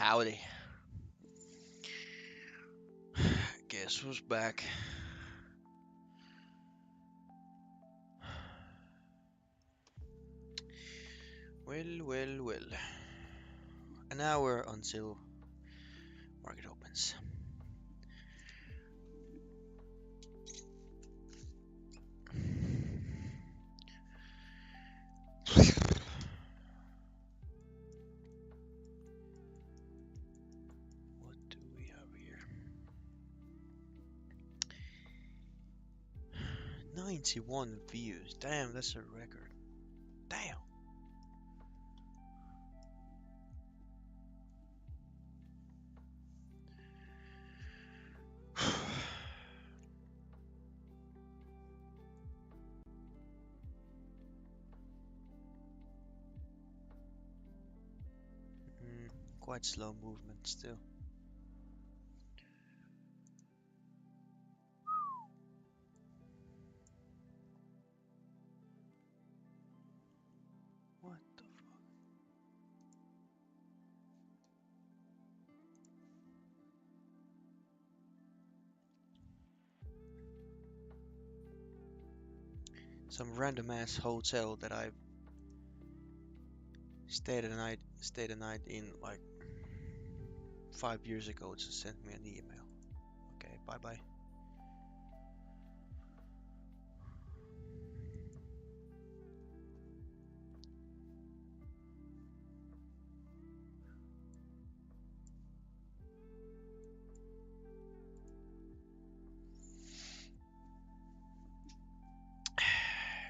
S1: Howdy. Guess who's back? Well. An hour until market opens. What do we have here? 91 views. Damn, that's a record. Damn. Quite slow movement still. What the fuck? Some random ass hotel that I stayed a night in like 5 years ago just sent me an email. Okay, bye bye.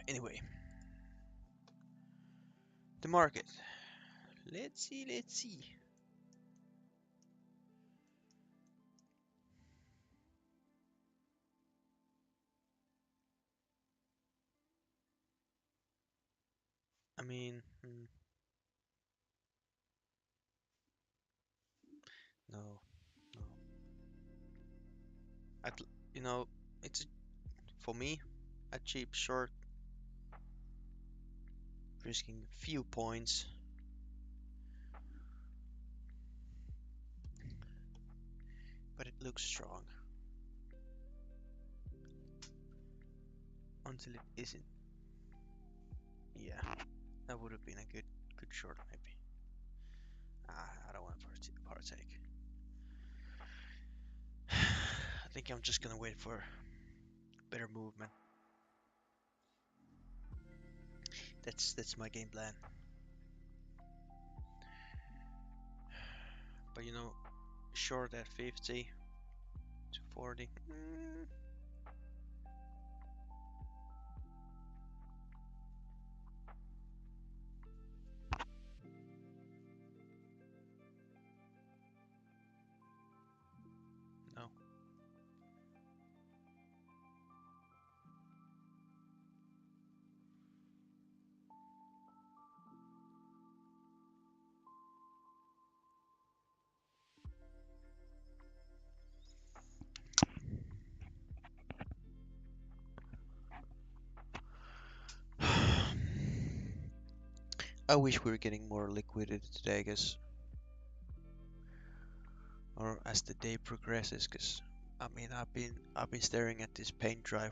S1: Anyway, the market. Let's see. I mean, no, no. At, you know, it's for me a cheap short, risking few points, but it looks strong until it isn't. Yeah, that would have been a good short maybe. I don't want to partake. I think I'm just gonna wait for better movement. That's my game plan. But you know, short at 50 to 40. No. I wish we were getting more liquidity today, cause or as the day progresses, cause I mean I've been staring at this paint dry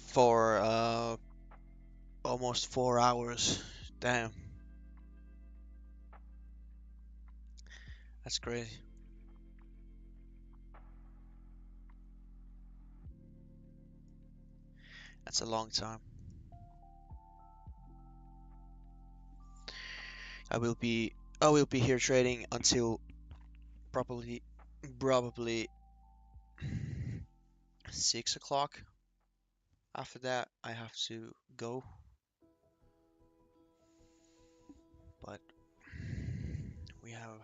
S1: for almost 4 hours. Damn, that's crazy. That's a long time. I will be I will be here trading until probably 6 o'clock. After that, I have to go, but we have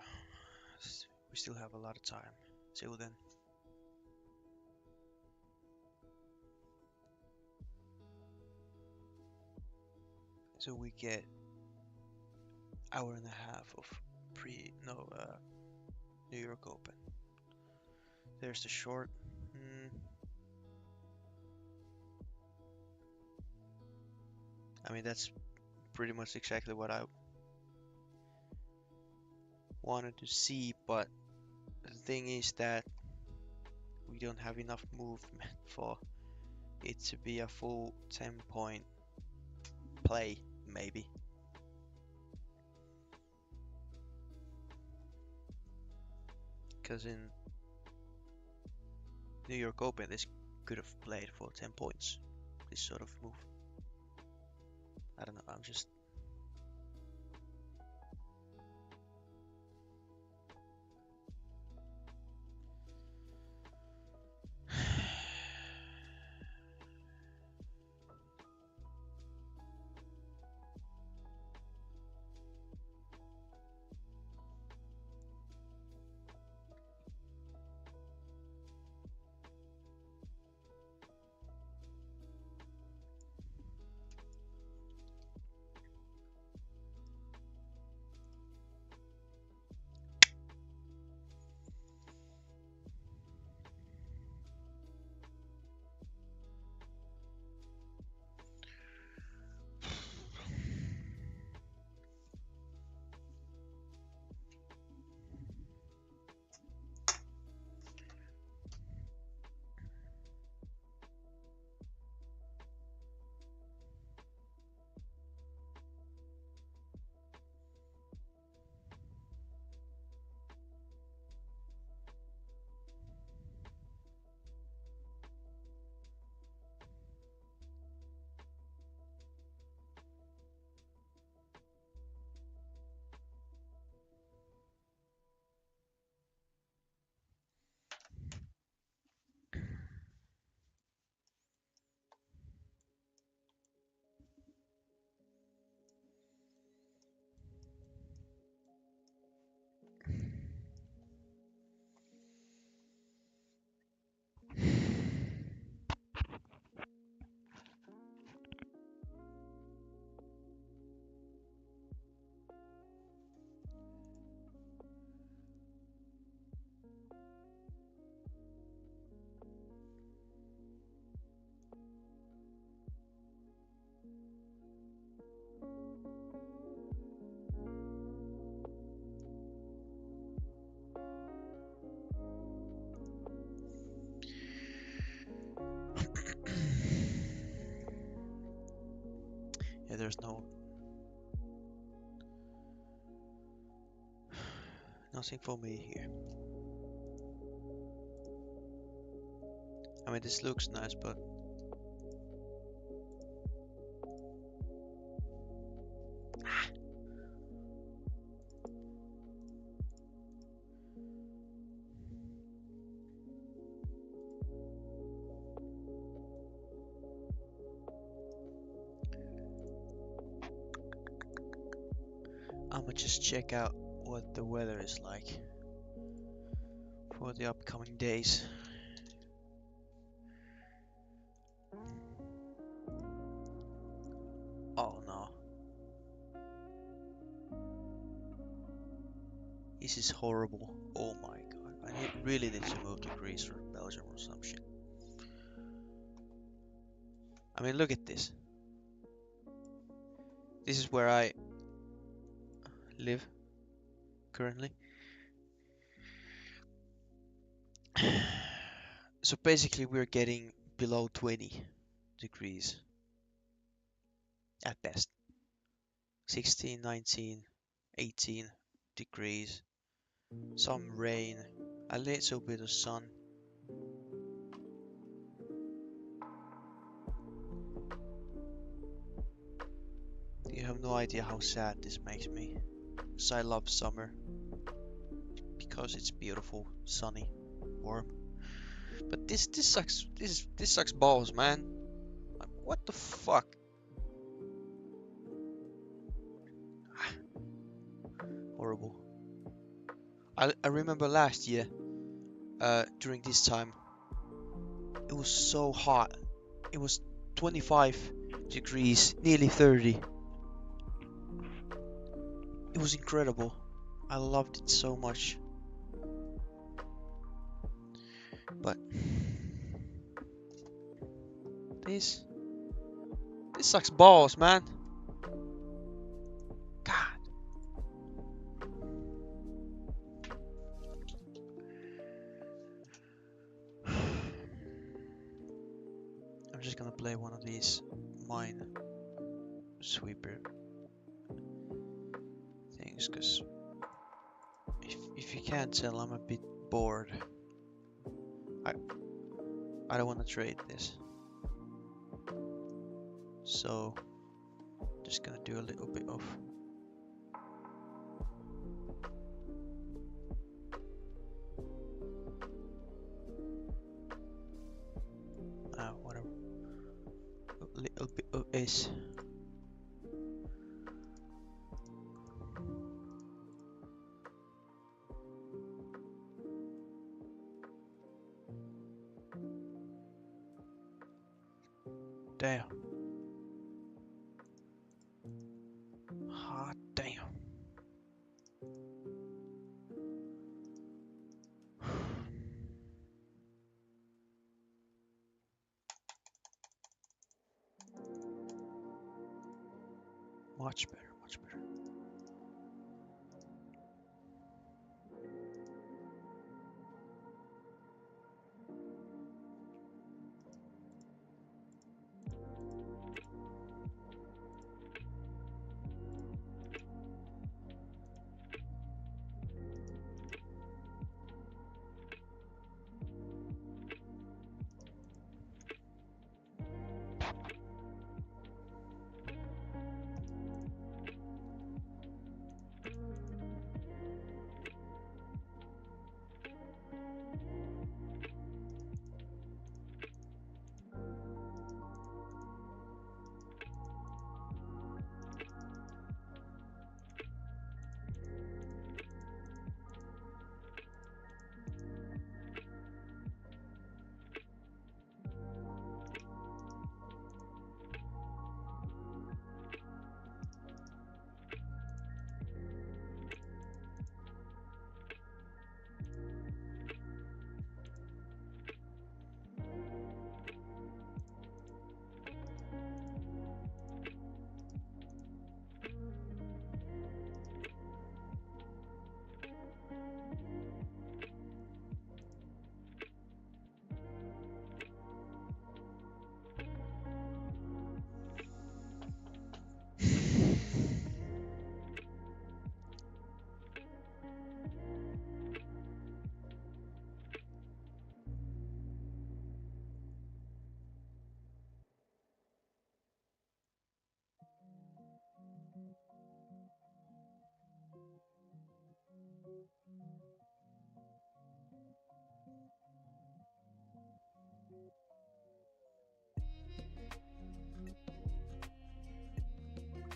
S1: we still have a lot of time till then. So we get hour and a half of New York Open. There's the short. I mean that's pretty much exactly what I wanted to see, but the thing is that we don't have enough movement for it to be a full 10-point play, maybe. Because in New York Open, this could have played for 10 points. This sort of move. I don't know, I'm just... Yeah, there's nothing for me here. I mean, this looks nice, but I'ma just check out what the weather is like for the upcoming days. Oh no. This is horrible. Oh my god. Really need to move to Greece or Belgium or some shit. I mean, look at this. This is where I live currently. So basically we're getting below 20 degrees at best. 16, 19, 18 degrees. Some rain, a little bit of sun. You have no idea how sad this makes me. Because I love summer. Because it's beautiful, sunny, warm. But this sucks. This sucks balls, man. Like, what the fuck? Horrible. I remember last year, during this time, it was so hot. It was 25 degrees, nearly 30. It was incredible. I loved it so much. But this sucks balls, man. God. just gonna play one of these mine sweeper things, because if you can't tell, I'm a bit bored. I don't want to trade this, so just gonna do a little bit of whatever, a little bit of ace. Damn. Hot damn. Much better, much better.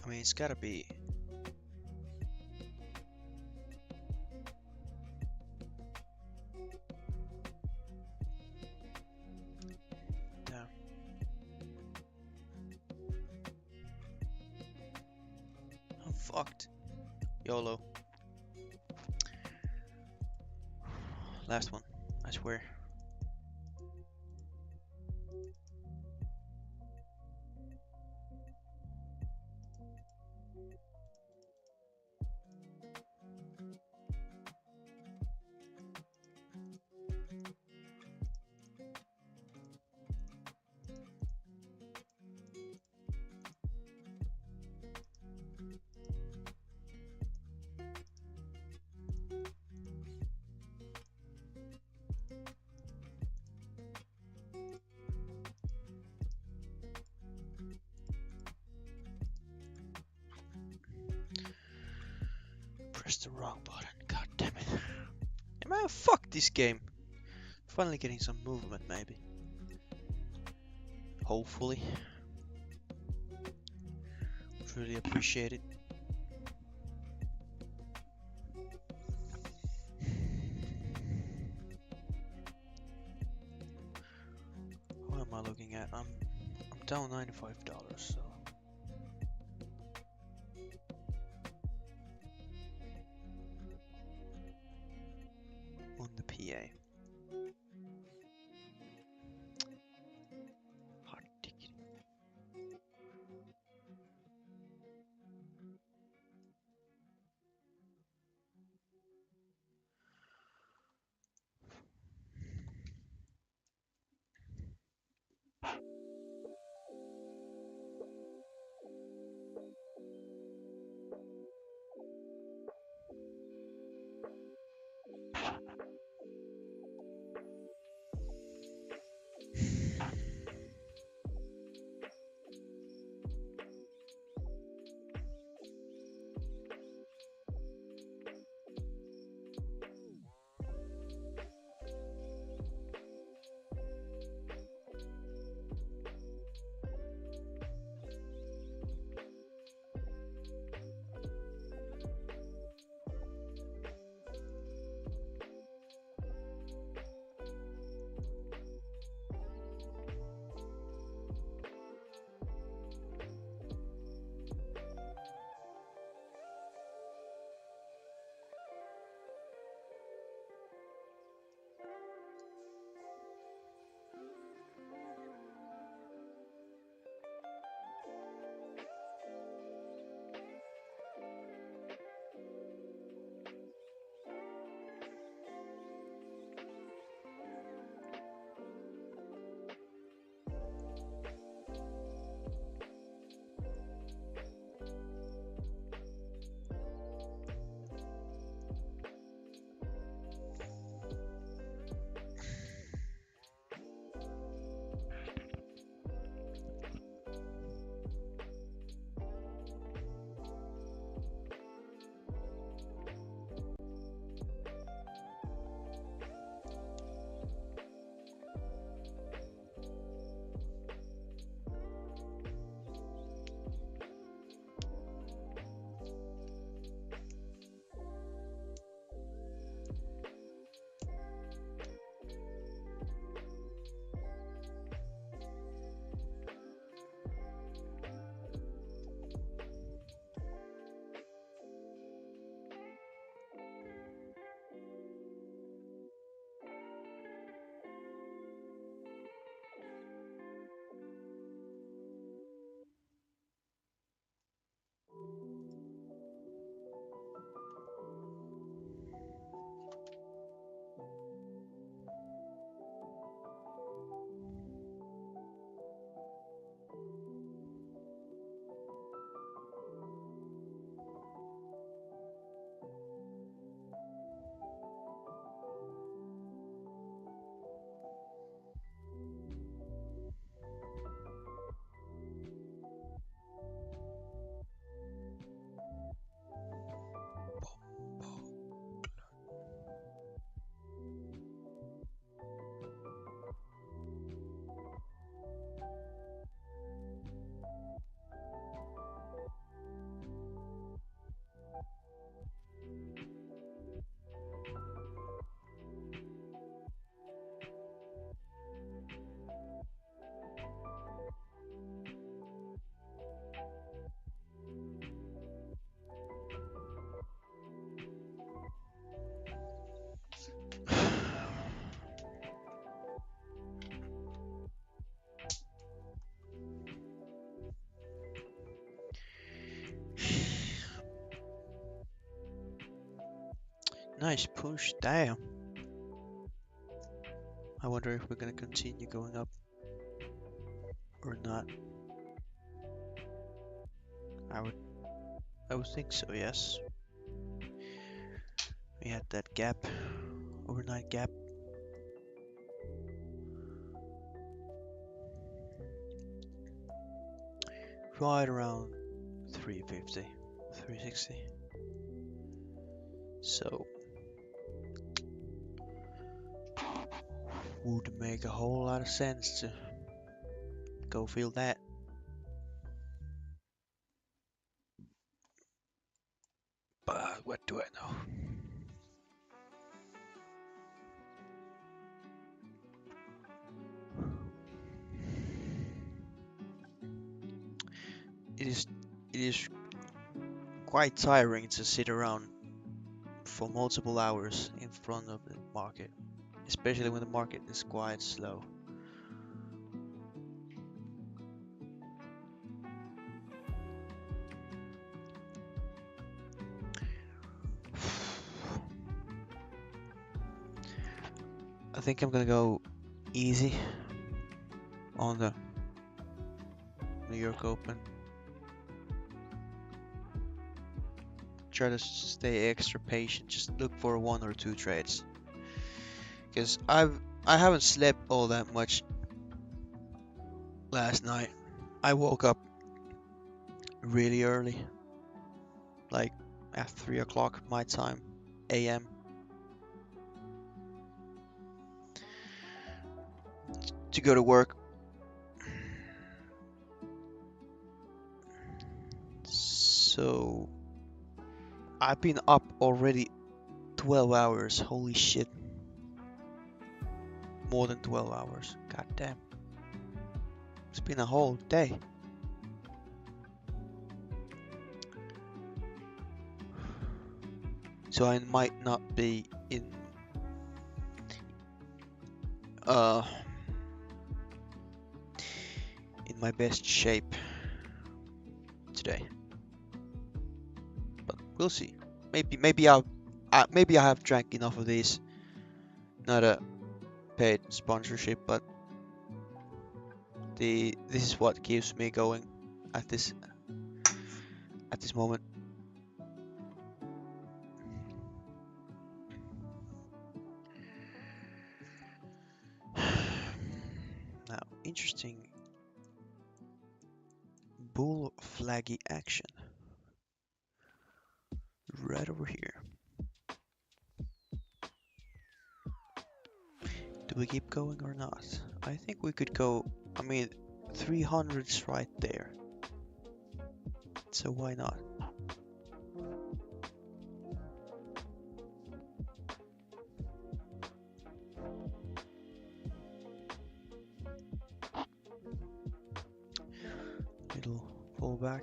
S1: I mean, it's gotta be. Damn. I'm fucked. YOLO. Last one, I swear. Press the wrong button, god damn it. Yeah, man, fuck this game. Finally getting some movement, maybe. Hopefully. Would really appreciate it. What am I looking at? I'm down $95, so on the PA. Hot ticket. Nice push, damn. I wonder if we're gonna continue going up or not. I would I would think so, yes. We had that gap, overnight gap. Right around 350, 360. So would make a whole lot of sense to go feel that. But what do I know? It is quite tiring to sit around for multiple hours in front of the market, especially when the market is quite slow. I think I'm gonna go easy on the New York Open. Try to stay extra patient. Just look for one or two trades, because I haven't slept all that much last night. I woke up really early, like at 3 o'clock my time, AM, to go to work. So I've been up already 12 hours. Holy shit. More than 12 hours. God damn. It's been a whole day. So I might not be uh in my best shape today. But we'll see. Maybe maybe I have drank enough of these. Not a paid sponsorship, but this is what keeps me going at this moment. Now, interesting bull flaggy action right over here. Do we keep going or not? I think we could go. I mean, 300's right there. So why not? Little fallback.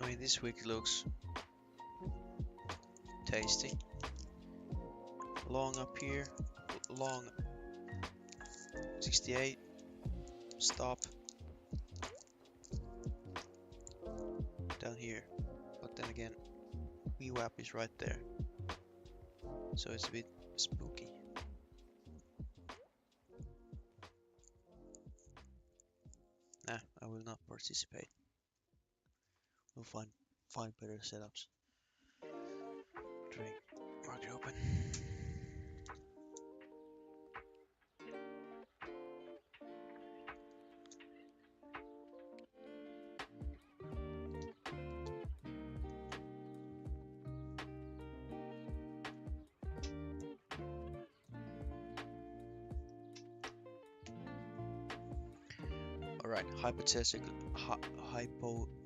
S1: I mean, this week looks tasty. Long up here, long 68, stop down here. again, VWAP is right there, so it's a bit spooky. Nah, I will not participate. We'll find better setups. Drink, market open. Alright, hypothetical,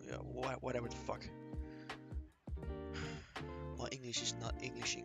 S1: yeah, whatever the fuck. My English is not Englishing.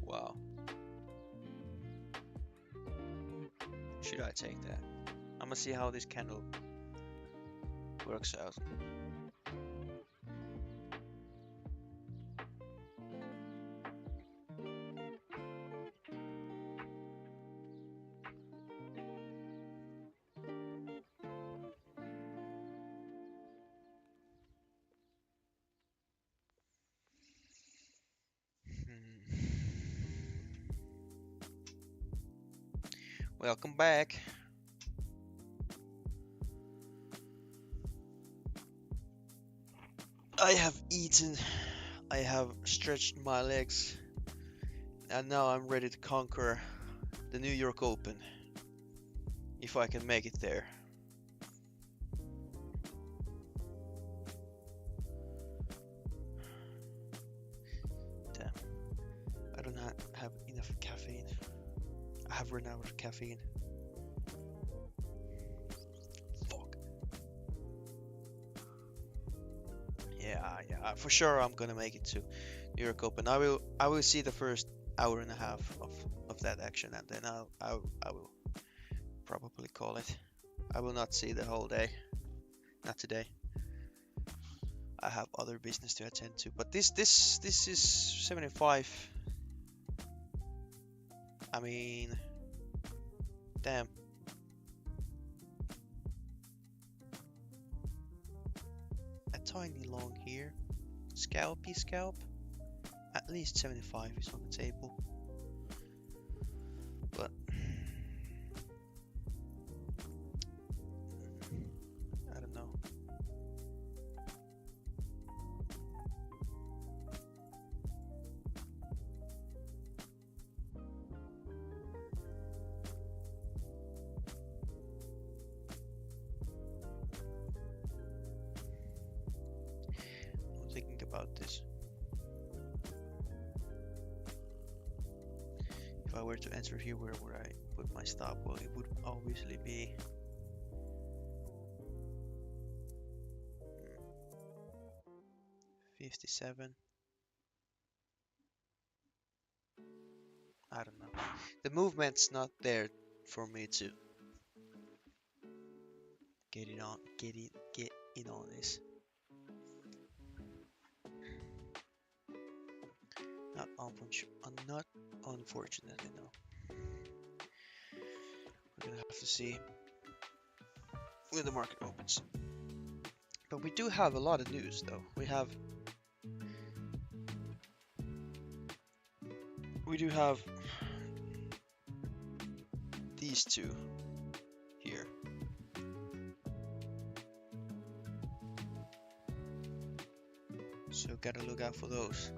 S1: Wow. Should I take that? I'm gonna see how this candle works out. Welcome back. I have eaten, I have stretched my legs, and now I'm ready to conquer the New York Open, if I can make it there. Damn, I don't have enough caffeine. I have run out of caffeine. Fuck. Yeah, for sure I'm gonna make it to New York Open. I will see the first hour and a half of that action, and then I will probably call it. I will not see the whole day. Not today. I have other business to attend to. But this is 75. I mean, damn. A tiny long here. Scalpy scalp. At least 75 is on the table. But I don't know. I'm thinking about this. If I were to enter here, where would I put my stop? Well, it would obviously be 57. I don't know. The movement's not there for me to get in on this. Not unfortunately, no. We're gonna have to see when the market opens. But we do have a lot of news, though. We do have these two here. So gotta look out for those.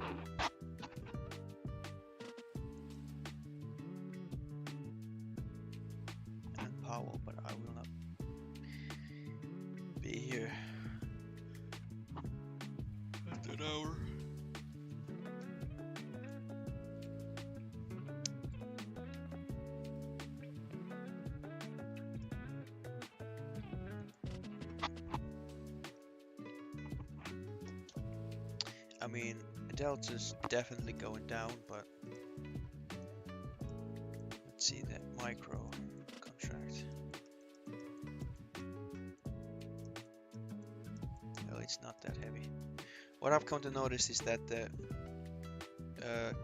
S1: And Powell, but I will not be here at that hour. I mean, Delta's definitely going down, but let's see that micro contract. No, it's not that heavy. What I've come to notice is that the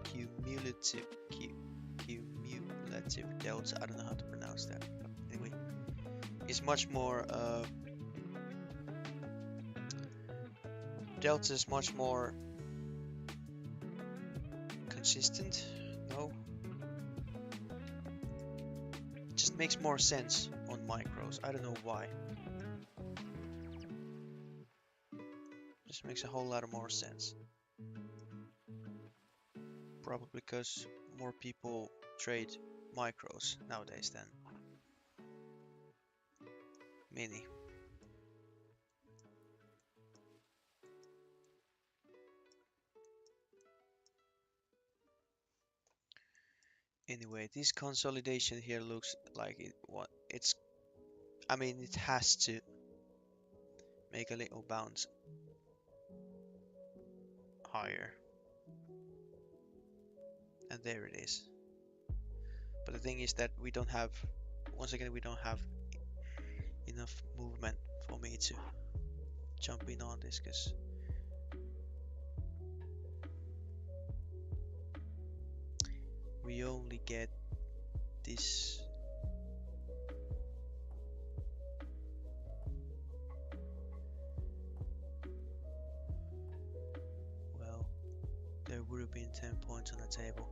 S1: cumulative delta, I don't know how to pronounce that, but anyway, is much more delta is much more consistent. No, it just makes more sense on micros. I don't know why. Just makes a whole lot of more sense. Probably because more people trade micros nowadays than mini. Anyway, this consolidation here looks like it's I mean, it has to make a little bounce higher. And there it is. But the thing is that we don't have, once again, we don't have enough movement for me to jump in on this, because we only get this. Well, there would have been 10 points on the table.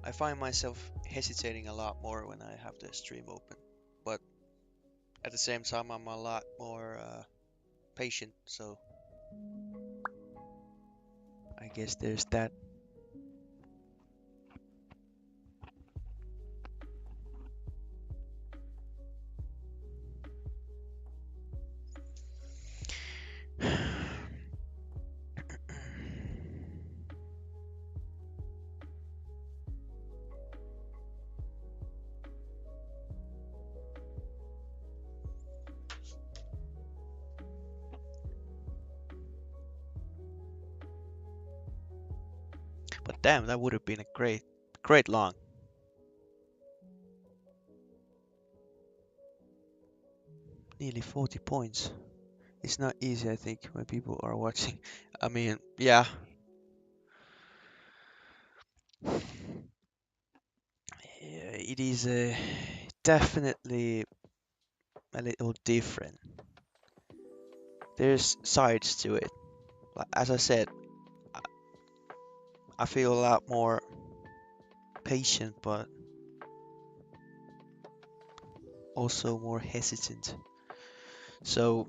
S1: I find myself hesitating a lot more when I have the stream open, but at the same time I'm a lot more patient, so I guess there's that. But damn, that would have been a great long. Nearly 40 points. It's not easy, I think, when people are watching. I mean, yeah. It is definitely a little different. There's sides to it. Like, as I said, I feel a lot more patient, but also more hesitant. So,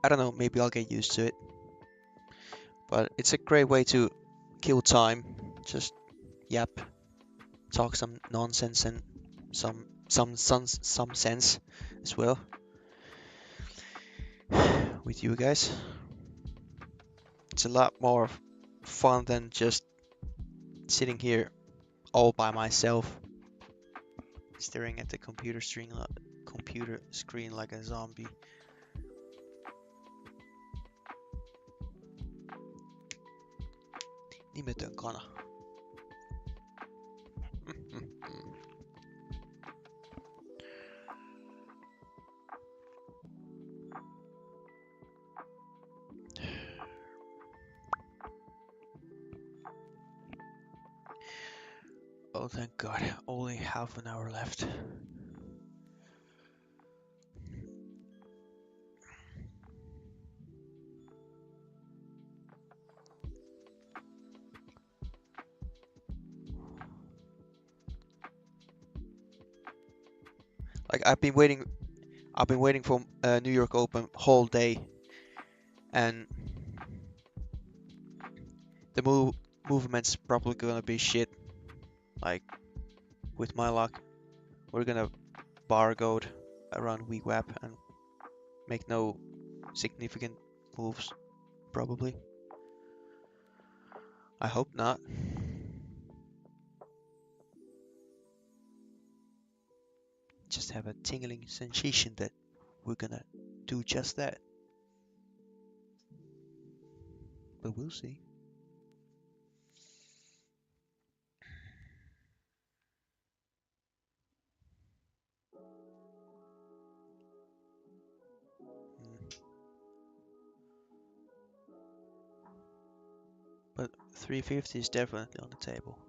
S1: I don't know, maybe I'll get used to it. But it's a great way to kill time. Just yap, talk some nonsense and some sense as well with you guys. It's a lot more fun than just sitting here all by myself, staring at the computer screen like a zombie. Nimetön kana. Oh, thank God, only half an hour left. Like I've been waiting for New York Open whole day, and the movement's probably gonna be shit. Like with my luck, we're gonna barcode around VWAP and make no significant moves, probably. I hope not. Just have a tingling sensation that we're gonna do just that. But we'll see. Mm. But 350 is definitely on the table.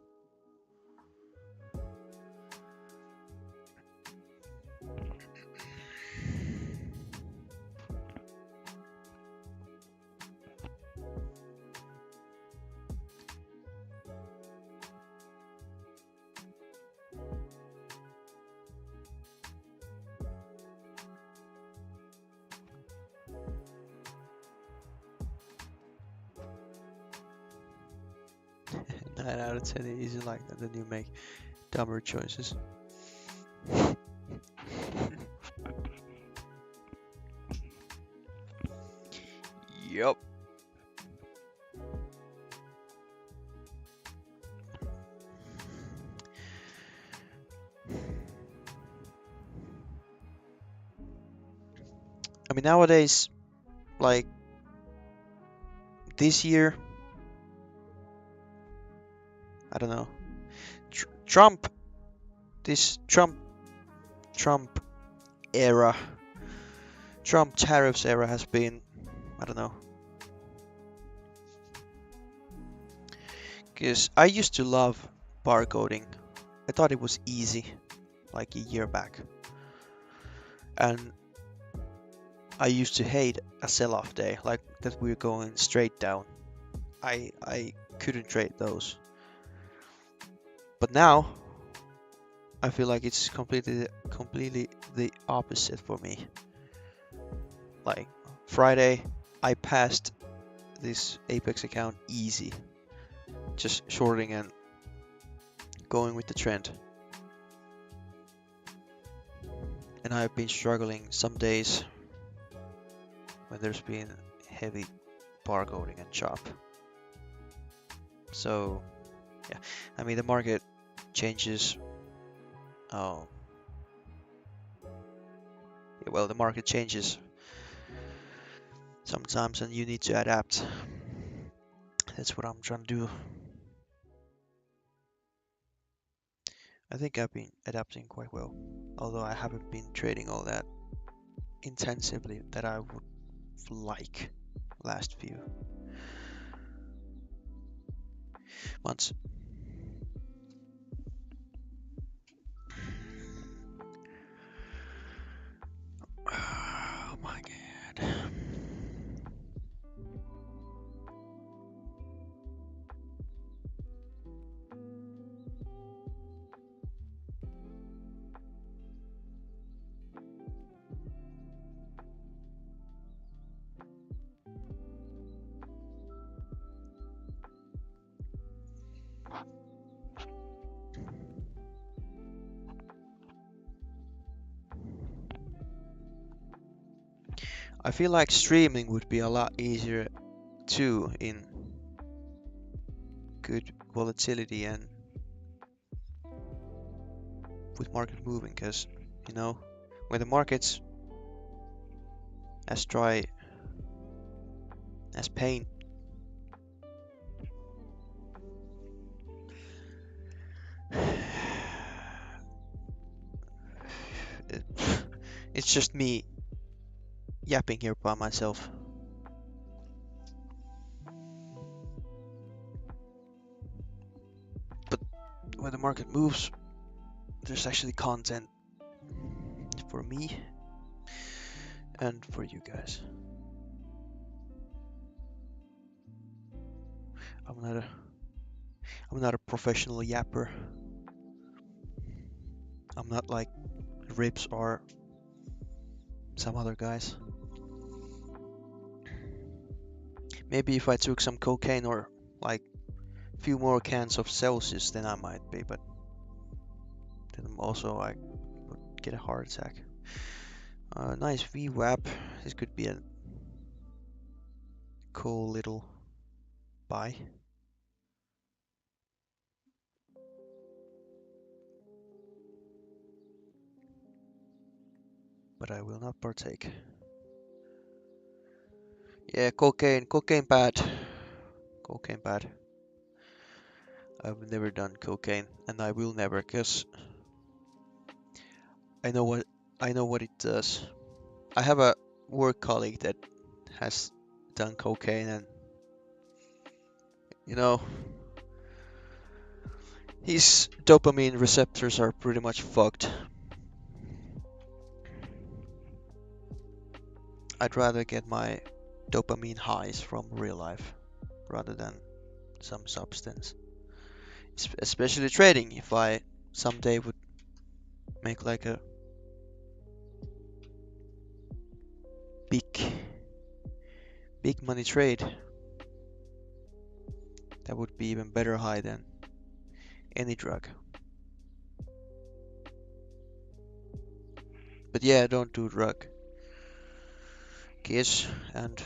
S1: Nine out of 10 is like that, then you make dumber choices. Yup. I mean, nowadays, like this year, I don't know. Trump, this Trump era, Trump tariffs era has been, I don't know. Because I used to love barcoding. I thought it was easy, like a year back. And I used to hate a sell-off day, like that we're going straight down. I couldn't trade those. But now I feel like it's completely the opposite for me. Like Friday, I passed this Apex account easy, just shorting and going with the trend. And I've been struggling some days when there's been heavy barcoding and chop. So yeah, I mean the market changes. Oh, yeah, well, the market changes sometimes, and you need to adapt. That's what I'm trying to do. I think I've been adapting quite well, although I haven't been trading all that intensively that I would like last few months. Oh my god. I feel like streaming would be a lot easier too in good volatility and with market moving, because you know when the market's as dry as paint, it, it's just me yapping here by myself. But when the market moves, there's actually content for me and for you guys. I'm not a I'm not a professional yapper. I'm not like Rips or some other guys. Maybe if I took some cocaine or like a few more cans of Celsius, then I might be, but then also I would get a heart attack. Nice VWAP. This could be a cool little buy. But I will not partake. Yeah, cocaine bad. Cocaine bad. I've never done cocaine, and I will never, cause I know what it does. I have a work colleague that has done cocaine, and you know, his dopamine receptors are pretty much fucked. I'd rather get my dopamine highs from real life rather than some substance. Especially trading. If I someday would make like a big money trade, that would be even better high than any drug. But yeah, don't do drug. Kiss and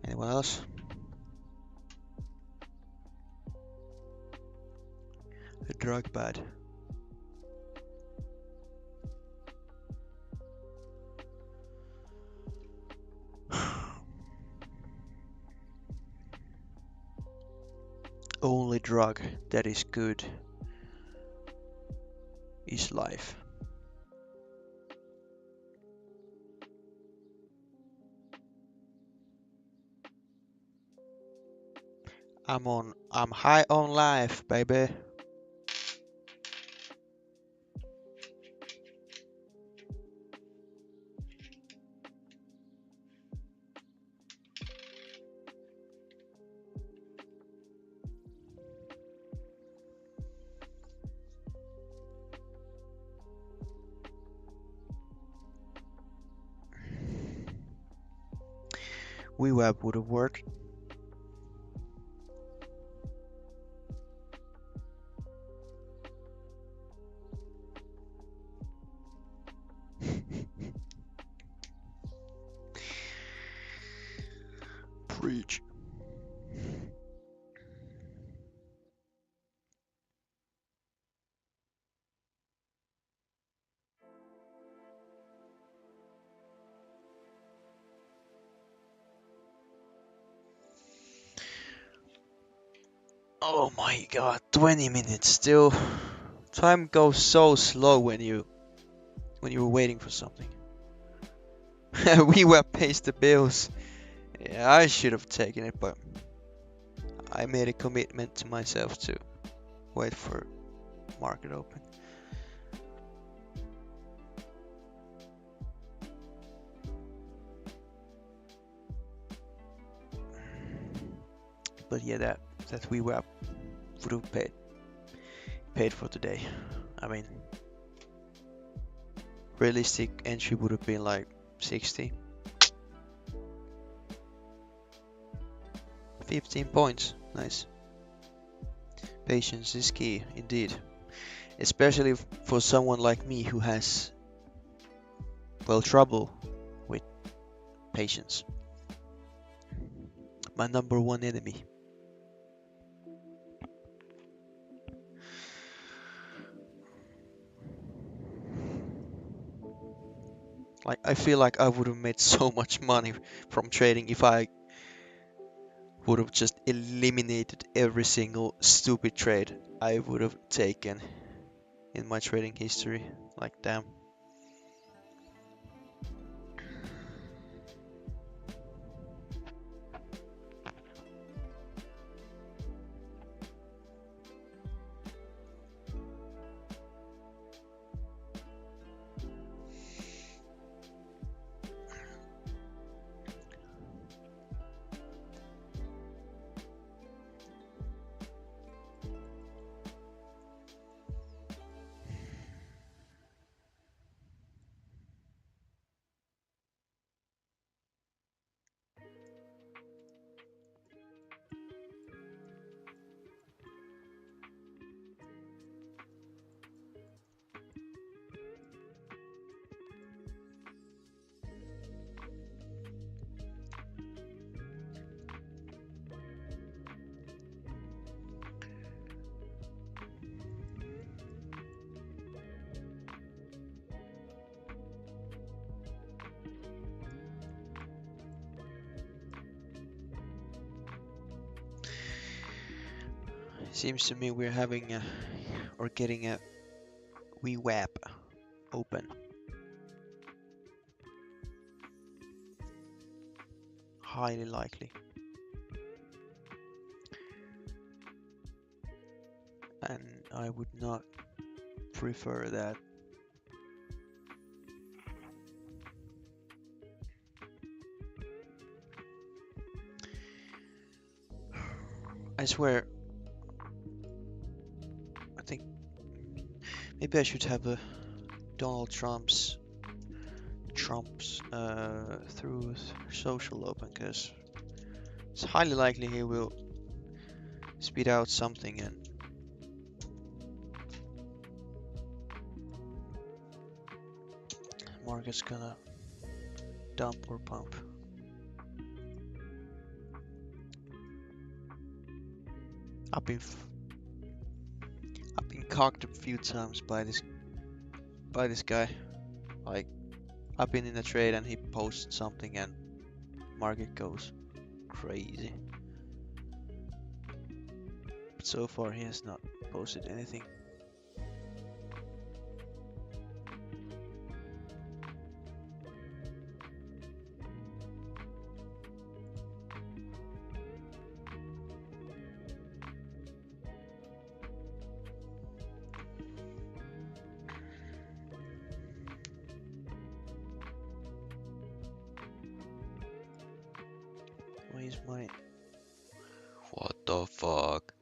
S1: anyone else? A drug bad. Only drug that is good is life. I'm high on life, baby. WeWeb would have worked. Preach. Oh my god, 20 minutes still. Time goes so slow when you're waiting for something. WeWeb pays the bills. Yeah, I should have taken it, but I made a commitment to myself to wait for market open. But yeah, that WeWeb would have paid for today. I mean, realistic entry would have been like 60. 15 points. Nice. Patience is key, indeed. Especially for someone like me who has, well, trouble with patience. My number one enemy. Like, I feel like I would have made so much money from trading if I would have just eliminated every single stupid trade I would have taken in my trading history. Like, damn. Seems to me we're having a, or getting a VWAP open. Highly likely. And I would not prefer that. I swear, I think maybe I should have a Donald Trump's through social open, because it's highly likely he will spit out something and market's gonna dump or pump. I've been cocked a few times by this guy. Like, I've been in a trade and he posts something and market goes crazy. But so far he has not posted anything. Where's my... What the fuck?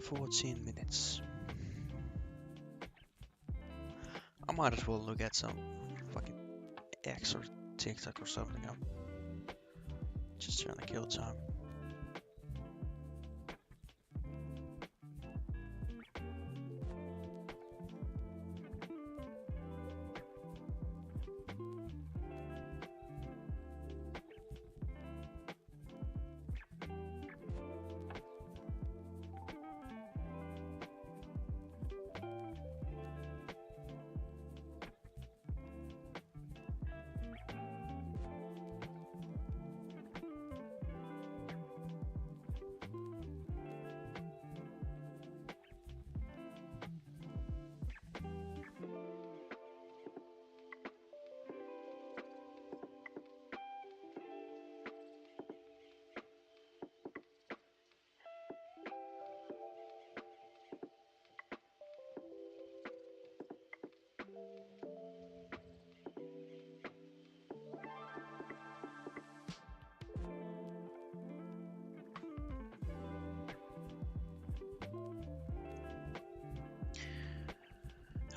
S1: "14 minutes. I might as well look at some fucking X or TikTok or something. I'm just trying to kill time.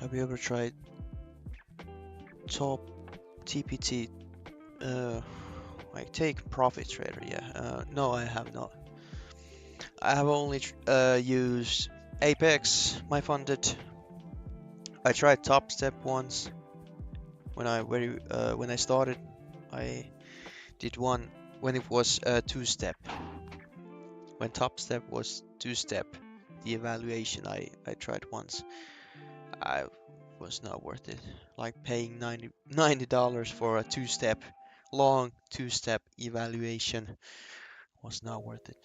S1: Have you ever tried top TPT? Like take profit trader? Yeah. No, I have not. I have only used Apex, my funded. I tried Top Step once when I started. I did one when it was two-step. When Top Step was two-step, the evaluation I tried once. I was not worth it. Like paying $90 for a two-step, long two-step evaluation was not worth it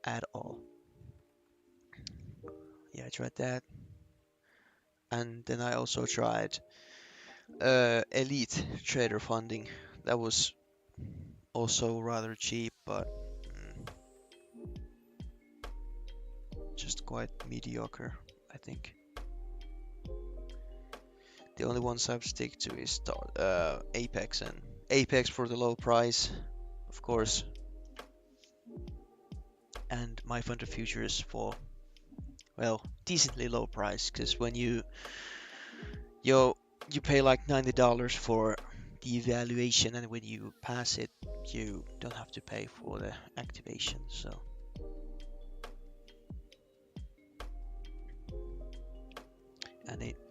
S1: at all. Yeah, I tried that. And then I also tried Elite Trader Funding. That was also rather cheap, but just quite mediocre, I think. The only ones I've stick to is Apex, and Apex for the low price, of course, and my funded futures for, well, decently low price, because when you pay like $90 for the evaluation, and when you pass it, you don't have to pay for the activation. So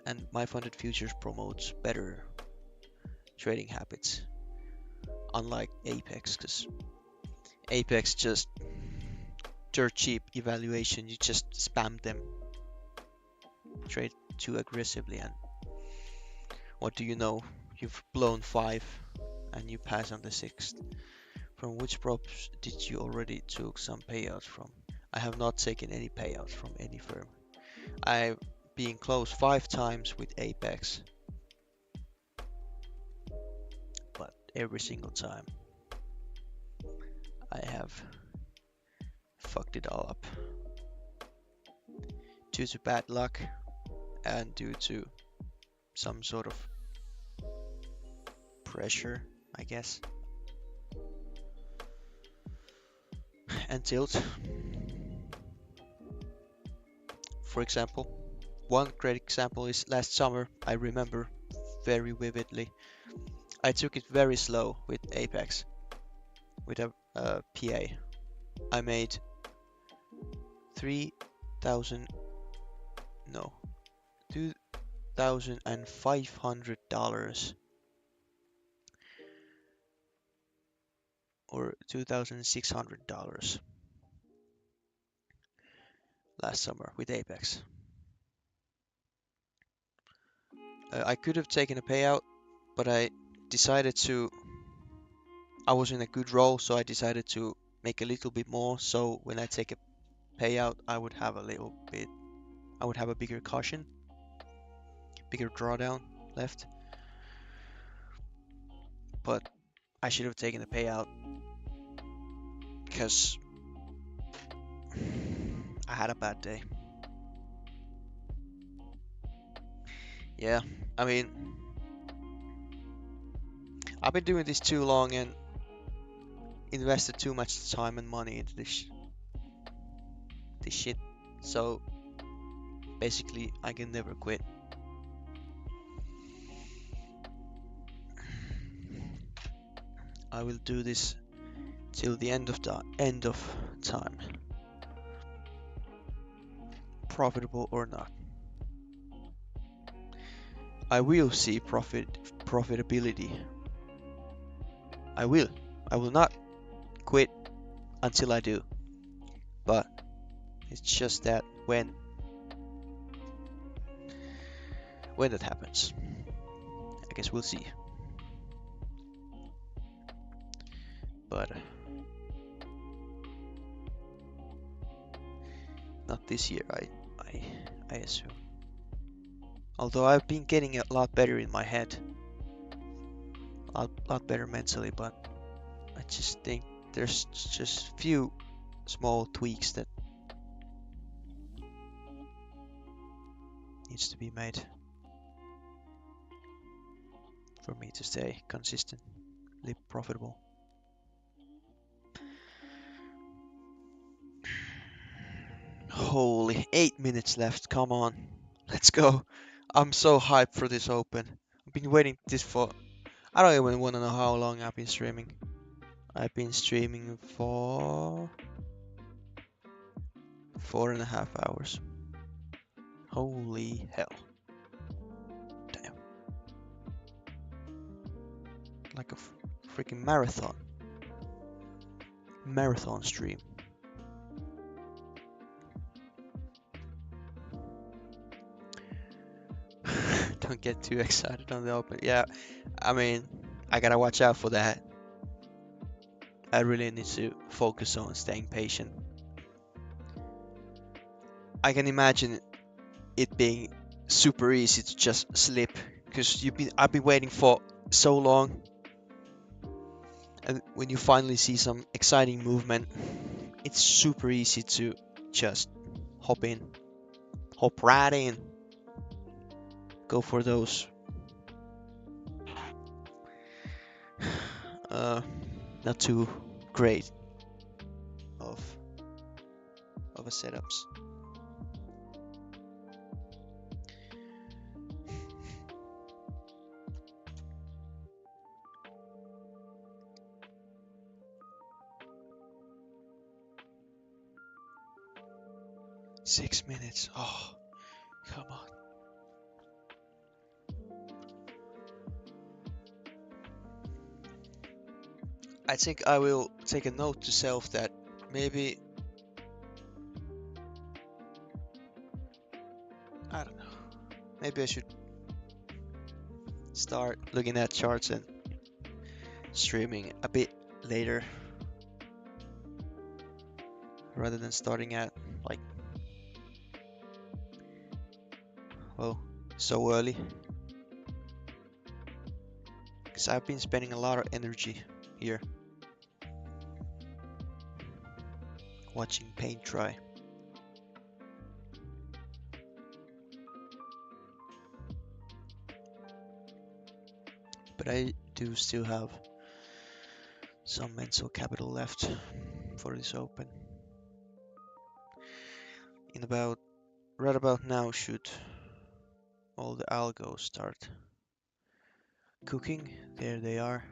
S1: and my funded futures promotes better trading habits, unlike Apex, because Apex just dirt cheap evaluation. You just spam them, trade too aggressively, and what do you know? You've blown 5 and you pass on the 6th. From which props did you already took some payouts from? I have not taken any payouts from any firm. I've been close 5 times with Apex, but every single time I have fucked it all up due to bad luck and due to some sort of pressure, I guess, and tilt. For example, one great example is last summer. I remember very vividly. I took it very slow with Apex, with a PA. I made 3,000, no, $2,500 or $2,600 last summer with Apex. I could have taken a payout, but I was in a good role, so I decided to make a little bit more. So when I take a payout, I would have a bigger cushion, bigger drawdown left. But I should have taken the payout because I had a bad day. Yeah, I mean, I've been doing this too long and invested too much time and money into this shit. So basically, I can never quit. I will do this till the end of time, profitable or not. I will see profitability. I will. I will not quit until I do. But it's just that when that happens, I guess we'll see. But not this year, I assume. Although I've been getting a lot better in my head, a lot better mentally, but I just think there's just few small tweaks that needs to be made for me to stay consistently profitable. Holy, 8 minutes left, come on, let's go. I'm so hyped for this open. I've been waiting this for. I don't even want to know how long I've been streaming. I've been streaming for 4.5 hours. Holy hell. Damn. Like a freaking marathon. Marathon stream. Don't get too excited on the open. Yeah, I mean, I gotta watch out for that. I really need to focus on staying patient. I can imagine it being super easy to just slip because I've been waiting for so long, and when you finally see some exciting movement, it's super easy to just hop right in, go for those uh, not too great of a setups. Six minutes. Oh, come on. I think I will take a note to self that maybe, I don't know, maybe I should start looking at charts and streaming a bit later rather than starting at like, well, so early. Because I've been spending a lot of energy here watching paint dry. But I do still have some mental capital left for this open. Right about now should all the algos start cooking. There they are.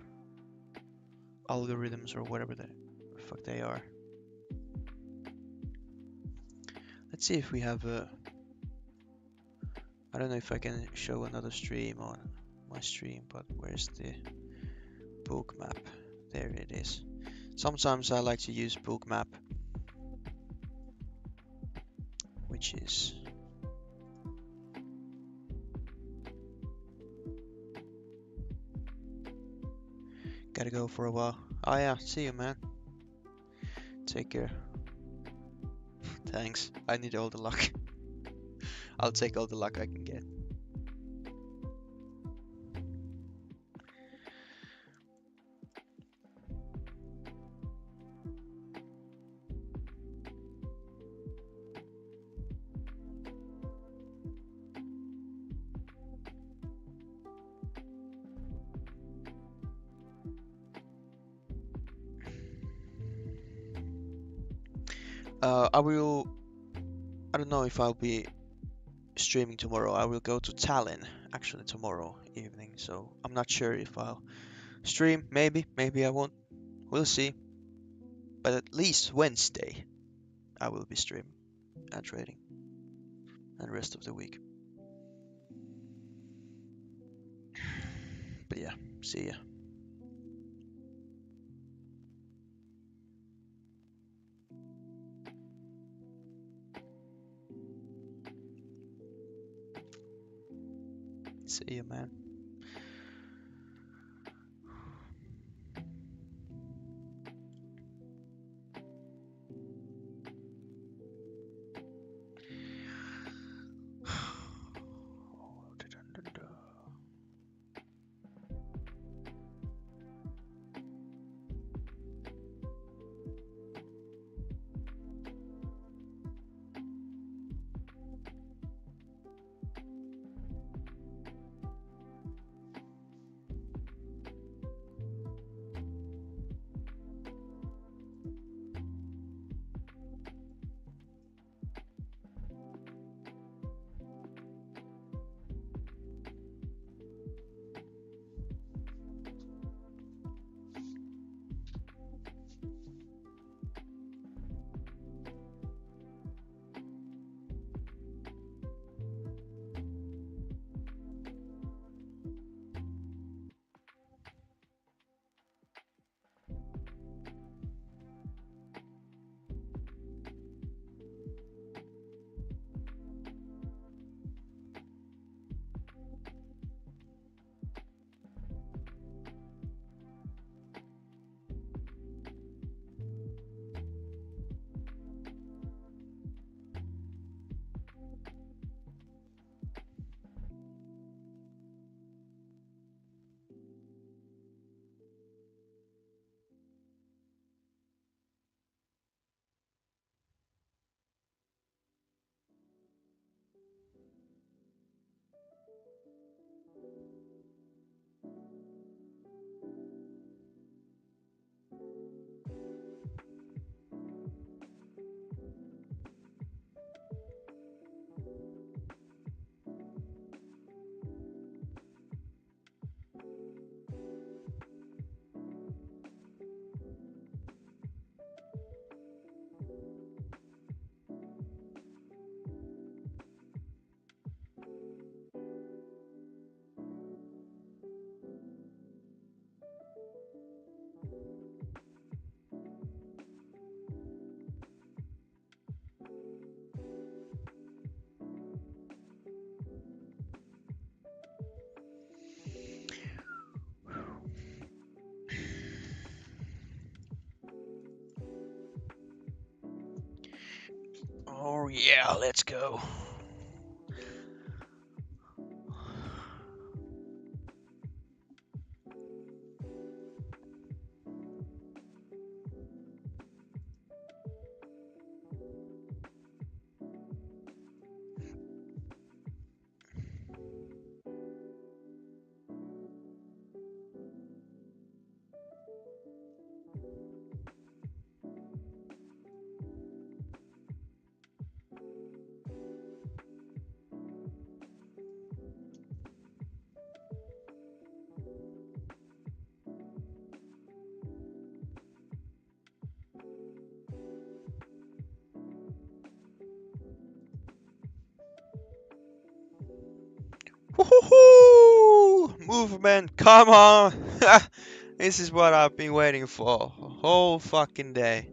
S1: Algorithms or whatever the fuck they are. Let's see if we have a. I don't know if I can show another stream on my stream, but where's the book map? There it is. Sometimes I like to use book map, which is gotta go for a while. Oh yeah, see you, man. Take care. Thanks. I need all the luck. I'll take all the luck I can get. I don't know if I'll be streaming tomorrow. I will go to Tallinn actually tomorrow evening, so I'm not sure if I'll stream. Maybe I won't. We'll see. But at least Wednesday I will be streaming and trading, and rest of the week. But yeah, see ya. See ya, man. Yeah, let's go. Woohoo! Movement, come on! This is what I've been waiting for a whole fucking day.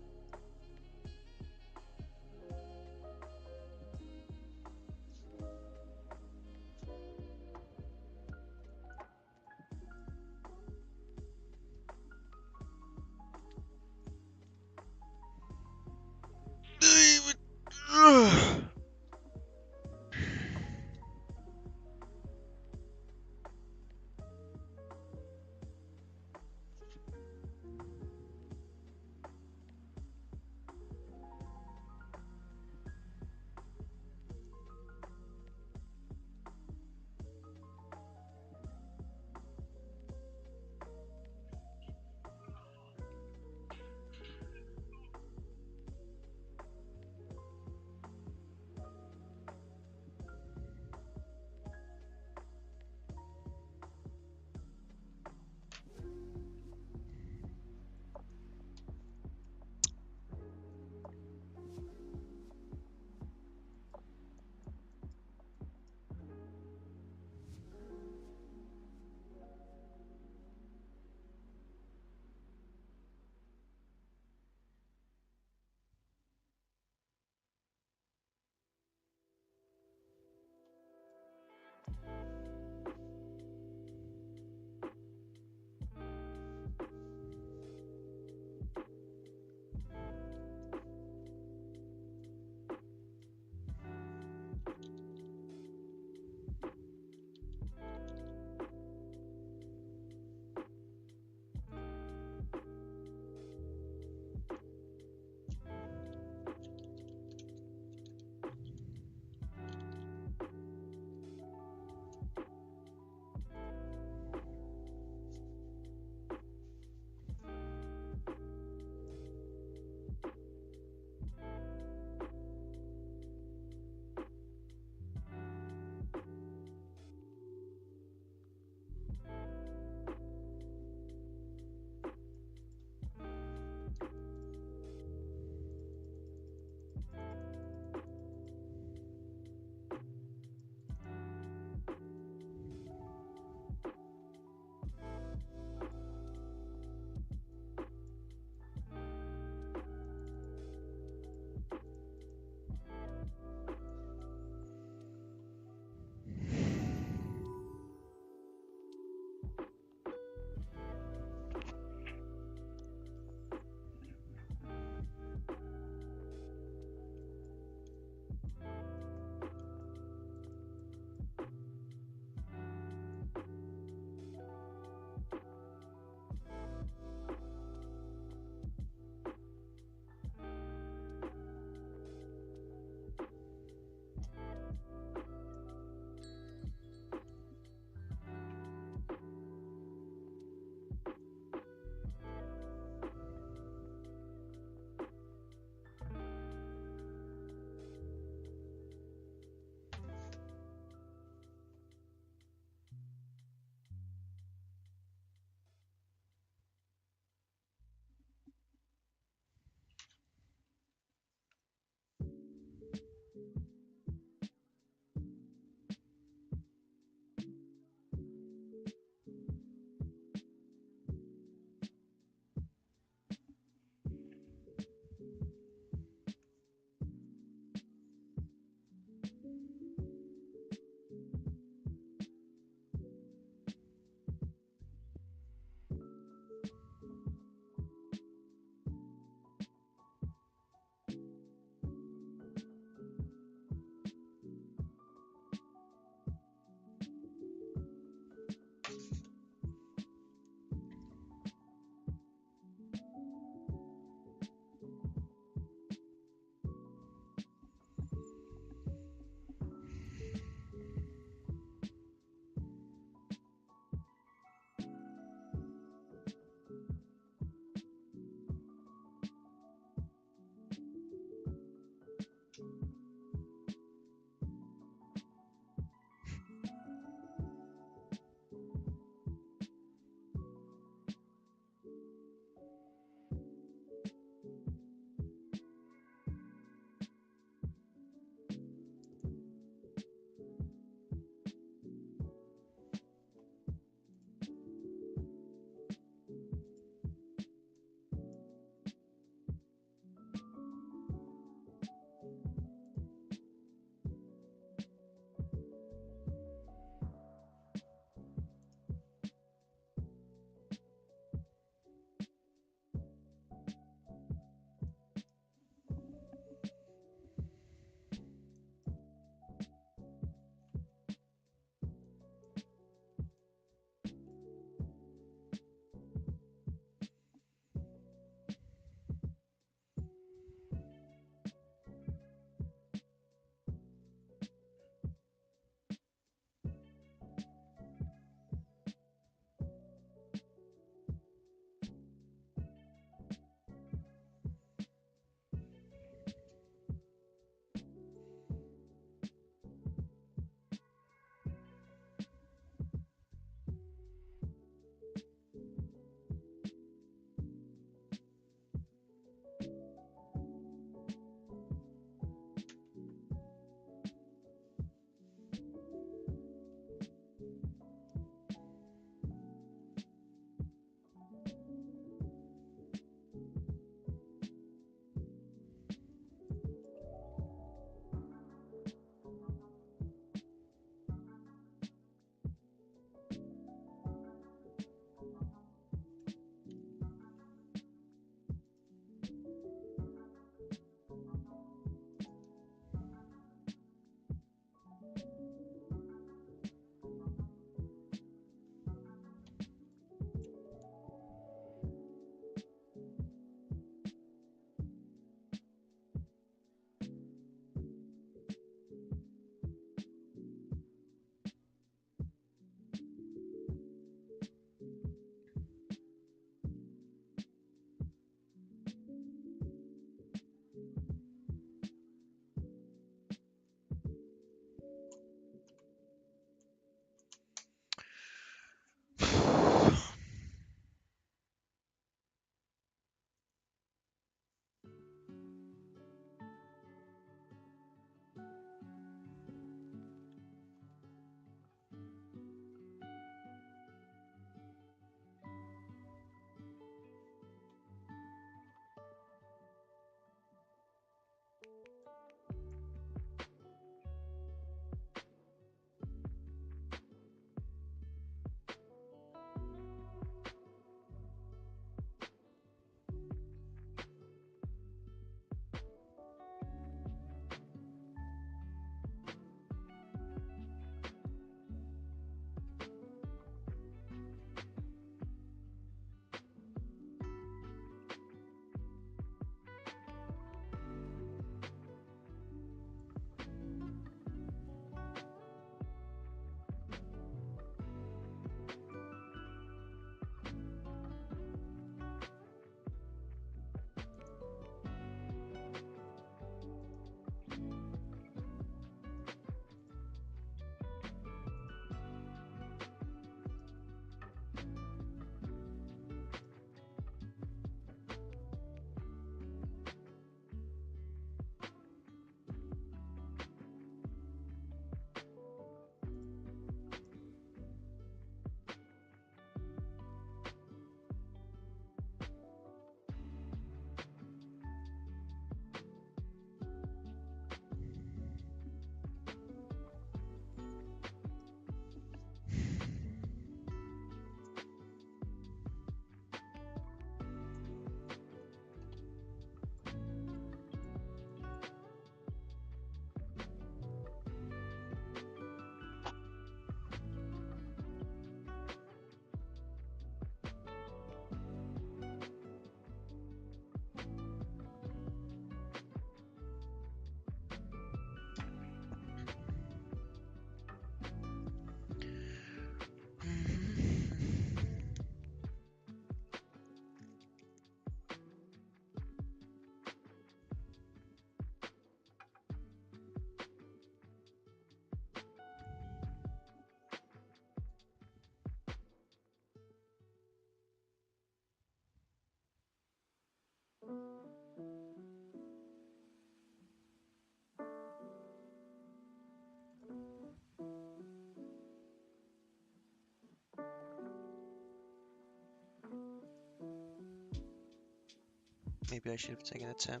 S1: Maybe I should have taken a 10.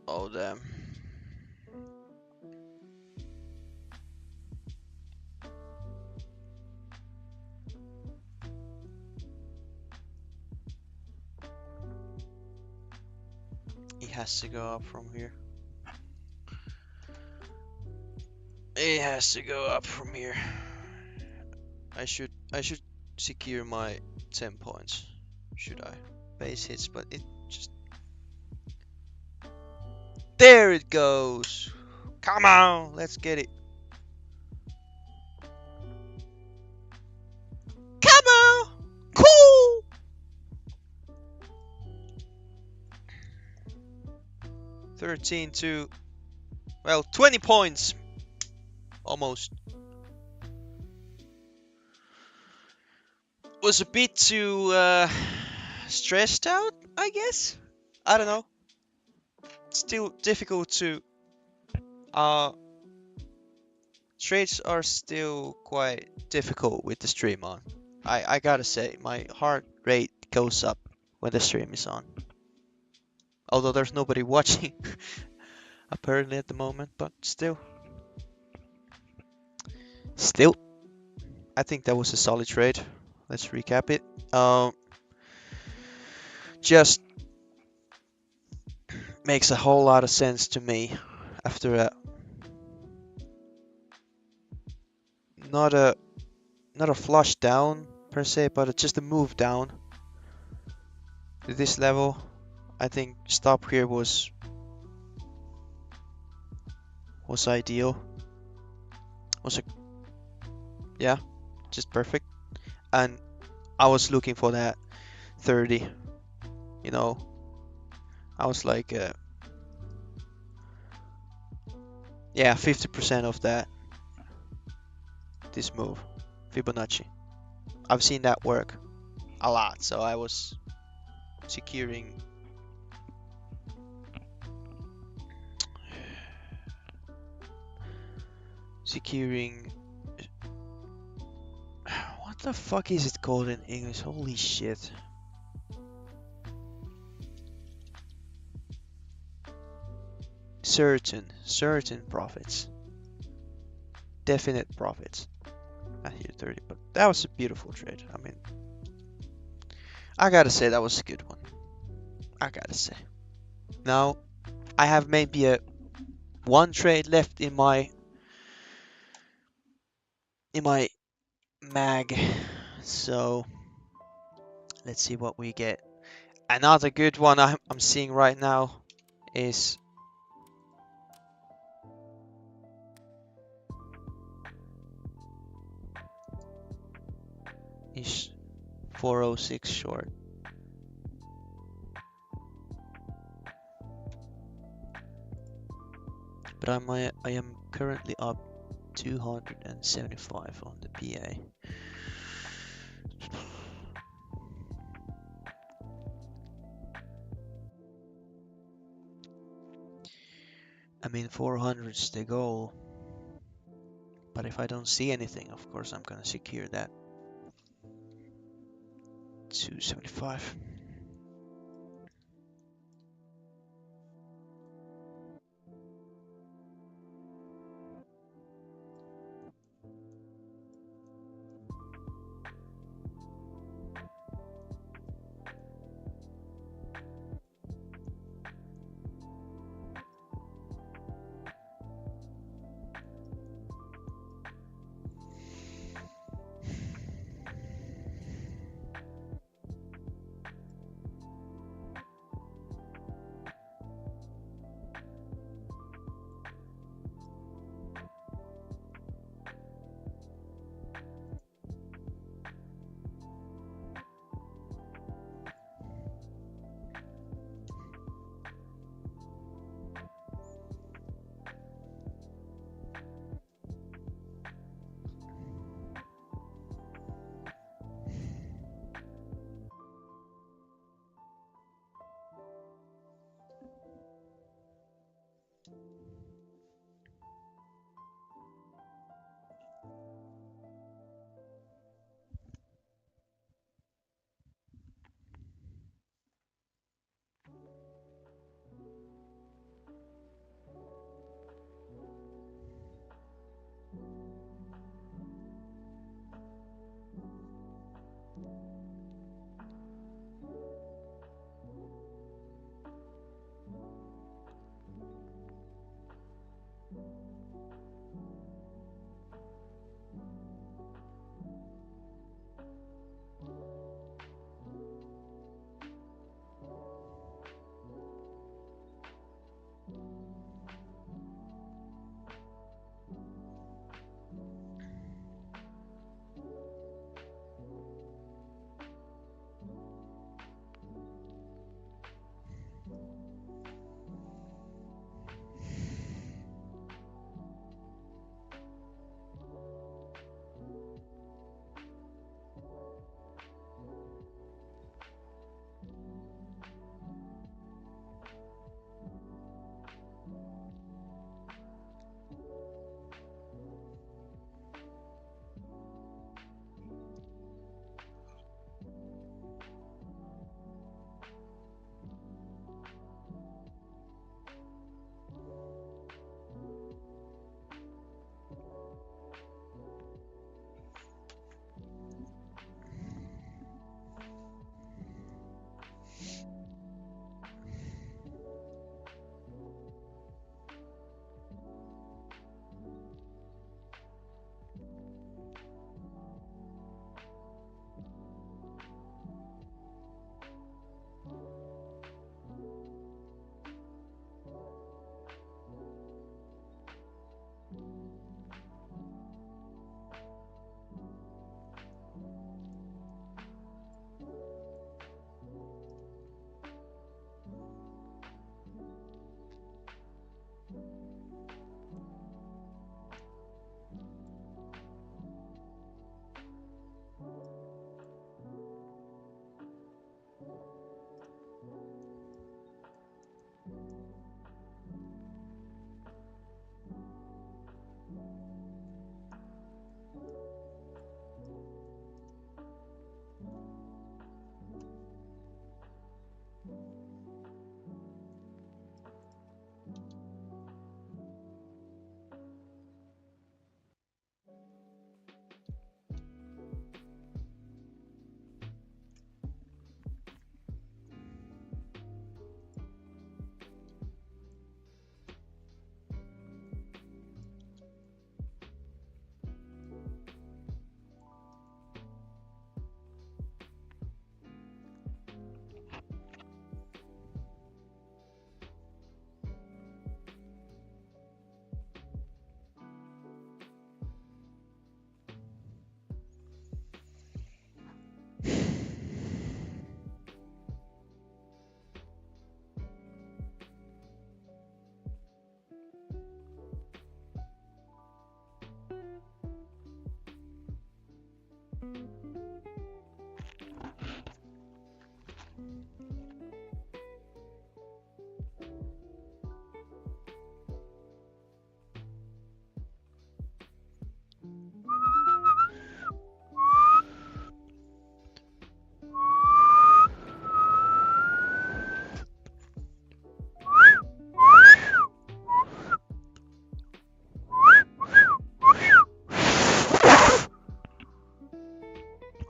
S1: Oh damn. It has to go up from here. It has to go up from here. I should secure my 10 points. Should I? Base hits, but it just there it goes. Come on, let's get it. Come on, cool. 13 to, well, 20 points almost. Was a bit too stressed out, I guess. I don't know. Still difficult to. Trades are still quite difficult with the stream on. I gotta say, my heart rate goes up when the stream is on. Although there's nobody watching, apparently at the moment, but still. Still, I think that was a solid trade. Let's recap it. Just makes a whole lot of sense to me after a not a not a flush down per se, but just a move down to this level. I think stop here was ideal. Was a yeah, just perfect. And I was looking for that 30. You know, I was like, yeah, 50% of that. This move, Fibonacci. I've seen that work a lot, so I was securing. Securing. What the fuck is it called in English? Holy shit. Certain profits. Definite profits. I hear 30, but that was a beautiful trade. I mean, I gotta say that was a good one. I gotta say. Now, I have maybe a one trade left in my mag, so let's see what we get. Another good one I'm seeing right now is 406 short. But I am currently up 275 on the PA. I mean, 400's the goal. But if I don't see anything, of course I'm gonna secure that. 275.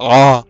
S1: Oh,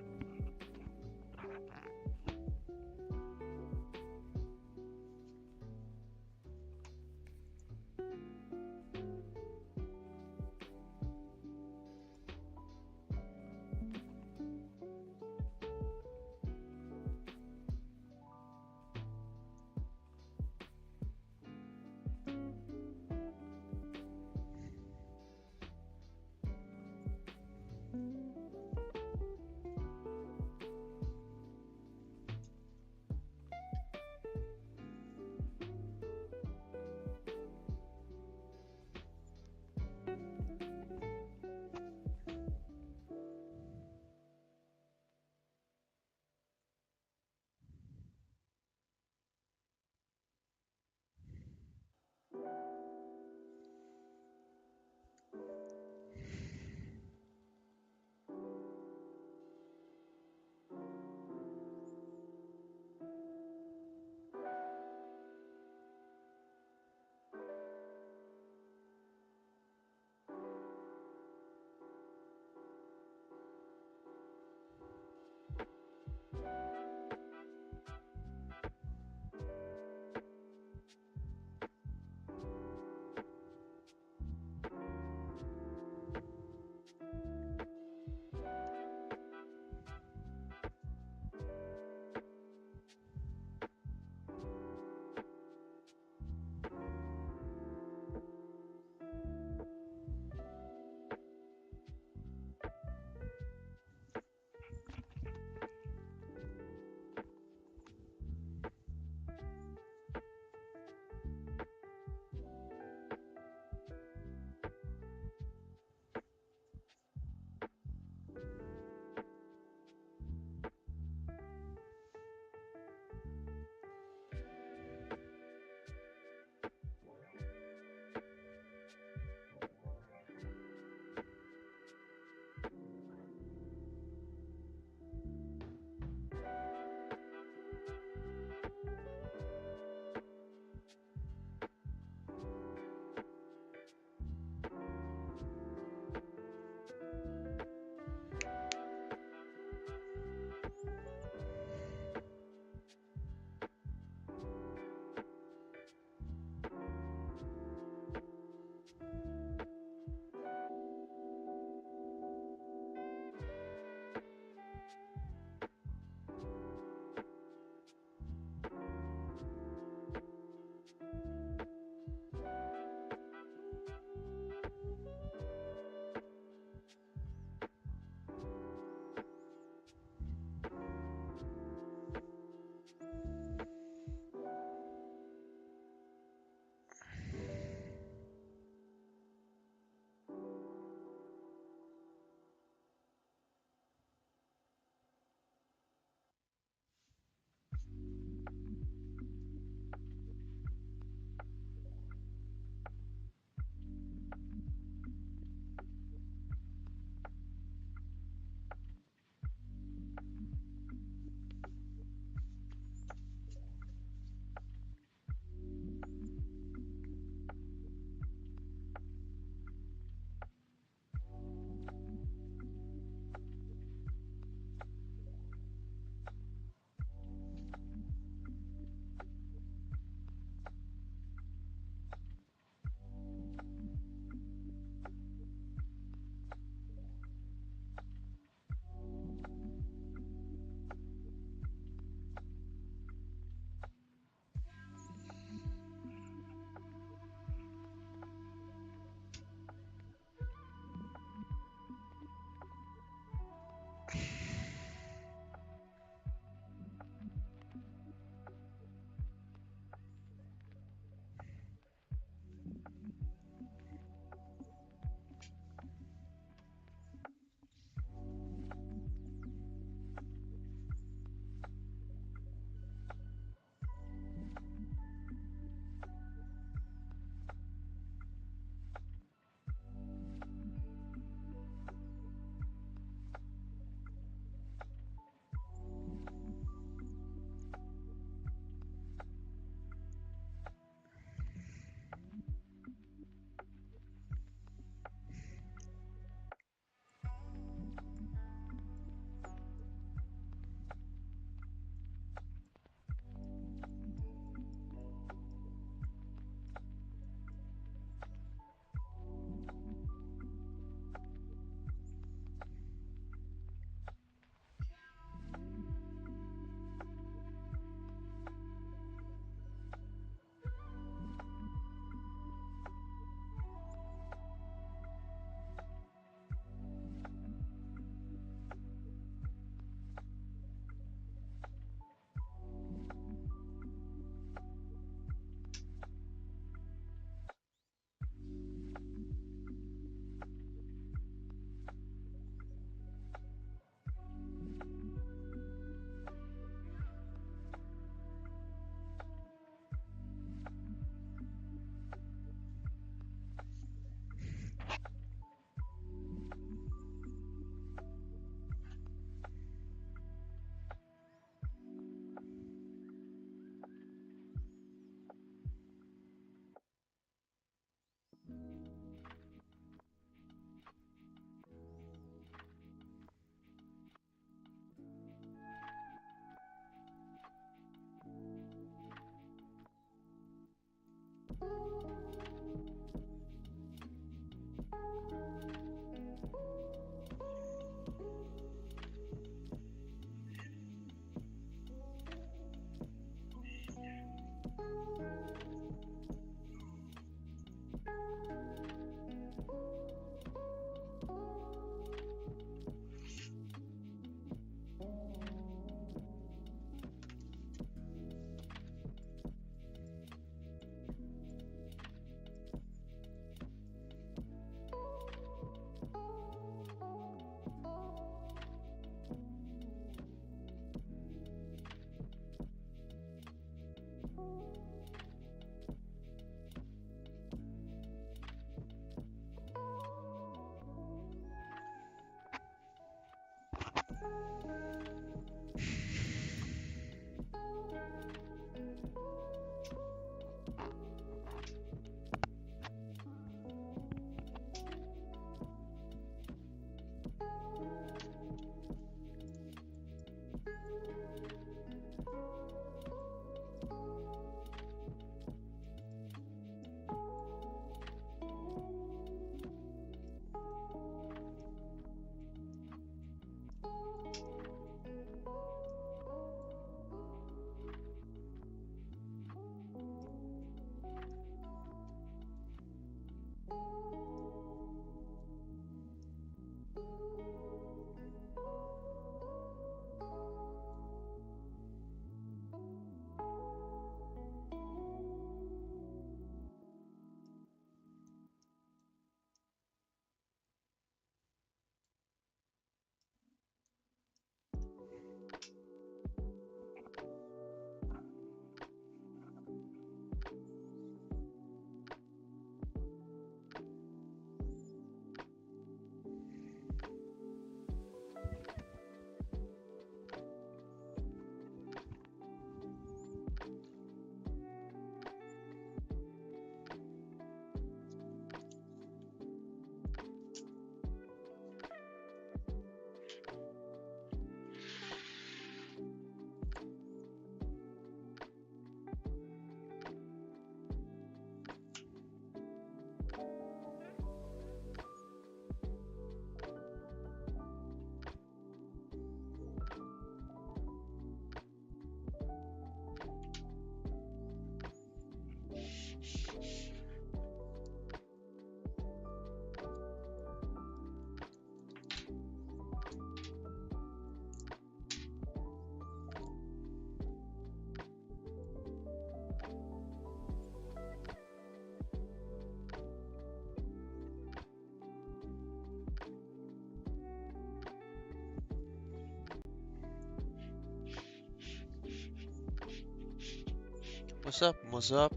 S1: What's up? What's up?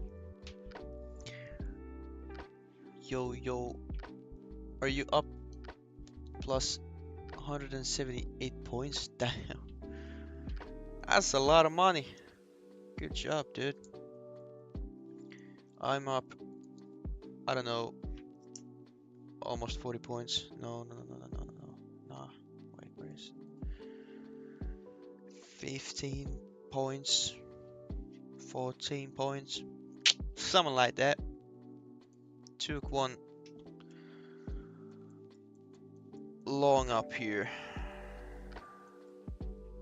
S1: Yo, yo. Are you up plus 178 points? Damn. That's a lot of money. Good job, dude. I'm up, I don't know, almost 40 points. No, no, no, no, no, no, no. Nah. Wait, where is it? 15 points. 14 points. Something like that. Took one long up here.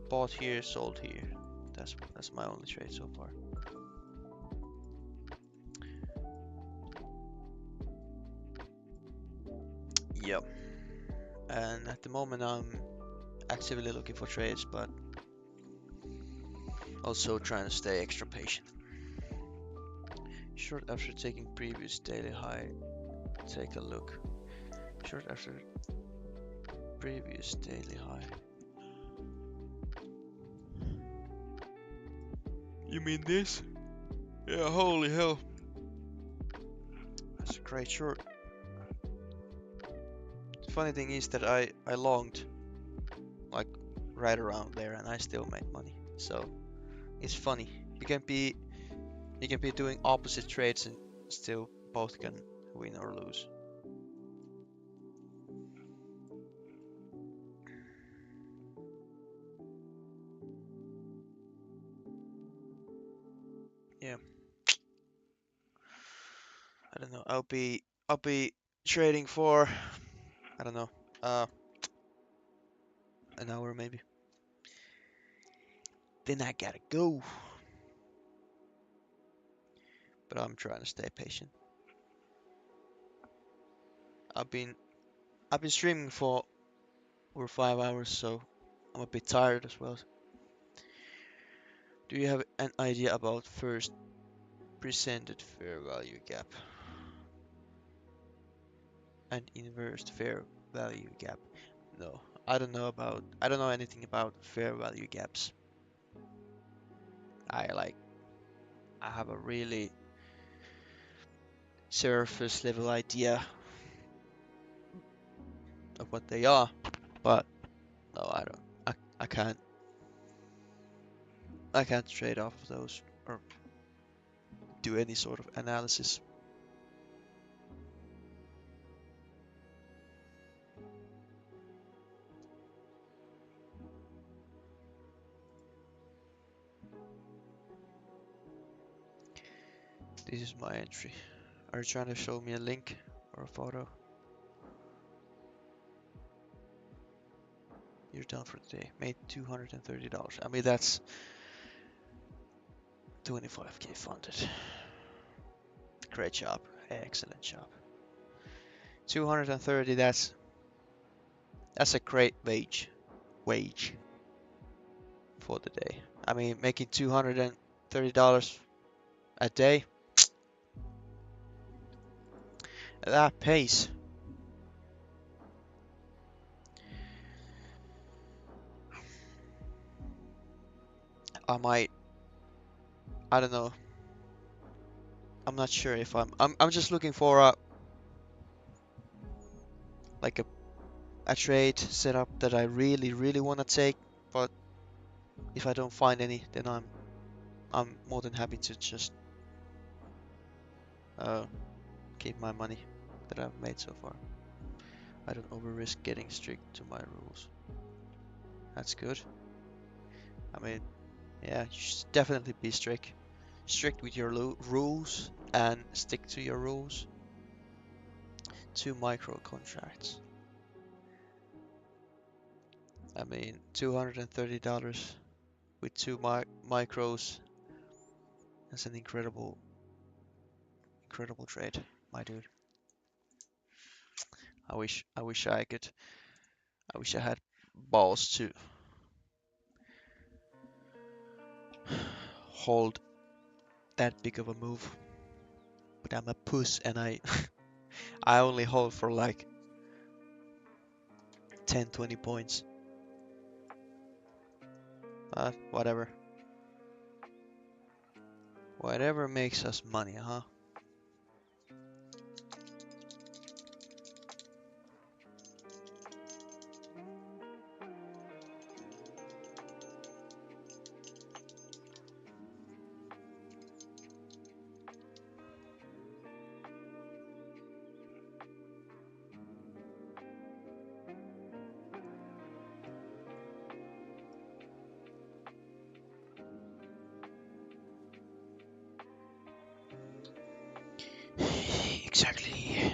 S1: Bought here, sold here. That's my only trade so far. Yep. And at the moment I'm actively looking for trades, but also trying to stay extra patient. Short after taking previous daily high. Take a look. Short after previous daily high. You mean this? Yeah, holy hell. That's a great short. The funny thing is that I longed like right around there and I still made money. So it's funny. You can be doing opposite trades and still both can win or lose. Yeah. I don't know. I'll be trading for I don't know. An hour maybe. Then I gotta go. But I'm trying to stay patient. I've been I've been streaming for over 5 hours, so I'm a bit tired as well. Do you have an idea about first presented fair value gap and inverse fair value gap? No, I don't know anything about fair value gaps. I like I have a really surface level idea of what they are, but no, I don't. I can't I can't trade off of those or do any sort of analysis. This is my entry. Are you trying to show me a link or a photo? You're done for the day. Made $230. I mean, that's 25k funded. Great job. Excellent job. 230, that's a great wage for the day. I mean, making $230 a day, that pays. I don't know. I'm not sure if I'm just looking for like a trade setup that I really want to take, but if I don't find any, then I'm more than happy to just uh, keep my money that I've made so far. I don't over risk getting strict to my rules. That's good. I mean, yeah, you should definitely be strict with your rules and stick to your rules. 2 micro contracts. I mean, $230 with 2 micros. That's an incredible trade, my dude. I wish I had balls to hold that big of a move. But I'm a puss and I only hold for like 10-20 points. Whatever. Whatever makes us money, huh? Exactly.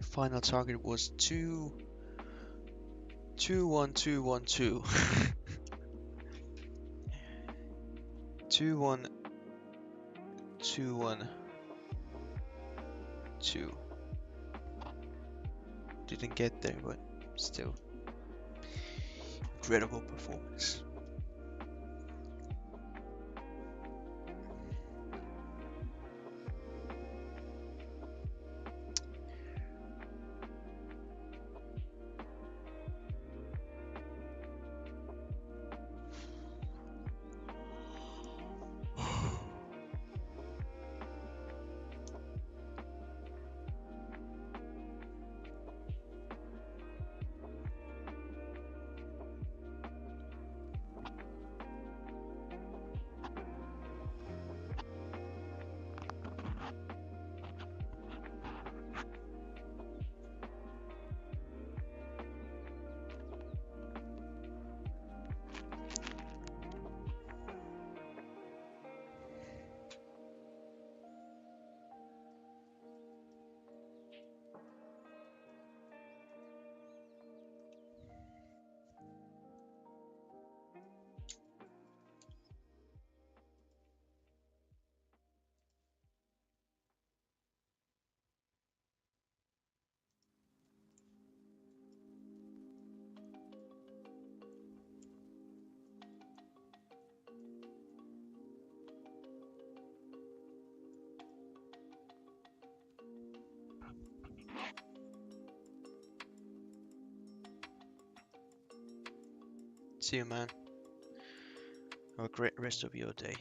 S1: Final target was 2-1-2-1-2. 2-1-2-1-2. Didn't get there, but still incredible performance. See you, man. Have a great rest of your day.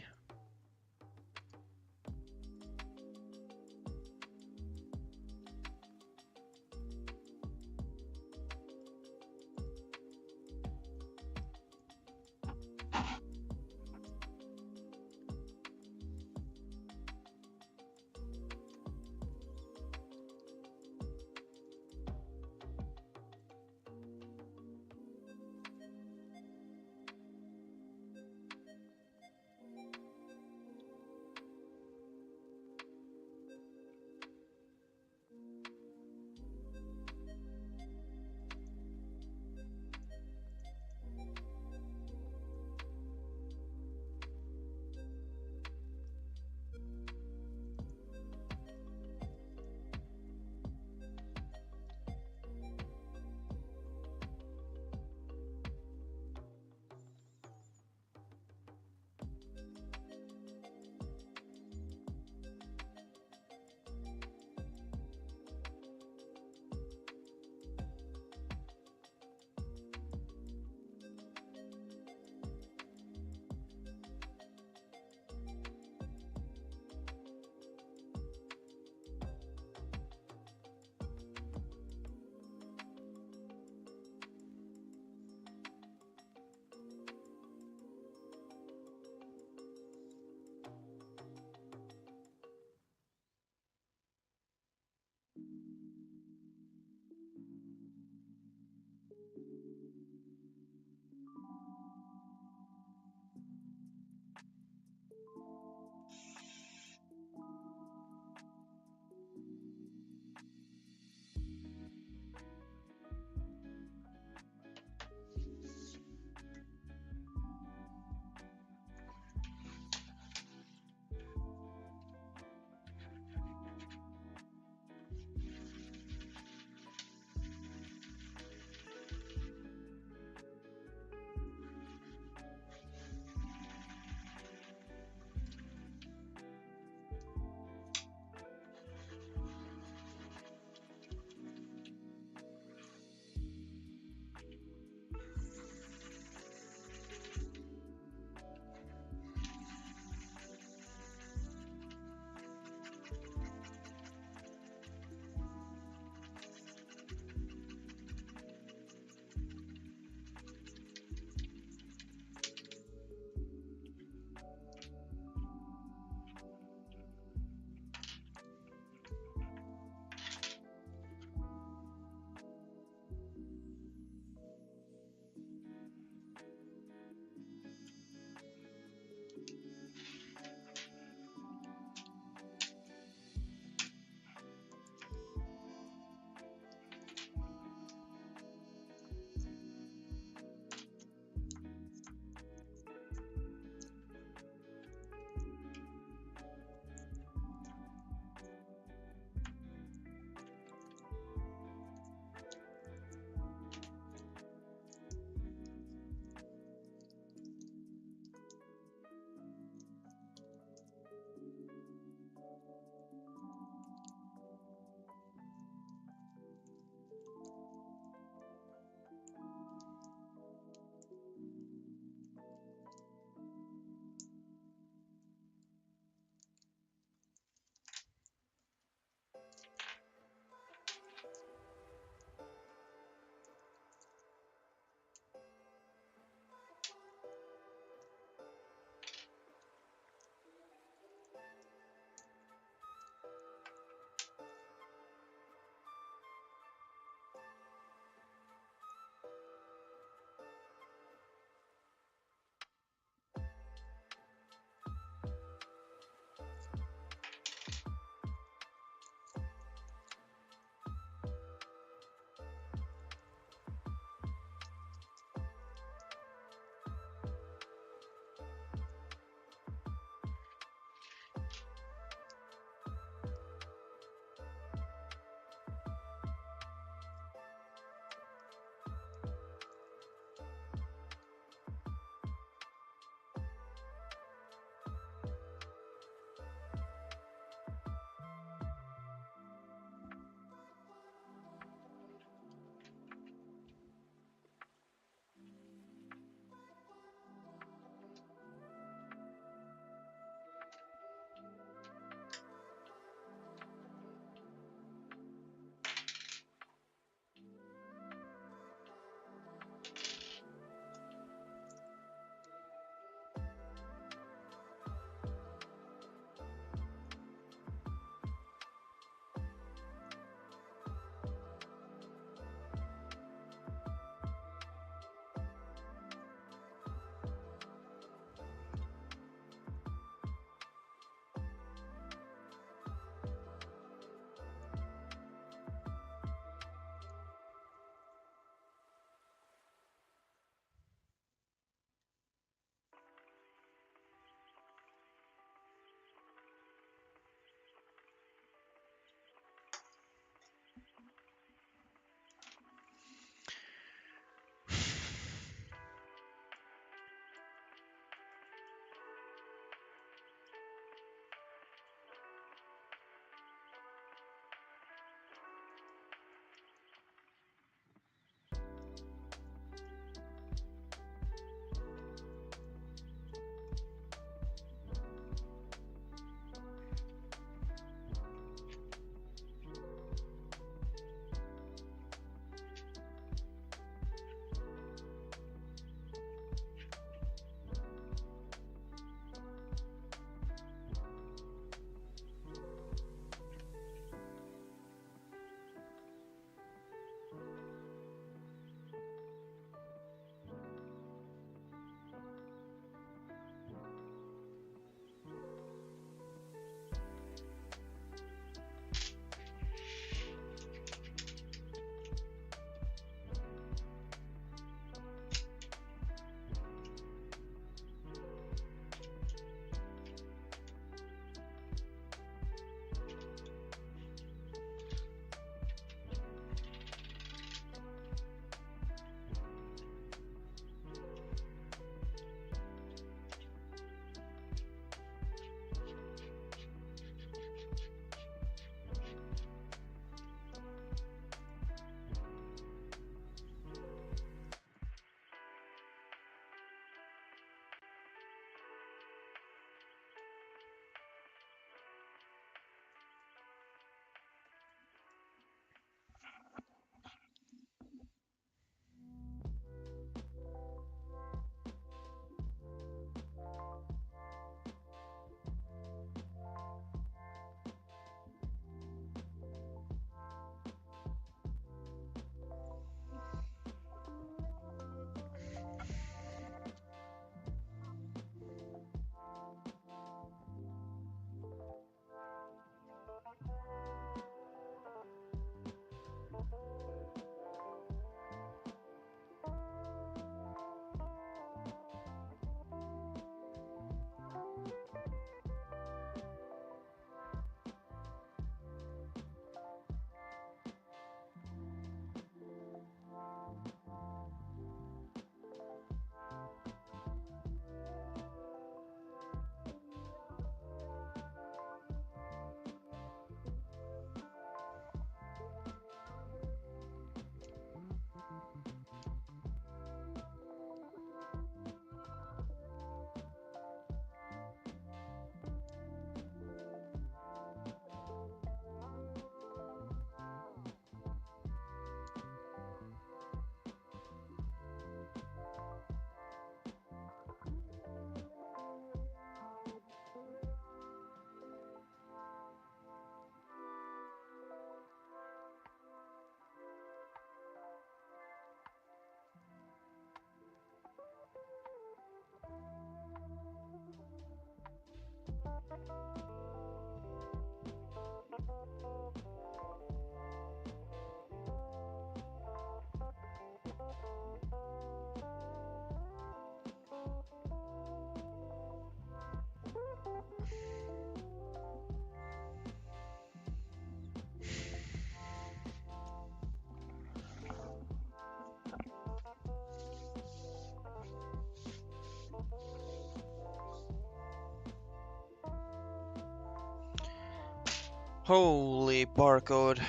S1: Holy barcode.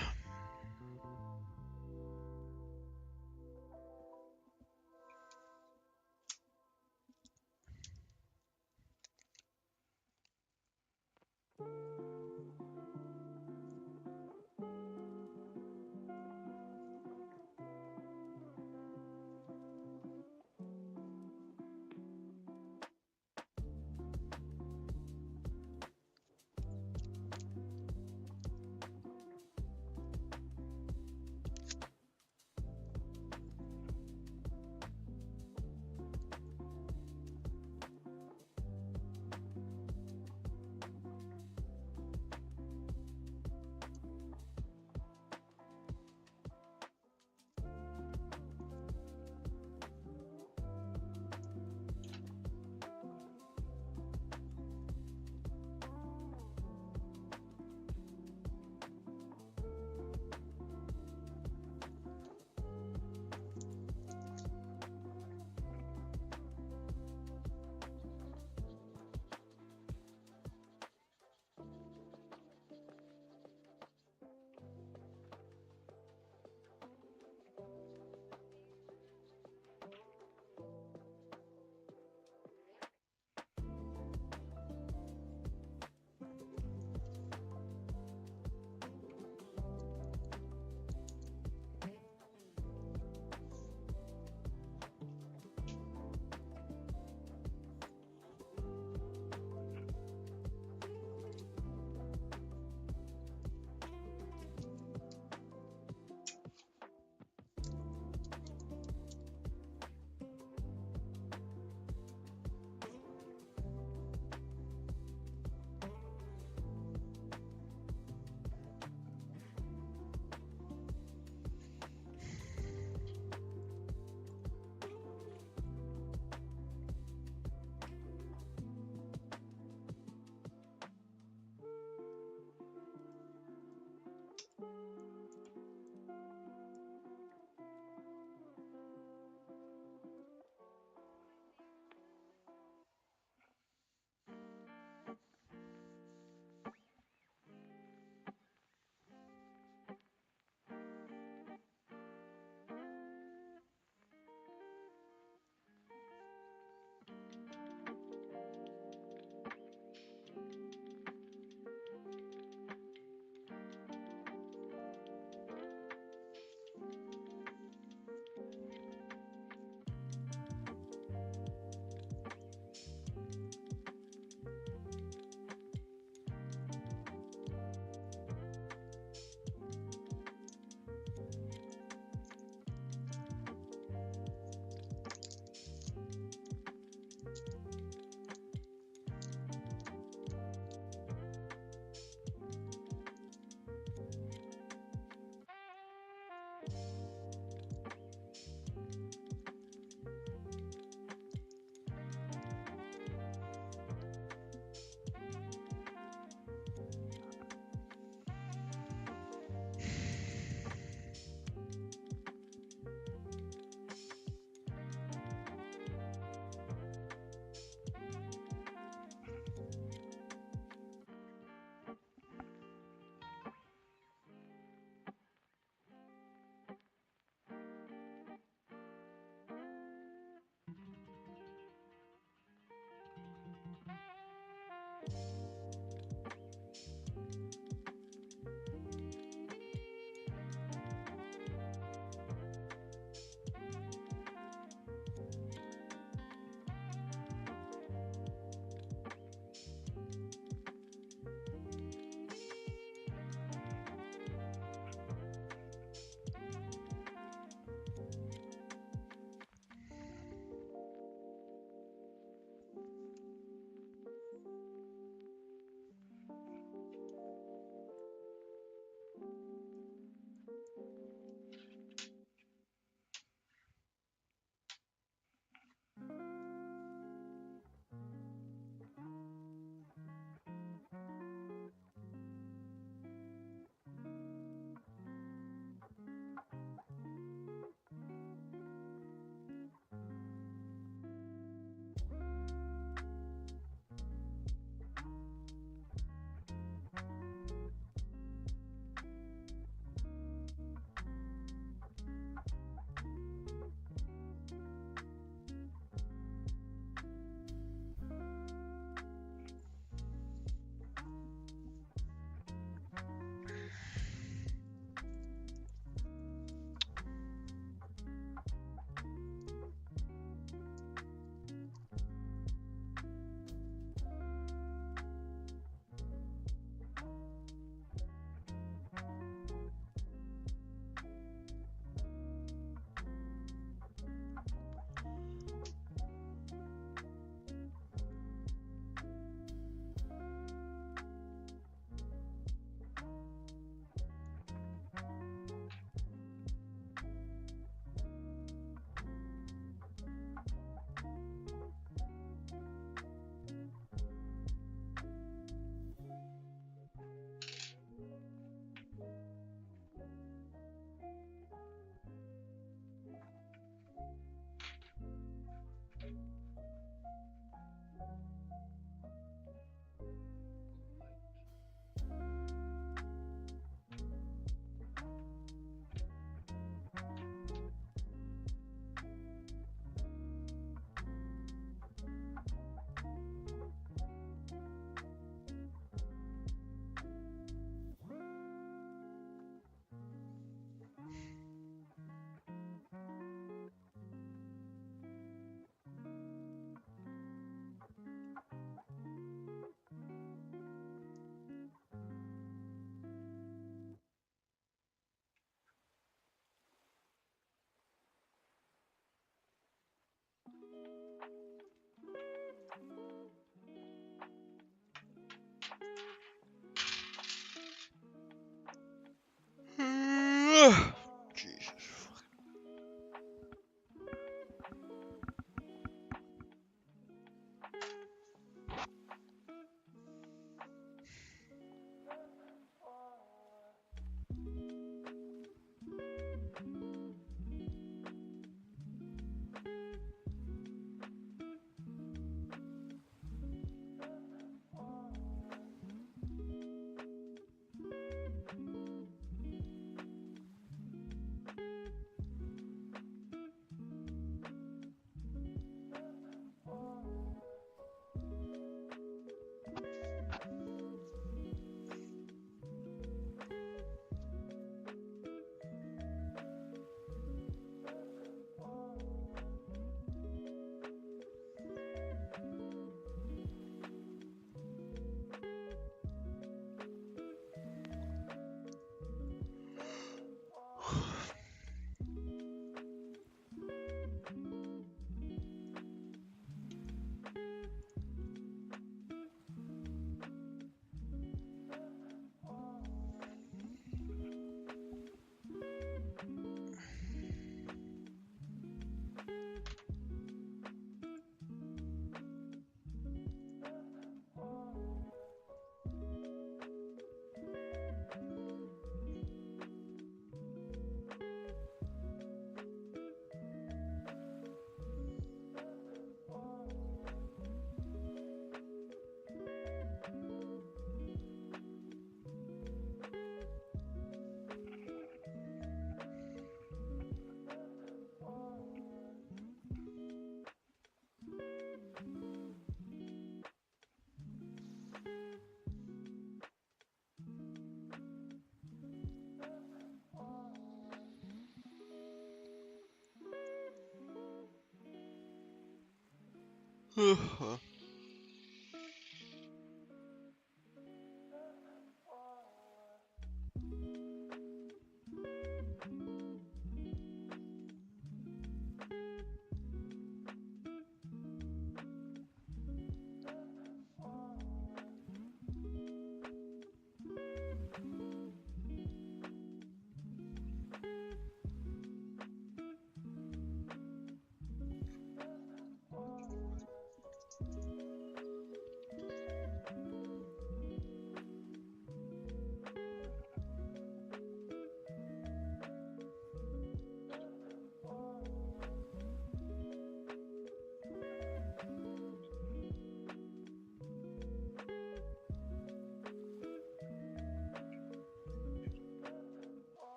S1: Jesus.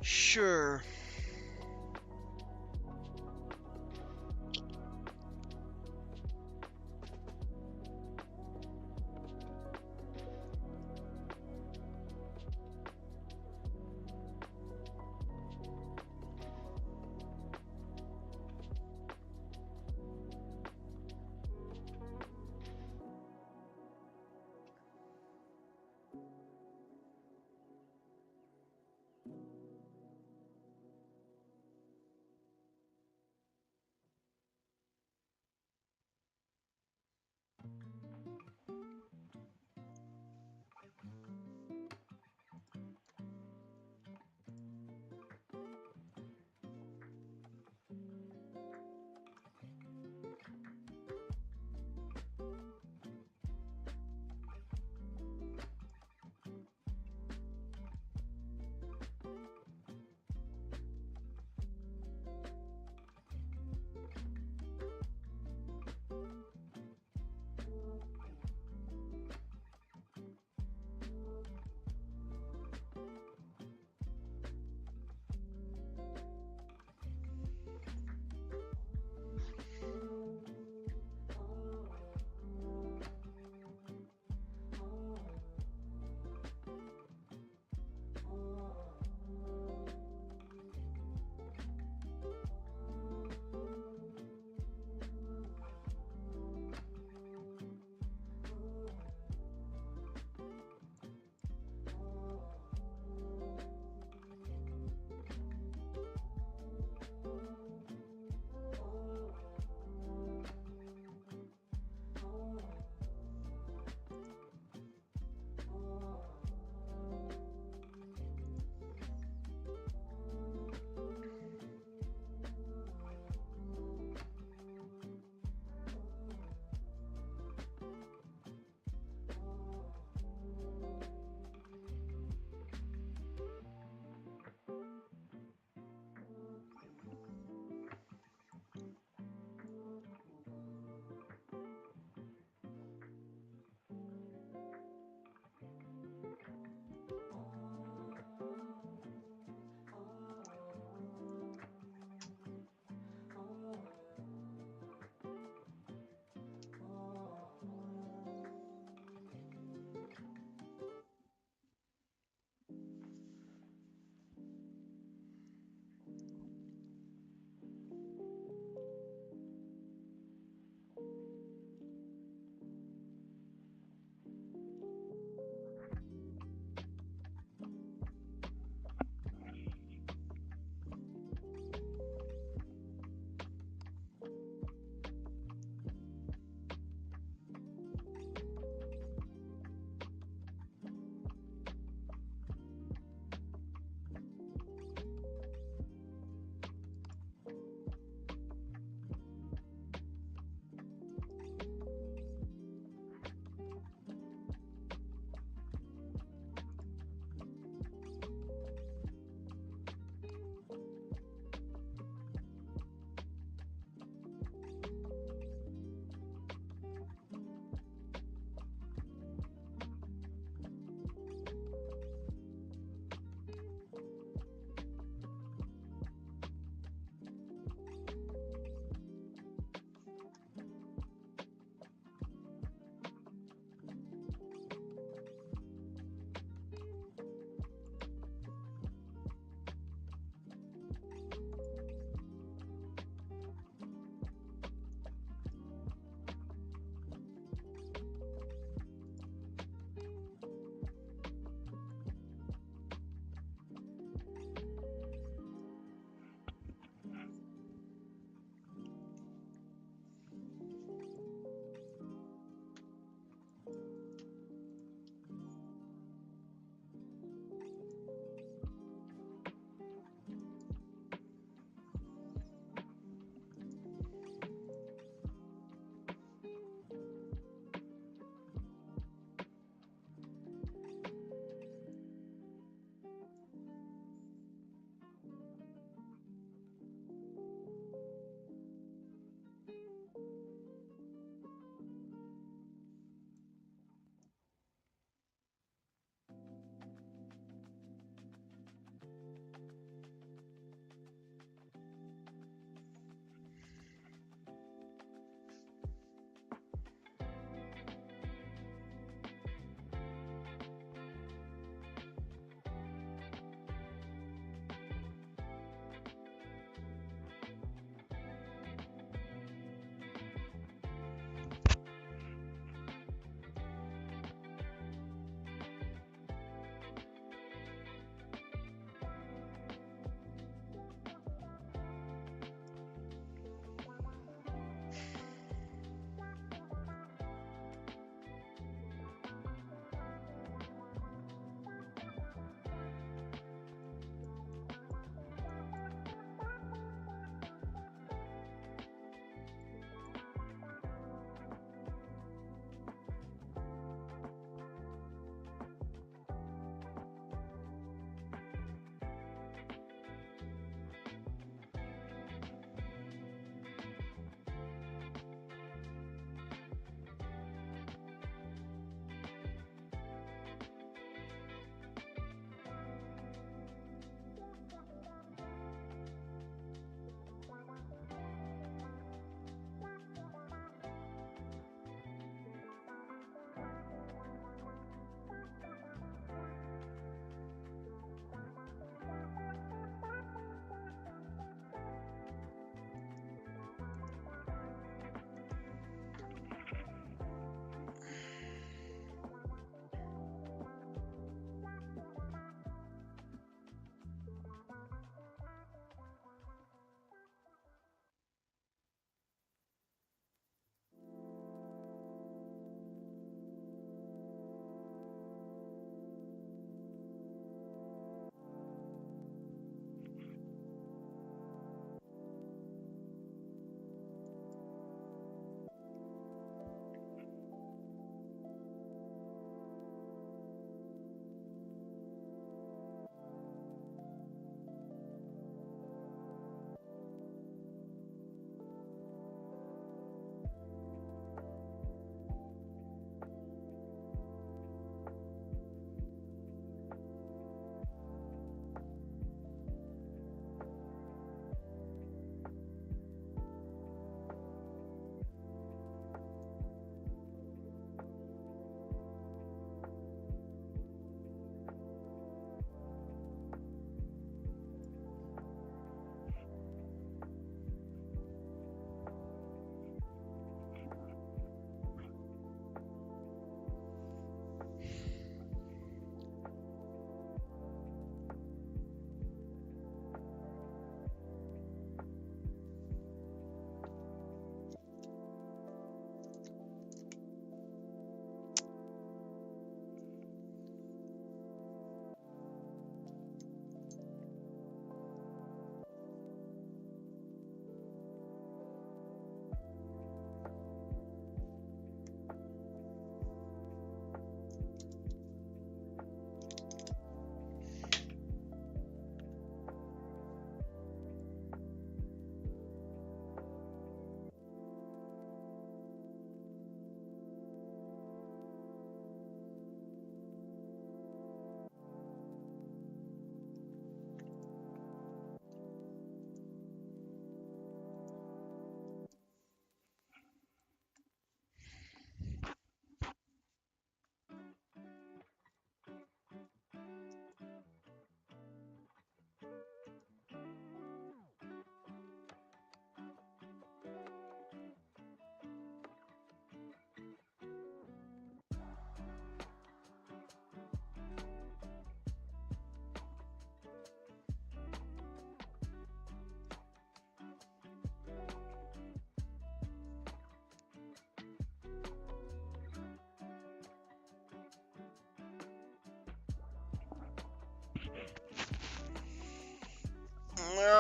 S1: Sure.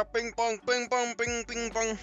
S1: Ping pong, ping pong, ping ping pong.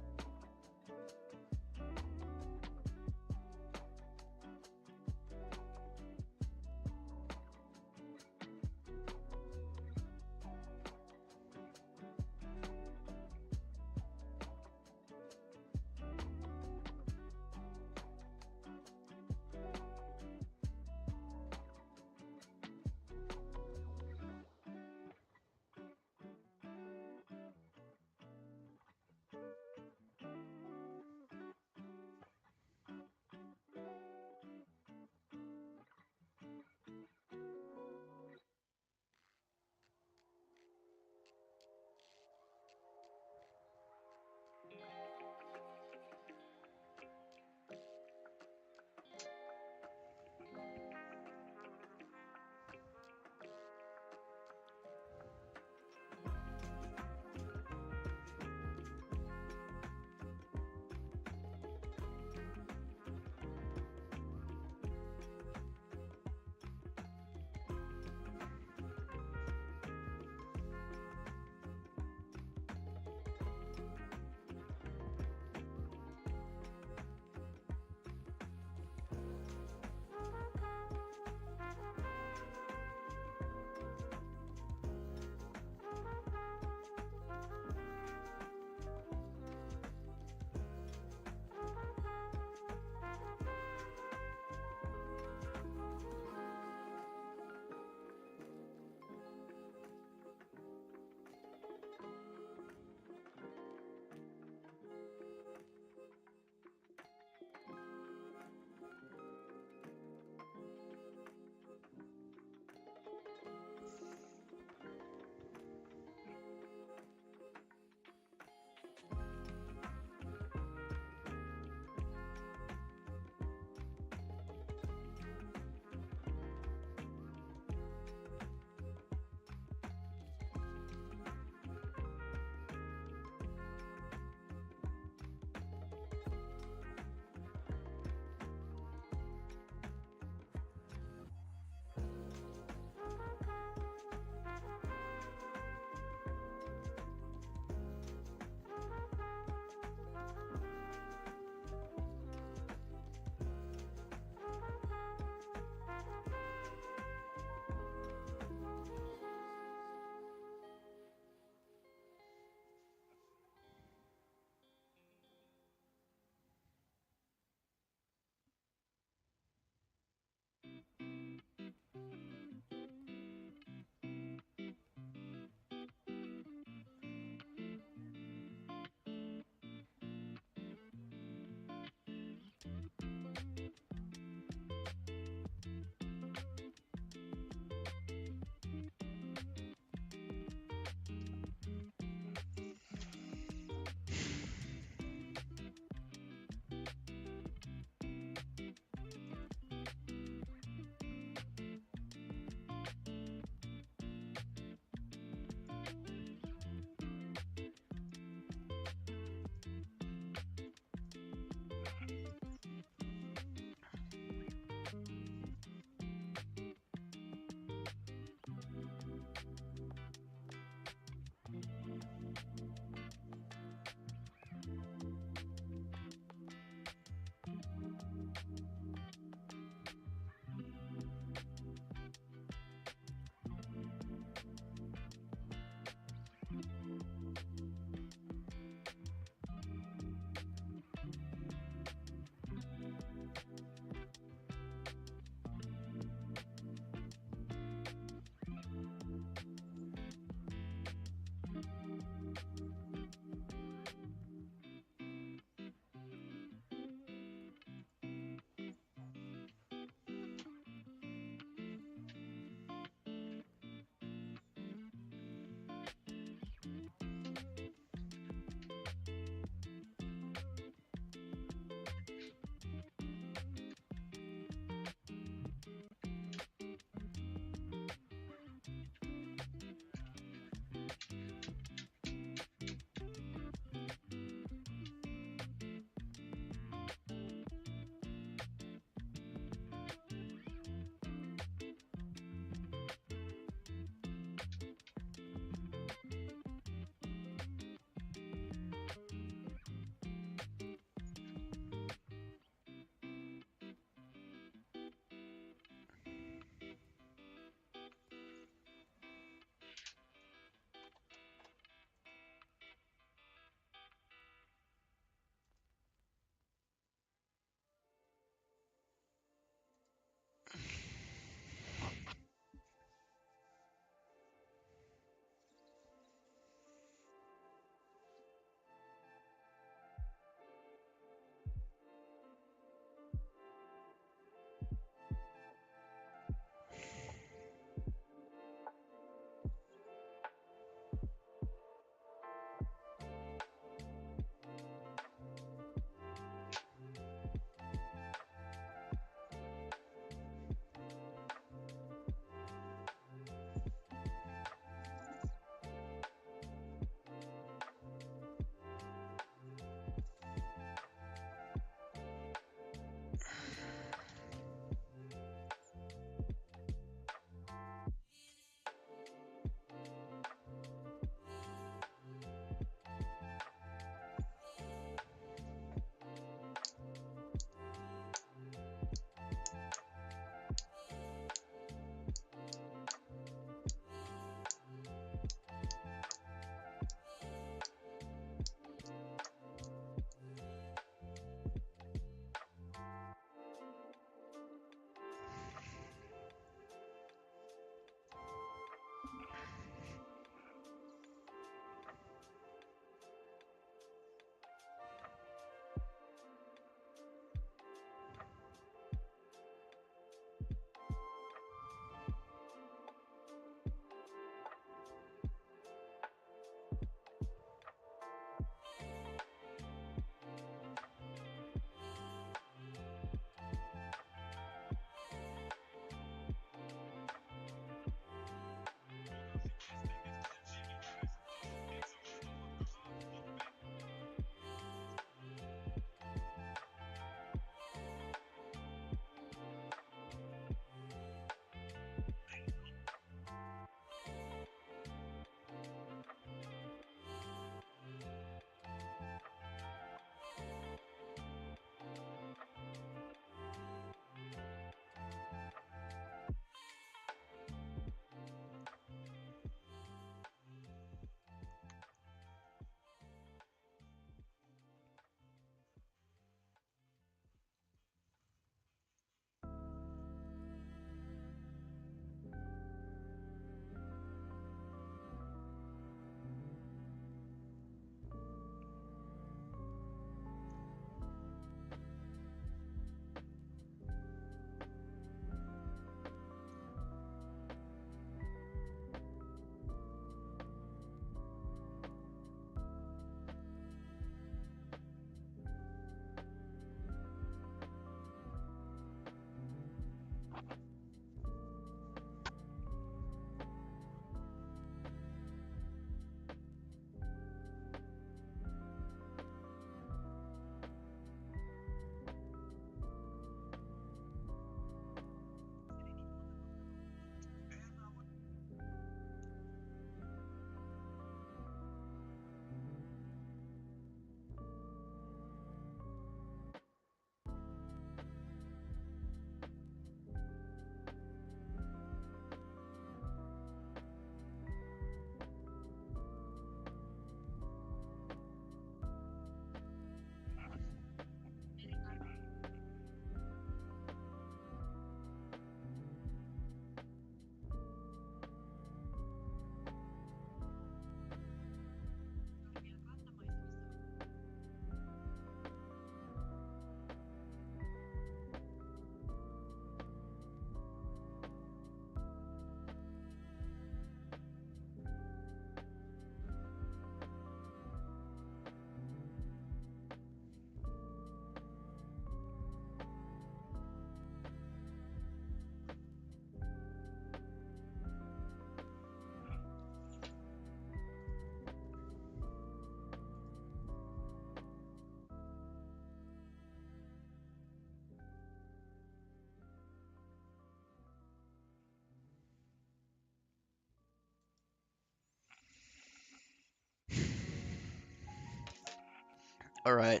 S1: All right.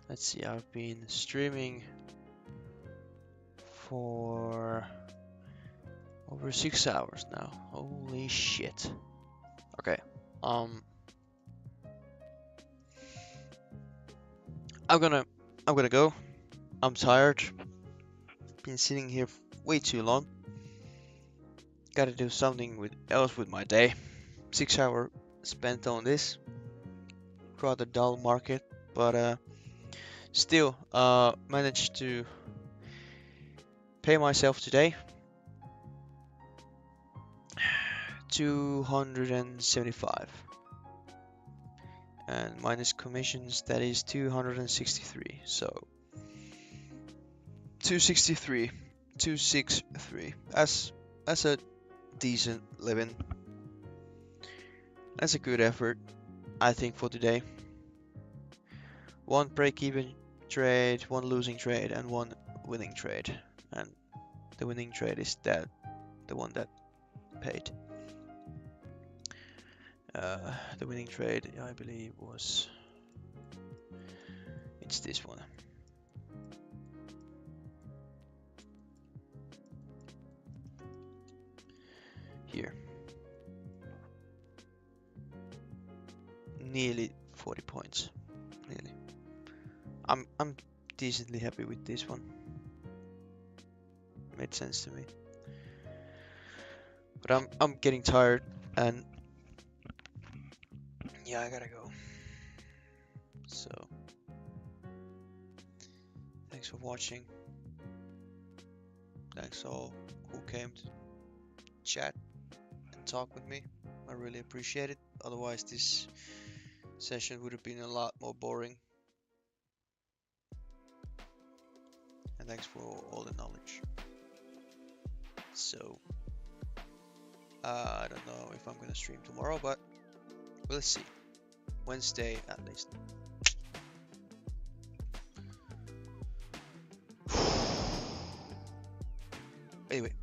S1: Let's see. I've been streaming for over 6 hours now. Holy shit. Okay. I'm gonna go. I'm tired. Been sitting here way too long. Gotta do something else with my day. 6 hour spent on this. Rather dull market, but still managed to pay myself today 275, and minus commissions that is 263. So 263. That's a decent living. That's a good effort, I think, for today. One break-even trade, one losing trade, and one winning trade. And the winning trade is the one that paid. The winning trade, I believe, it's this one. Here. Nearly 40 points. Nearly. I'm decently happy with this one. Made sense to me. But I'm getting tired, and yeah, I gotta go. So thanks for watching. Thanks all who came to chat and talk with me. I really appreciate it. Otherwise this session would have been a lot more boring. And thanks for all the knowledge. So I don't know if I'm gonna stream tomorrow, but we'll see. Wednesday at least. Anyway,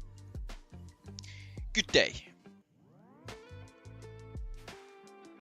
S1: good day.